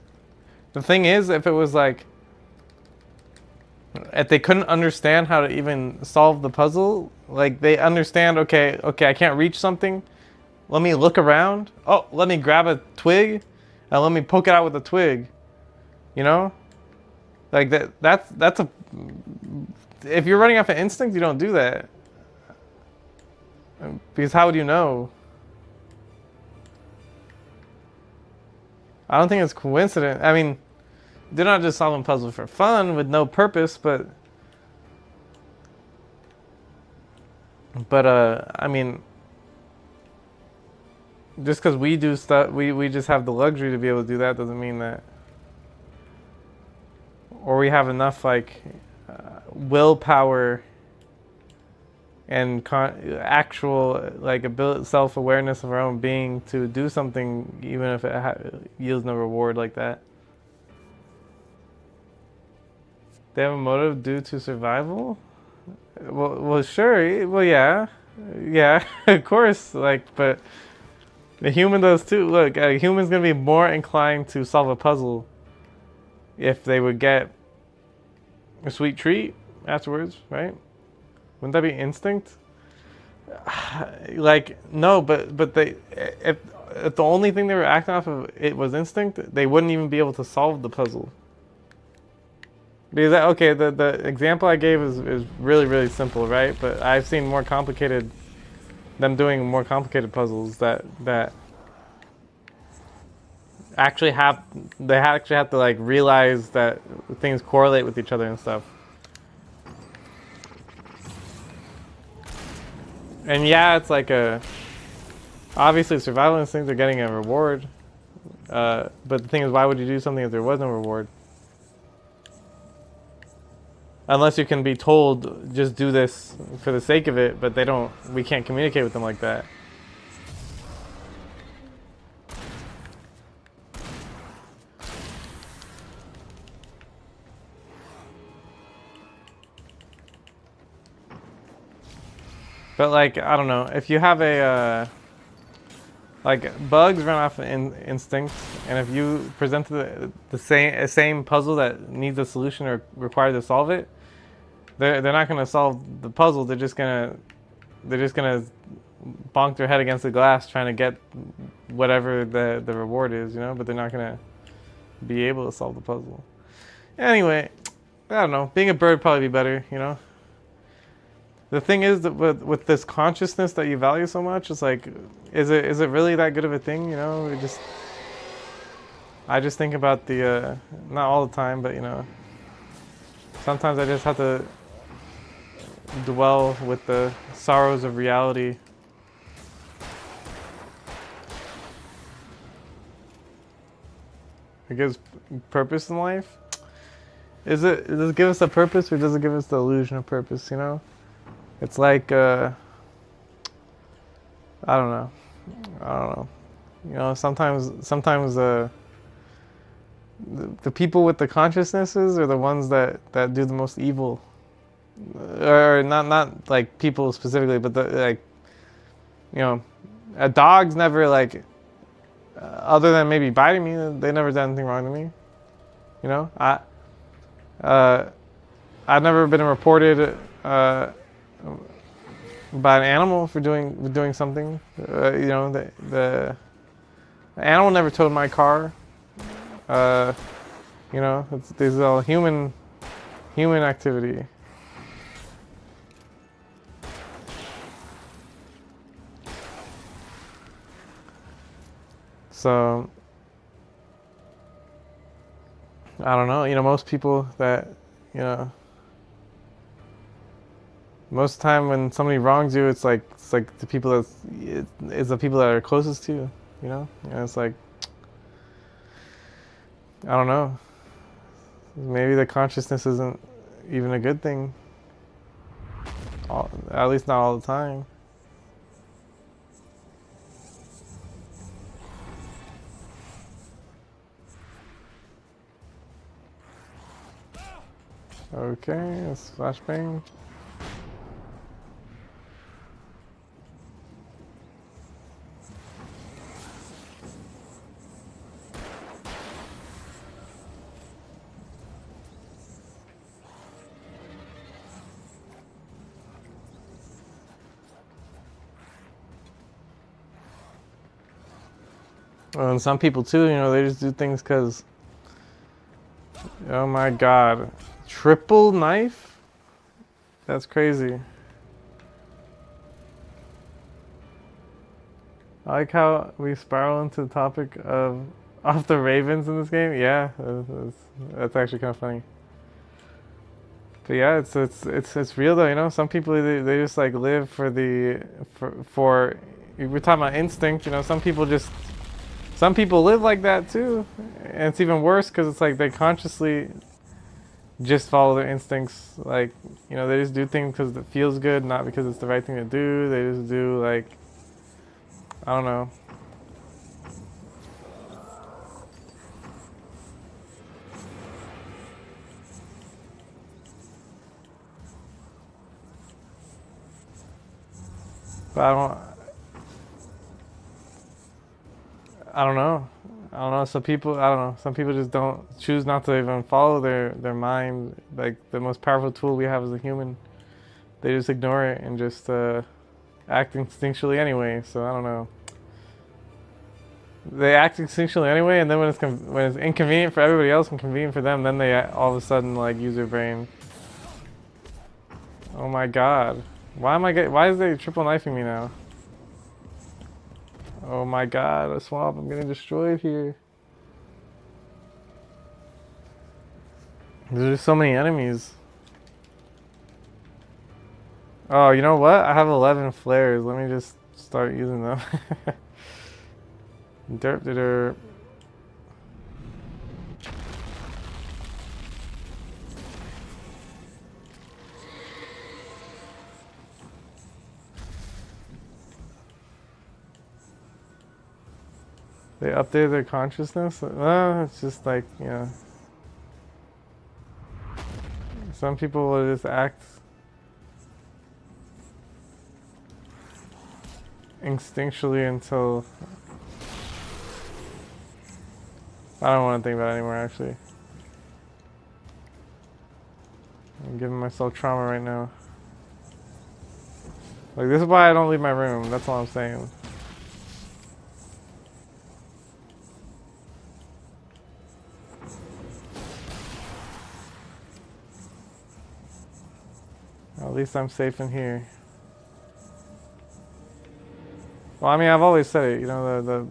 Speaker 1: thing is, if it was like, if they couldn't understand how to even solve the puzzle, like they understand, okay, I can't reach something. Let me look around. Oh, let me grab a twig and let me poke it out with a twig. You know? Like that's a, if you're running off of instinct, you don't do that. Because how would you know? I don't think it's coincident. I mean, they're not just solving puzzles for fun with no purpose, but I mean, just because we do stuff, we just have the luxury to be able to do that doesn't mean that, or we have enough like willpower and actual like self-awareness of our own being to do something, even if it yields no reward like that. They have a motive due to survival? Well, sure. Well, yeah, of course. Like, but the human does too. Look, a human's gonna be more inclined to solve a puzzle if they would get a sweet treat afterwards, right? Wouldn't that be instinct? Like, no, but they, if the only thing they were acting off of it was instinct, they wouldn't even be able to solve the puzzle. Because the example I gave is really, really simple, right? But I've seen them doing more complicated puzzles that actually have to like realize that things correlate with each other and stuff. And yeah, it's like obviously survival instincts are getting a reward. But the thing is, why would you do something if there was no reward? Unless you can be told, just do this for the sake of it, but we can't communicate with them like that. But like, I don't know, if you have like bugs run off instinct, and if you present the same puzzle that needs a solution or required to solve it, they're not gonna solve the puzzle. They're just gonna bonk their head against the glass trying to get whatever the reward is, you know. But they're not gonna be able to solve the puzzle. Anyway, I don't know. Being a bird would probably be better, you know. The thing is that with this consciousness that you value so much, it's like, is it really that good of a thing? You know, I just think about the not all the time, but you know, sometimes I just have to dwell with the sorrows of reality. It gives purpose in life. Does it give us a purpose, or does it give us the illusion of purpose? You know. It's like, I don't know. You know, sometimes the people with the consciousnesses are the ones that do the most evil. Or not like people specifically, but like, you know, a dog's never like, other than maybe biting me, they never done anything wrong to me. You know, I've never been reported by an animal for doing something. You know, the animal never towed my car. You know, this is all human activity. So I don't know. You know, most people that, you know, most of the time when somebody wrongs you, it's like the people it's the people that are closest to you, you know? And it's like, I don't know. Maybe the consciousness isn't even a good thing. At least not all the time. Okay, let's flashbang. And some people too, you know, they just do things because, oh my god, triple knife? That's crazy. I like how we spiral into the topic of off the Ravens in this game. Yeah, that's actually kind of funny. But yeah, it's real though, you know. Some people they just like live for for we're talking about instinct, you know. Some people live like that too, and it's even worse because it's like they consciously just follow their instincts. Like, you know, they just do things because it feels good, not because it's the right thing to do. They just do like, I don't know. But I don't know. I don't know. Some people, I don't know. Some people just don't choose not to even follow their mind. Like the most powerful tool we have as a human, they just ignore it and just act instinctually anyway. So I don't know. They act instinctually anyway, and then when it's inconvenient for everybody else and convenient for them, then they all of a sudden like use their brain. Oh my god. Why is they triple knifing me now? Oh my god, a swamp, I'm getting destroyed here. There's just so many enemies. Oh, you know what? I have 11 flares. Let me just start using them. Derp de derp. They updated their consciousness? No, it's just like, you know. Some people will just act instinctually until... I don't want to think about it anymore, actually. I'm giving myself trauma right now. Like, this is why I don't leave my room. That's all I'm saying. At least I'm safe in here. Well, I mean, I've always said it, you know,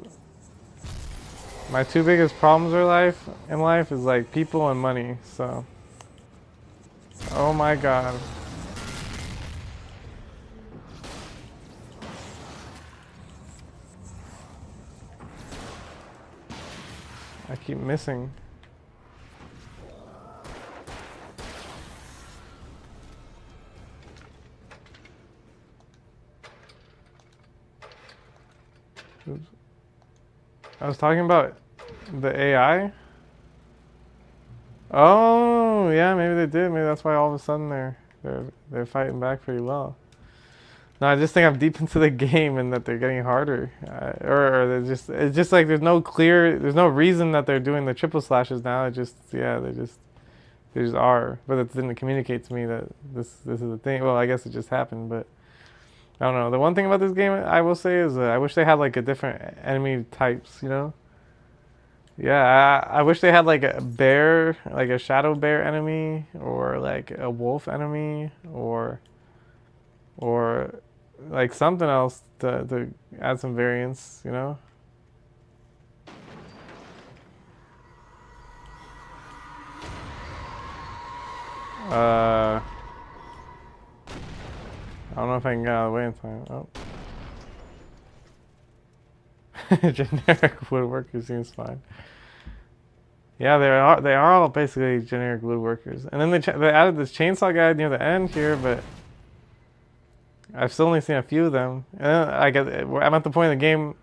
Speaker 1: my two biggest problems in life is like people and money, so. Oh my god. I keep missing. Oops. I was talking about the AI. Oh yeah, maybe they did. Maybe that's why all of a sudden they're fighting back pretty well. No, I just think I'm deep into the game and that they're getting harder, or it's just like there's no reason that they're doing the triple slashes now. It just they just are. But it didn't communicate to me that this is a thing. Well, I guess it just happened, but. I don't know. The one thing about this game I will say is I wish they had like a different enemy types, you know? Yeah, I wish they had like a bear, like a shadow bear enemy, or like a wolf enemy, or like something else to add some variance, you know? I don't know if I can get out of the way in time. Oh. Generic woodworker seems fine. Yeah, they are all basically generic woodworkers. And then they added this chainsaw guy near the end here, but I've still only seen a few of them. And I'm at the point in the game.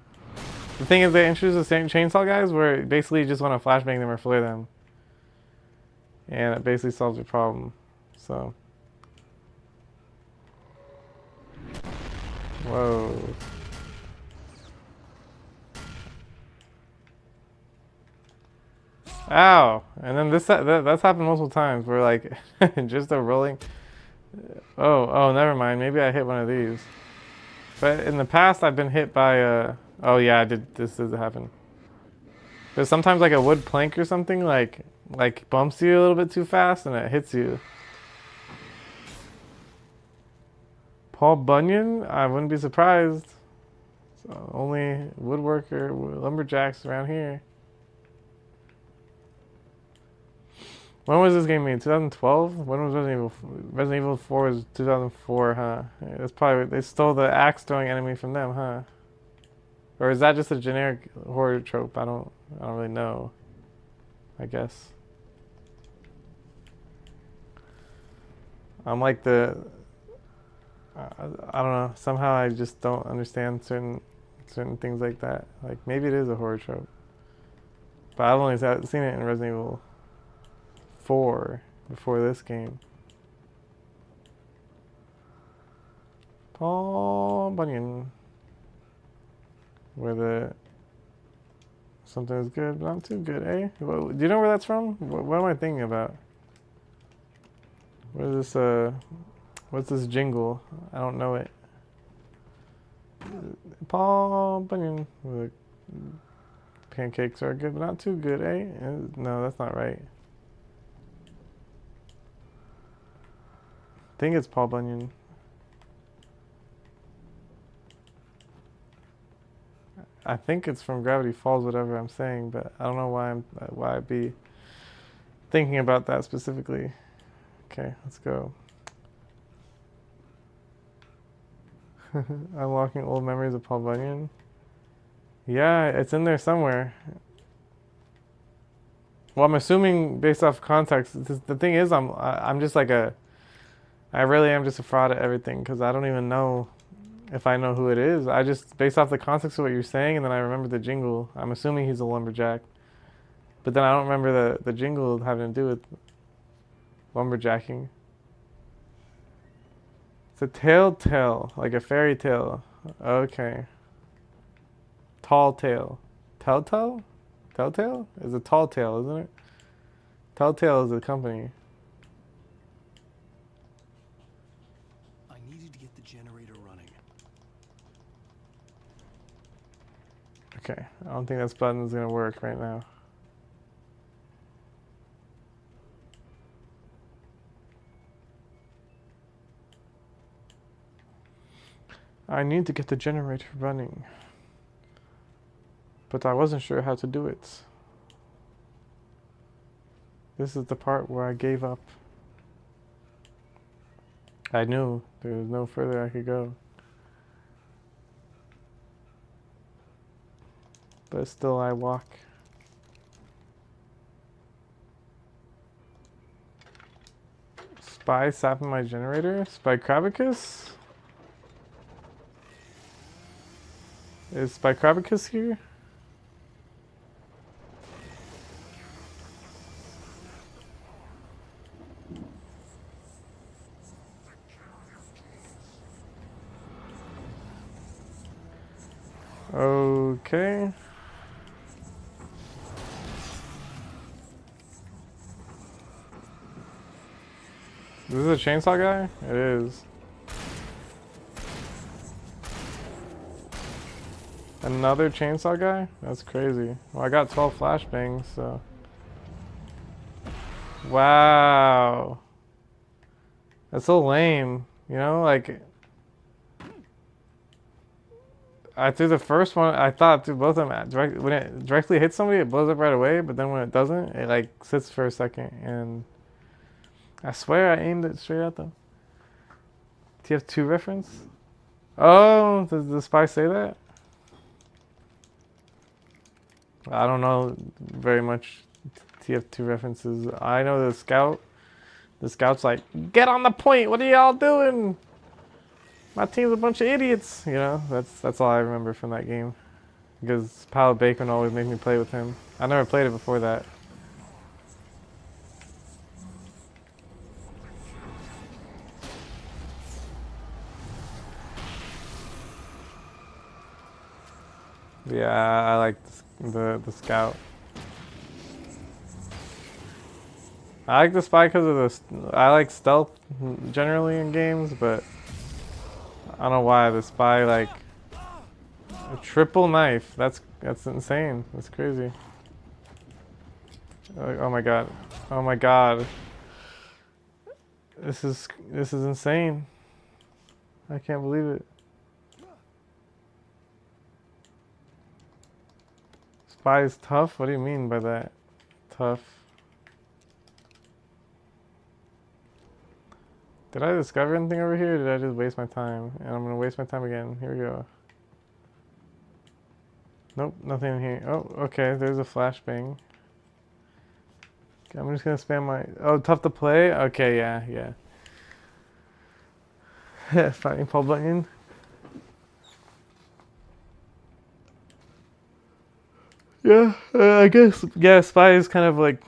Speaker 1: The thing is, they introduced the same chainsaw guys where basically you just want to flashbang them or flare them, and it basically solves your problem. So. Whoa. Ow! And then that's happened multiple times where like just a rolling. Oh, never mind. Maybe I hit one of these. But in the past, I've been hit by oh yeah, I did. This did happen. But sometimes like a wood plank or something like bumps you a little bit too fast and it hits you. Paul Bunyan? I wouldn't be surprised. So only woodworker, lumberjacks around here. When was this game made? 2012? When was Resident Evil? Resident Evil 4 was 2004, huh? Yeah, that's probably they stole the axe throwing enemy from them, huh? Or is that just a generic horror trope? I don't really know. I guess. I'm like I don't know. Somehow I just don't understand certain things like that. Like maybe it is a horror trope, but I've only seen it in Resident Evil 4 before this game. Paul Bunyan. Where something is good, but not too good, eh? Do you know where that's from? What am I thinking about? What is this, what's this jingle? I don't know it. Paul Bunyan. Pancakes are good, but not too good, eh? No, that's not right. I think it's Paul Bunyan. I think it's from Gravity Falls, whatever I'm saying, but I don't know why I'd be thinking about that specifically. Okay, let's go. Unlocking old memories of Paul Bunyan. Yeah, it's in there somewhere. Well, I'm assuming based off context. The thing is, I'm just like I really am just a fraud at everything because I don't even know if I know who it is. I just, based off the context of what you're saying, and then I remember the jingle. I'm assuming he's a lumberjack. But then I don't remember the jingle having to do with lumberjacking. It's a tale, like a fairy tale. Okay. Tall tale. Telltale? Telltale? It's a tall tale, isn't it? Telltale is a company.
Speaker 2: I needed to get the generator running.
Speaker 1: Okay, I don't think this button is gonna work right now. I need to get the generator running, but I wasn't sure how to do it. This is the part where I gave up. I knew there was no further I could go. But still I walk. Spy sapping my generator? Spycrabicus? Is Spycrabicus here? Okay. This is a chainsaw guy? It is. Another chainsaw guy? That's crazy. Well, I got 12 flashbangs, so. Wow. That's so lame. You know, like. I threw the first one, I thought through both of them, when it directly hits somebody, it blows up right away, but then when it doesn't, it like sits for a second, and I swear I aimed it straight at them. TF2 reference? Oh, does the spy say that? I don't know very much TF2 references. I know the scout's like, get on the point, what are y'all doing? My team's a bunch of idiots, you know. That's all I remember from that game, because Paolo Bacon always made me play with him. I never played it before that. Yeah, I like the scout. I like the spy because of I like stealth generally in games, but I don't know why the spy like a triple knife. That's insane. That's crazy. Oh my god. Oh my god. This is insane. I can't believe it. Spy is tough? What do you mean by that? Tough. Did I discover anything over here, or did I just waste my time? And I'm gonna waste my time again. Here we go. Nope, nothing in here. Oh, okay, there's a flashbang. Okay, I'm just gonna spam my... Oh, tough to play? Okay, yeah. Fighting Paul Bunyan. Yeah, I guess. Yeah, Spy is kind of like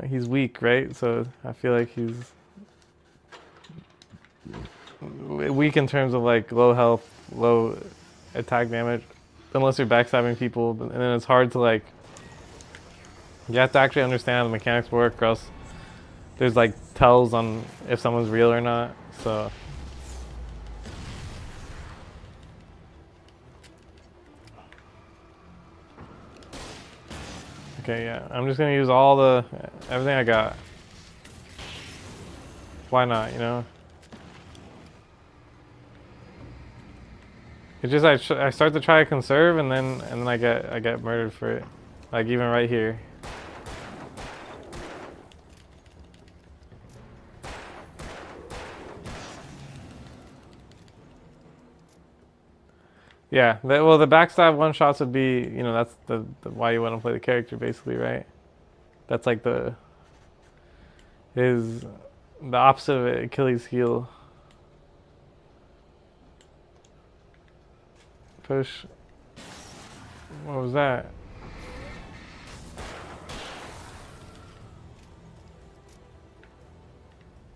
Speaker 1: he's weak, right? So I feel like he's weak in terms of like low health, low attack damage, unless you're backstabbing people, and then it's hard to like. You have to actually understand how the mechanics work, or else there's like tells on if someone's real or not. So. Okay, yeah. I'm just gonna use everything I got. Why not, you know? It's just I start to try to conserve and then I get murdered for it. Like even right here. Yeah, well, the backstab one shots would be, you know, that's the why you want to play the character, basically, right? That's like the opposite of Achilles' heel. Push. What was that?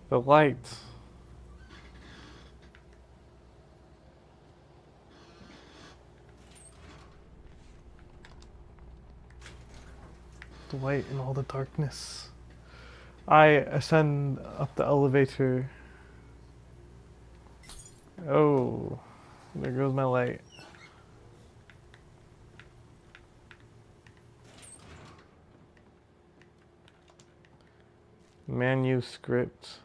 Speaker 1: The light. The light in all the darkness. I ascend up the elevator. Oh, there goes my light. Manuscript.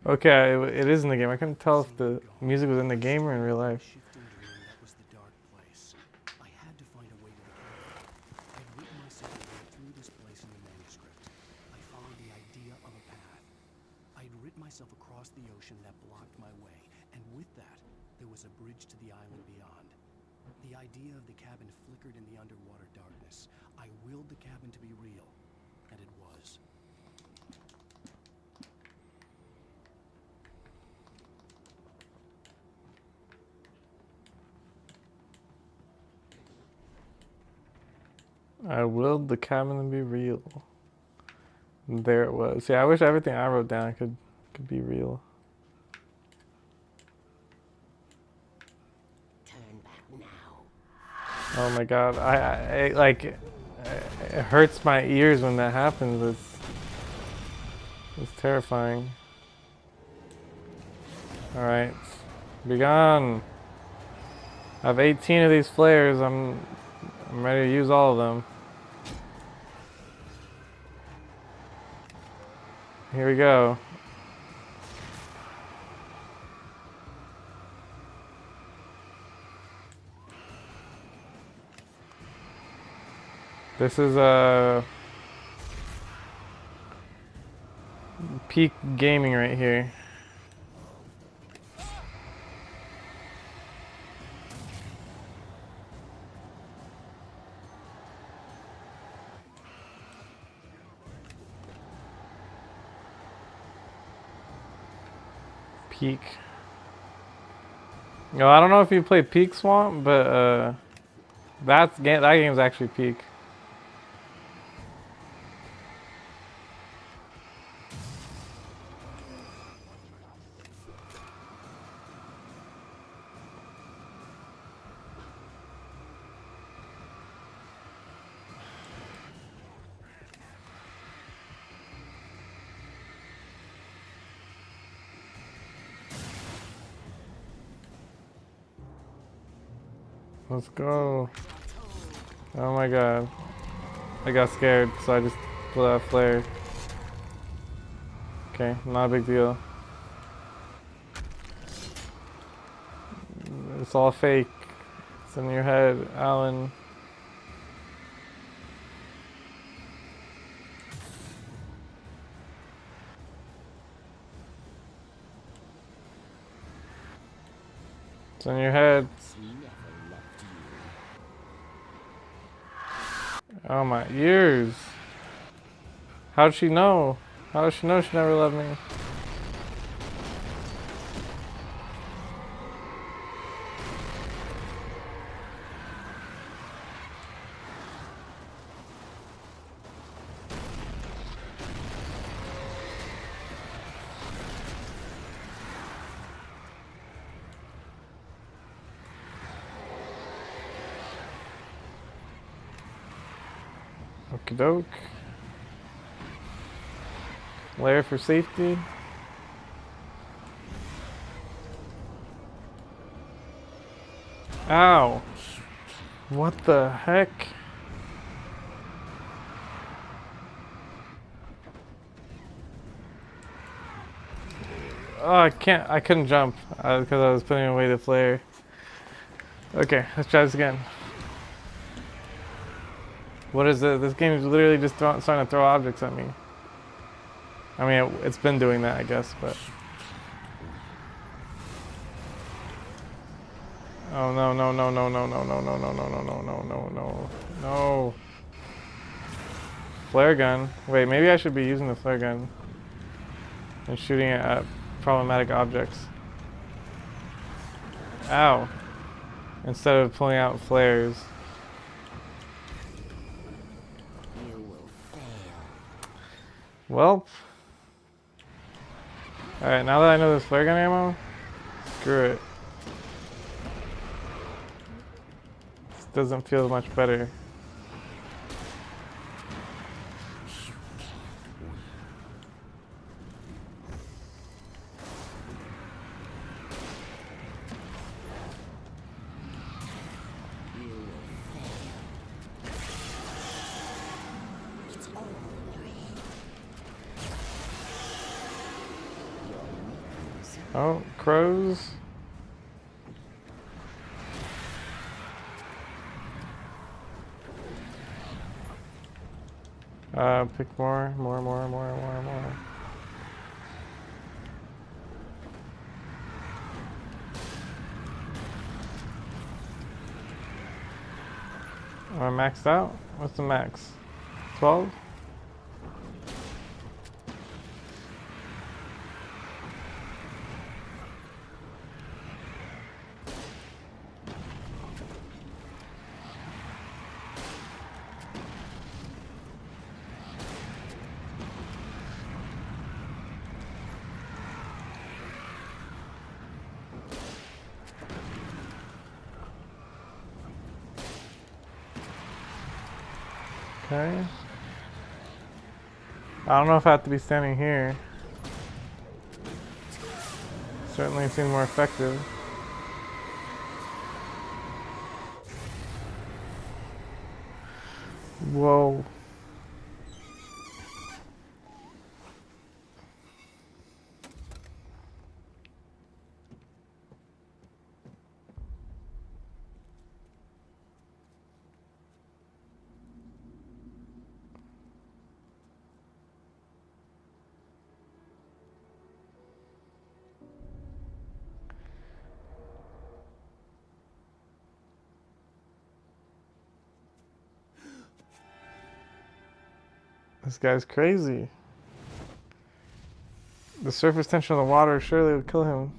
Speaker 1: Okay, it is in the game. I couldn't tell if the music was in the game or in real life.
Speaker 6: I had to find a way to the capital. I'd written myself a way through this place in the manuscript. I followed the idea of a path. I'd written myself across the ocean that blocked my way, and with that, there was a bridge to the island beyond. The idea of the cabin flickered in the underwater darkness. I willed the cabin to be real, and it was.
Speaker 1: I willed the cabin to be real. And there it was. Yeah, I wish everything I wrote down could be real.
Speaker 10: Turn back now.
Speaker 1: Oh my god, I like it hurts my ears when that happens. It's terrifying. All right, be gone. I have 18 of these flares. I'm ready to use all of them. Here we go. This is peak gaming right here. Peak. No, I don't know if you play Peak Swamp, but that game's actually peak. Let's go. Oh my god. I got scared, so I just blew out a flare. Okay, not a big deal. It's all fake. It's in your head, Alan. It's in your head. Oh my ears. How'd she know? How does she know she never loved me? Okie doke. Layer for safety. Ow. What the heck? Oh, I couldn't jump because I was putting away the flare. Okay, let's try this again. What is it? This game is literally just starting to throw objects at me. I mean, it's been doing that, I guess, but... Oh, no, no, no, no, no, no, no, no, no, no, no, no, no, no, no, no. Flare gun. Wait, maybe I should be using the flare gun and shooting it at problematic objects. Ow. Instead of pulling out flares. Well. Alright, now that I know there's flare gun ammo, screw it. This doesn't feel much better. Oh, crows. Pick more. Am I maxed out? What's the max? 12? Okay. I don't know if I have to be standing here. Certainly seems more effective. Whoa. This guy's crazy. The surface tension of the water surely would kill him.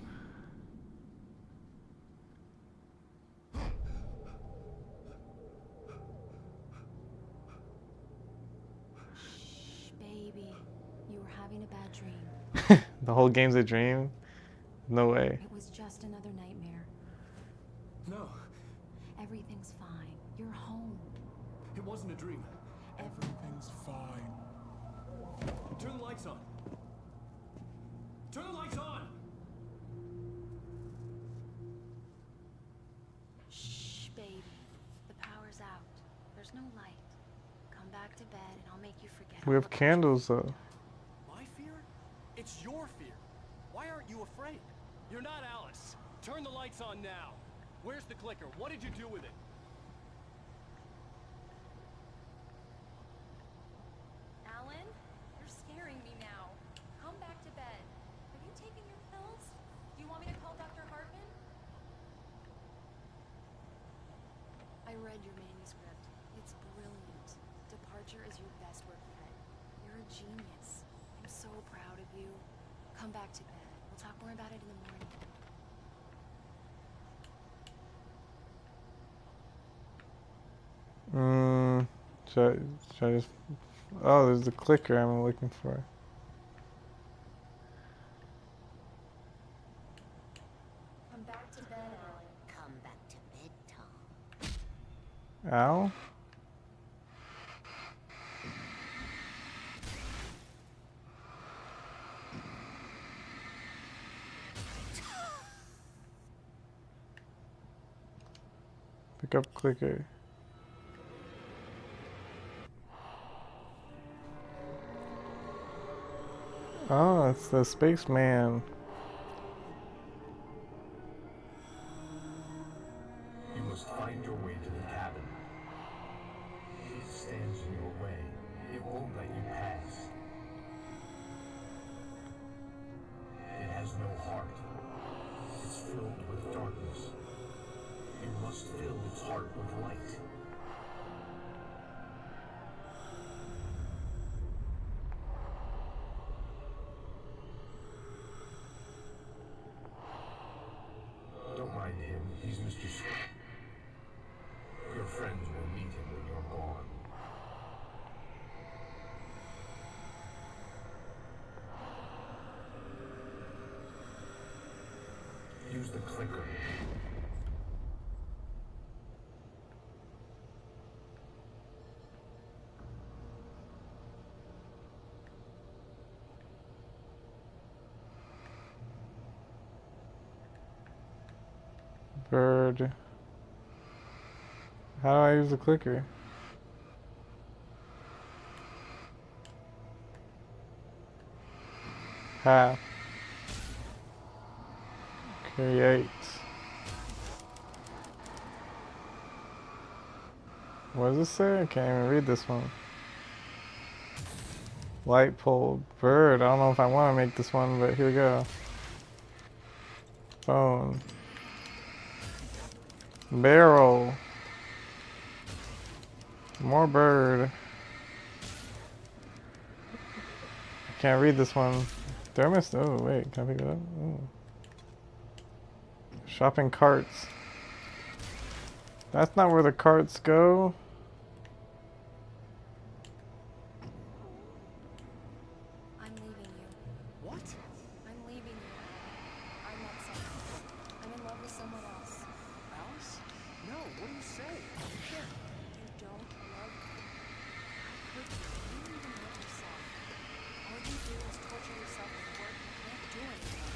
Speaker 13: Shh, baby. You were having a bad dream.
Speaker 1: The whole game's a dream? No way.
Speaker 13: It was just another nightmare.
Speaker 6: No,
Speaker 13: Everything's fine. You're home.
Speaker 6: it wasn't a dream. Everything's fine. Turn the lights on. Turn the lights on!
Speaker 13: Shh, baby. to bed and I'll make you forget.
Speaker 1: We have candles though.
Speaker 7: My fear? It's your fear. Why aren't you afraid? You're not Alice. Turn the lights on now. Where's the clicker? What did you do with it?
Speaker 13: Alan, you're scaring me now. Come back to bed. Have you taken your pills? Do you want me to call Dr. Hartman? I read your manuscript. It's brilliant. Departure is your best work yet. You're a genius. I'm so proud of you. Come back to bed. We'll talk more about it in the morning.
Speaker 1: Should I just... Oh, there's the clicker I'm looking for.
Speaker 13: Come back to bed, Alan.
Speaker 10: Come back to bed, Tom.
Speaker 1: Al? Pick up clicker. Oh, it's the spaceman.
Speaker 14: You must find your way to the cabin. It stands in your way. It won't let you pass. It has no heart. It's filled with darkness. You must fill its heart with light. Don't mind him. He's Mr. Scott. Your friends will meet him when you're gone. Use the clicker.
Speaker 1: Bird. How do I use the clicker? Half. Create. What does this say? I can't even read this one. Light pole. Bird. I don't know if I want to make this one, but here we go. Phone. Barrel. More bird. I can't read this one. Thermos? Oh, wait. Can I pick it up? Oh. Shopping carts. That's not where the carts go.
Speaker 13: I'm leaving you.
Speaker 7: What?
Speaker 13: I'm leaving you. I met someone. I'm in love with someone else.
Speaker 7: Alice? No, what do you say?
Speaker 13: You don't love me. How could you? You don't even love yourself. All you do is torture yourself with work. You can't do anything.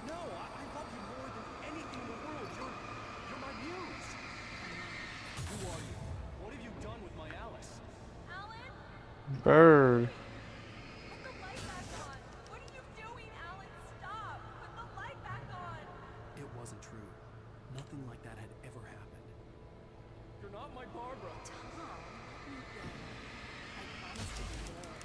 Speaker 7: No, I love you more than anything in the world. You're my muse. Who are you? What have you done with my Alice?
Speaker 5: Alan?
Speaker 1: Bird.
Speaker 5: Put the light back on! What are you doing, Alan? Stop! Put the light back on!
Speaker 6: It wasn't true. Nothing like that had ever happened.
Speaker 7: You're not my Barbara.
Speaker 13: Tom, let me go. I promise to be good.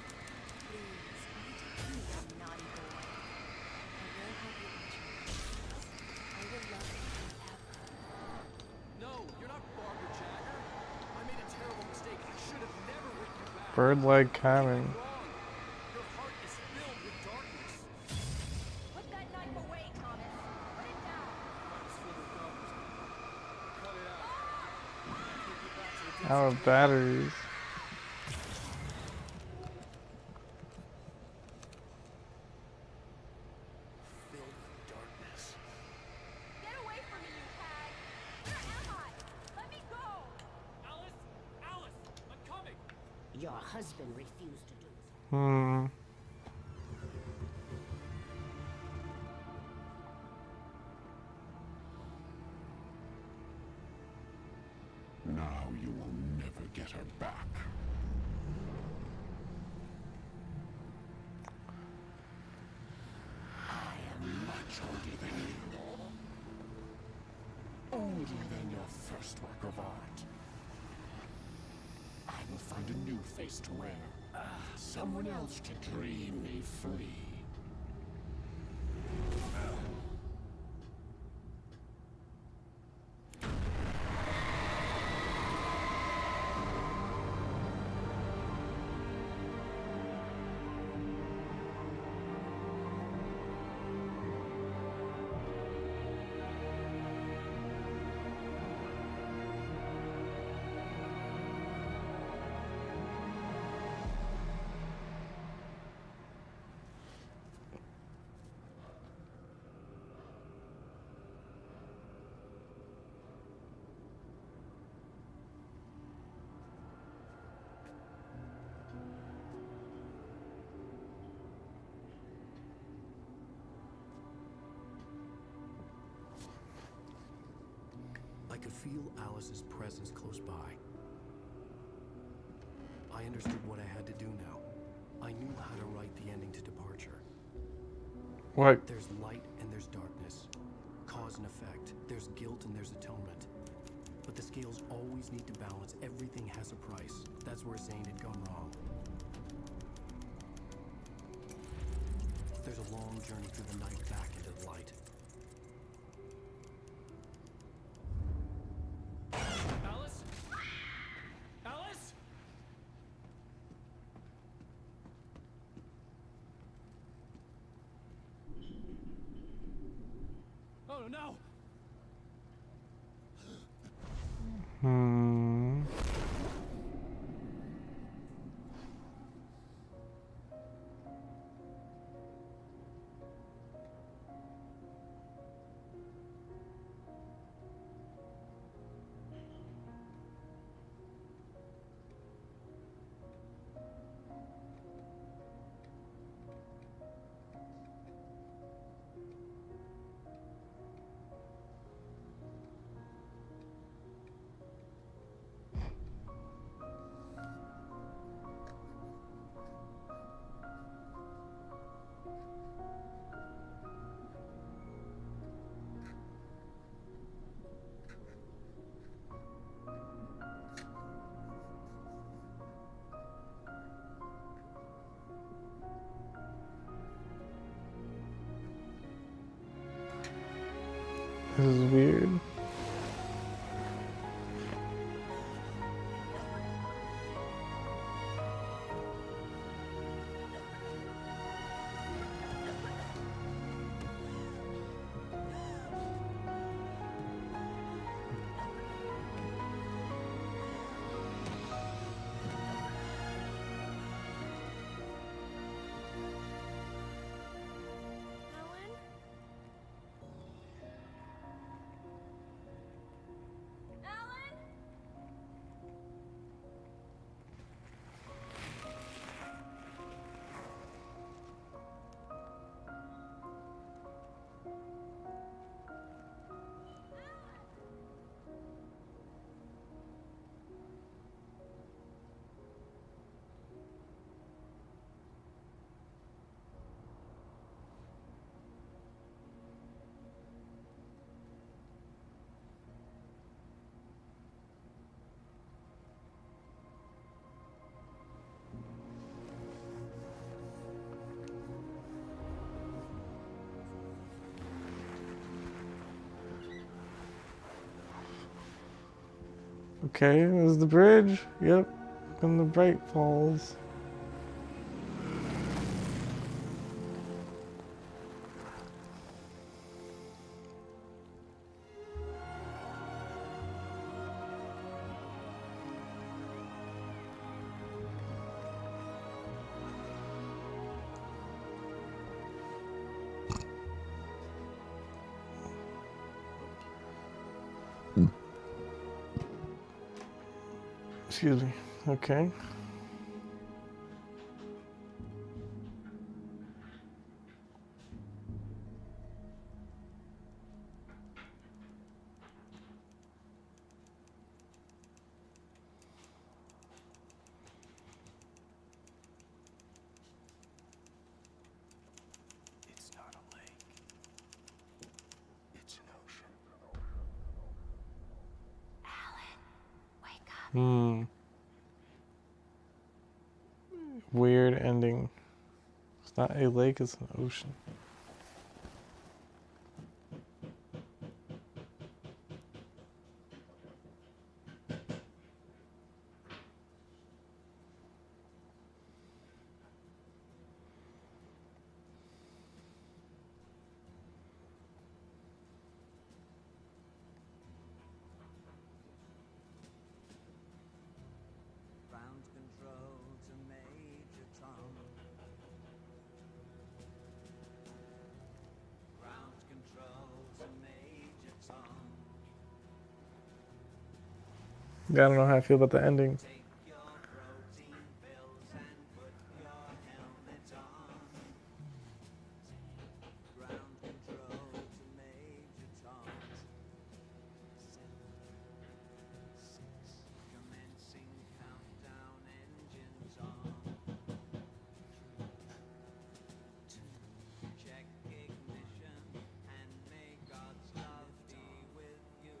Speaker 13: Please, don't be a naughty boy. I will help you reach your dreams. I will love you forever.
Speaker 7: No, you're not Barbara Jagger. I made a terrible mistake. I should have never written you back.
Speaker 1: Bird-like cabin.
Speaker 7: Wrong. Your heart is filled with darkness.
Speaker 5: Put that knife away, Thomas! Put it down!
Speaker 7: Heart is filled with darkness. Cut it out. Take you back to the
Speaker 1: Out of batteries.
Speaker 7: filled with darkness.
Speaker 5: Get away from me, you hag! Where am I? Let me go!
Speaker 7: Alice! Alice! I'm coming!
Speaker 10: Your husband refused to do it.
Speaker 15: Now you will never get her back. assuredly than your first work of art. I will find a new face to wear. Someone else to dream me free.
Speaker 2: I could feel Alice's presence close by. I understood what I had to do now. I knew how to write the ending to Departure.
Speaker 1: What?
Speaker 2: There's light and there's darkness. Cause and effect. There's guilt and there's atonement. But the scales always need to balance. Everything has a price. That's where Zane had gone wrong. There's a long journey through the night back into the light.
Speaker 7: Alice? Alice? Oh no!
Speaker 1: This is weird. Okay, there's the bridge. Yep, and the Bright Falls. Excuse me. Okay.
Speaker 6: It's not a lake. It's an ocean.
Speaker 1: Hmm. Weird ending. It's not a lake, it's an ocean.
Speaker 16: Ground control to Major Tom. Ground control to Major Tom.
Speaker 1: Yeah, I don't know how I feel about the ending.
Speaker 16: Take your protein pills and put your helmet on. Ground control to Major Tom. 7, 6, commencing countdown, engines on. 2, check ignition, and may God's love be with you.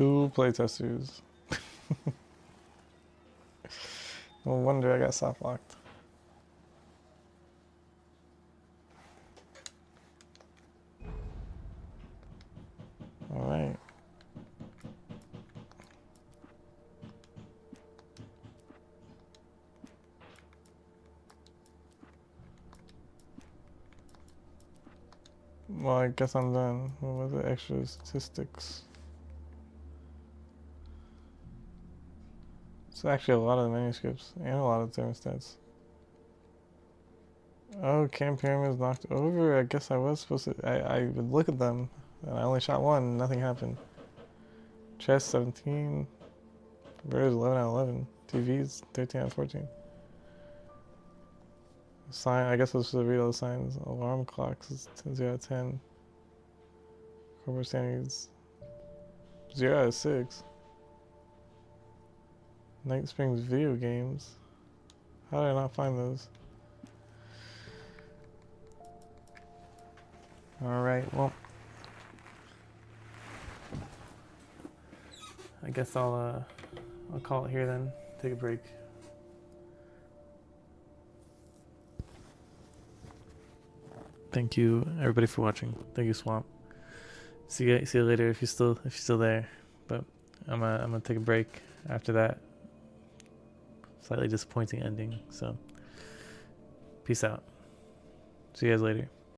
Speaker 1: 2 playtesters. No wonder I got soft locked. Alright. Well, I guess I'm done. What was it? Extra statistics. It's actually a lot of the manuscripts and a lot of thermostats. Oh, Camp Pyramid's knocked over. I guess I was supposed to. I would look at them, and I only shot one. And nothing happened. Chess 17. Birds 11 out of 11. TVs 13 out of 14. Sign. I guess I was supposed to read all the signs. Alarm clocks is 0 out of 10. Corporate standards 0 out of 6. Night Springs video games. How did I not find those? Alright, well. I guess I'll call it here then. Take a break. Thank you everybody for watching. Thank you, Swamp. See you later if you're still there. But I'm gonna take a break after that. Slightly disappointing ending, so peace out. See you guys later.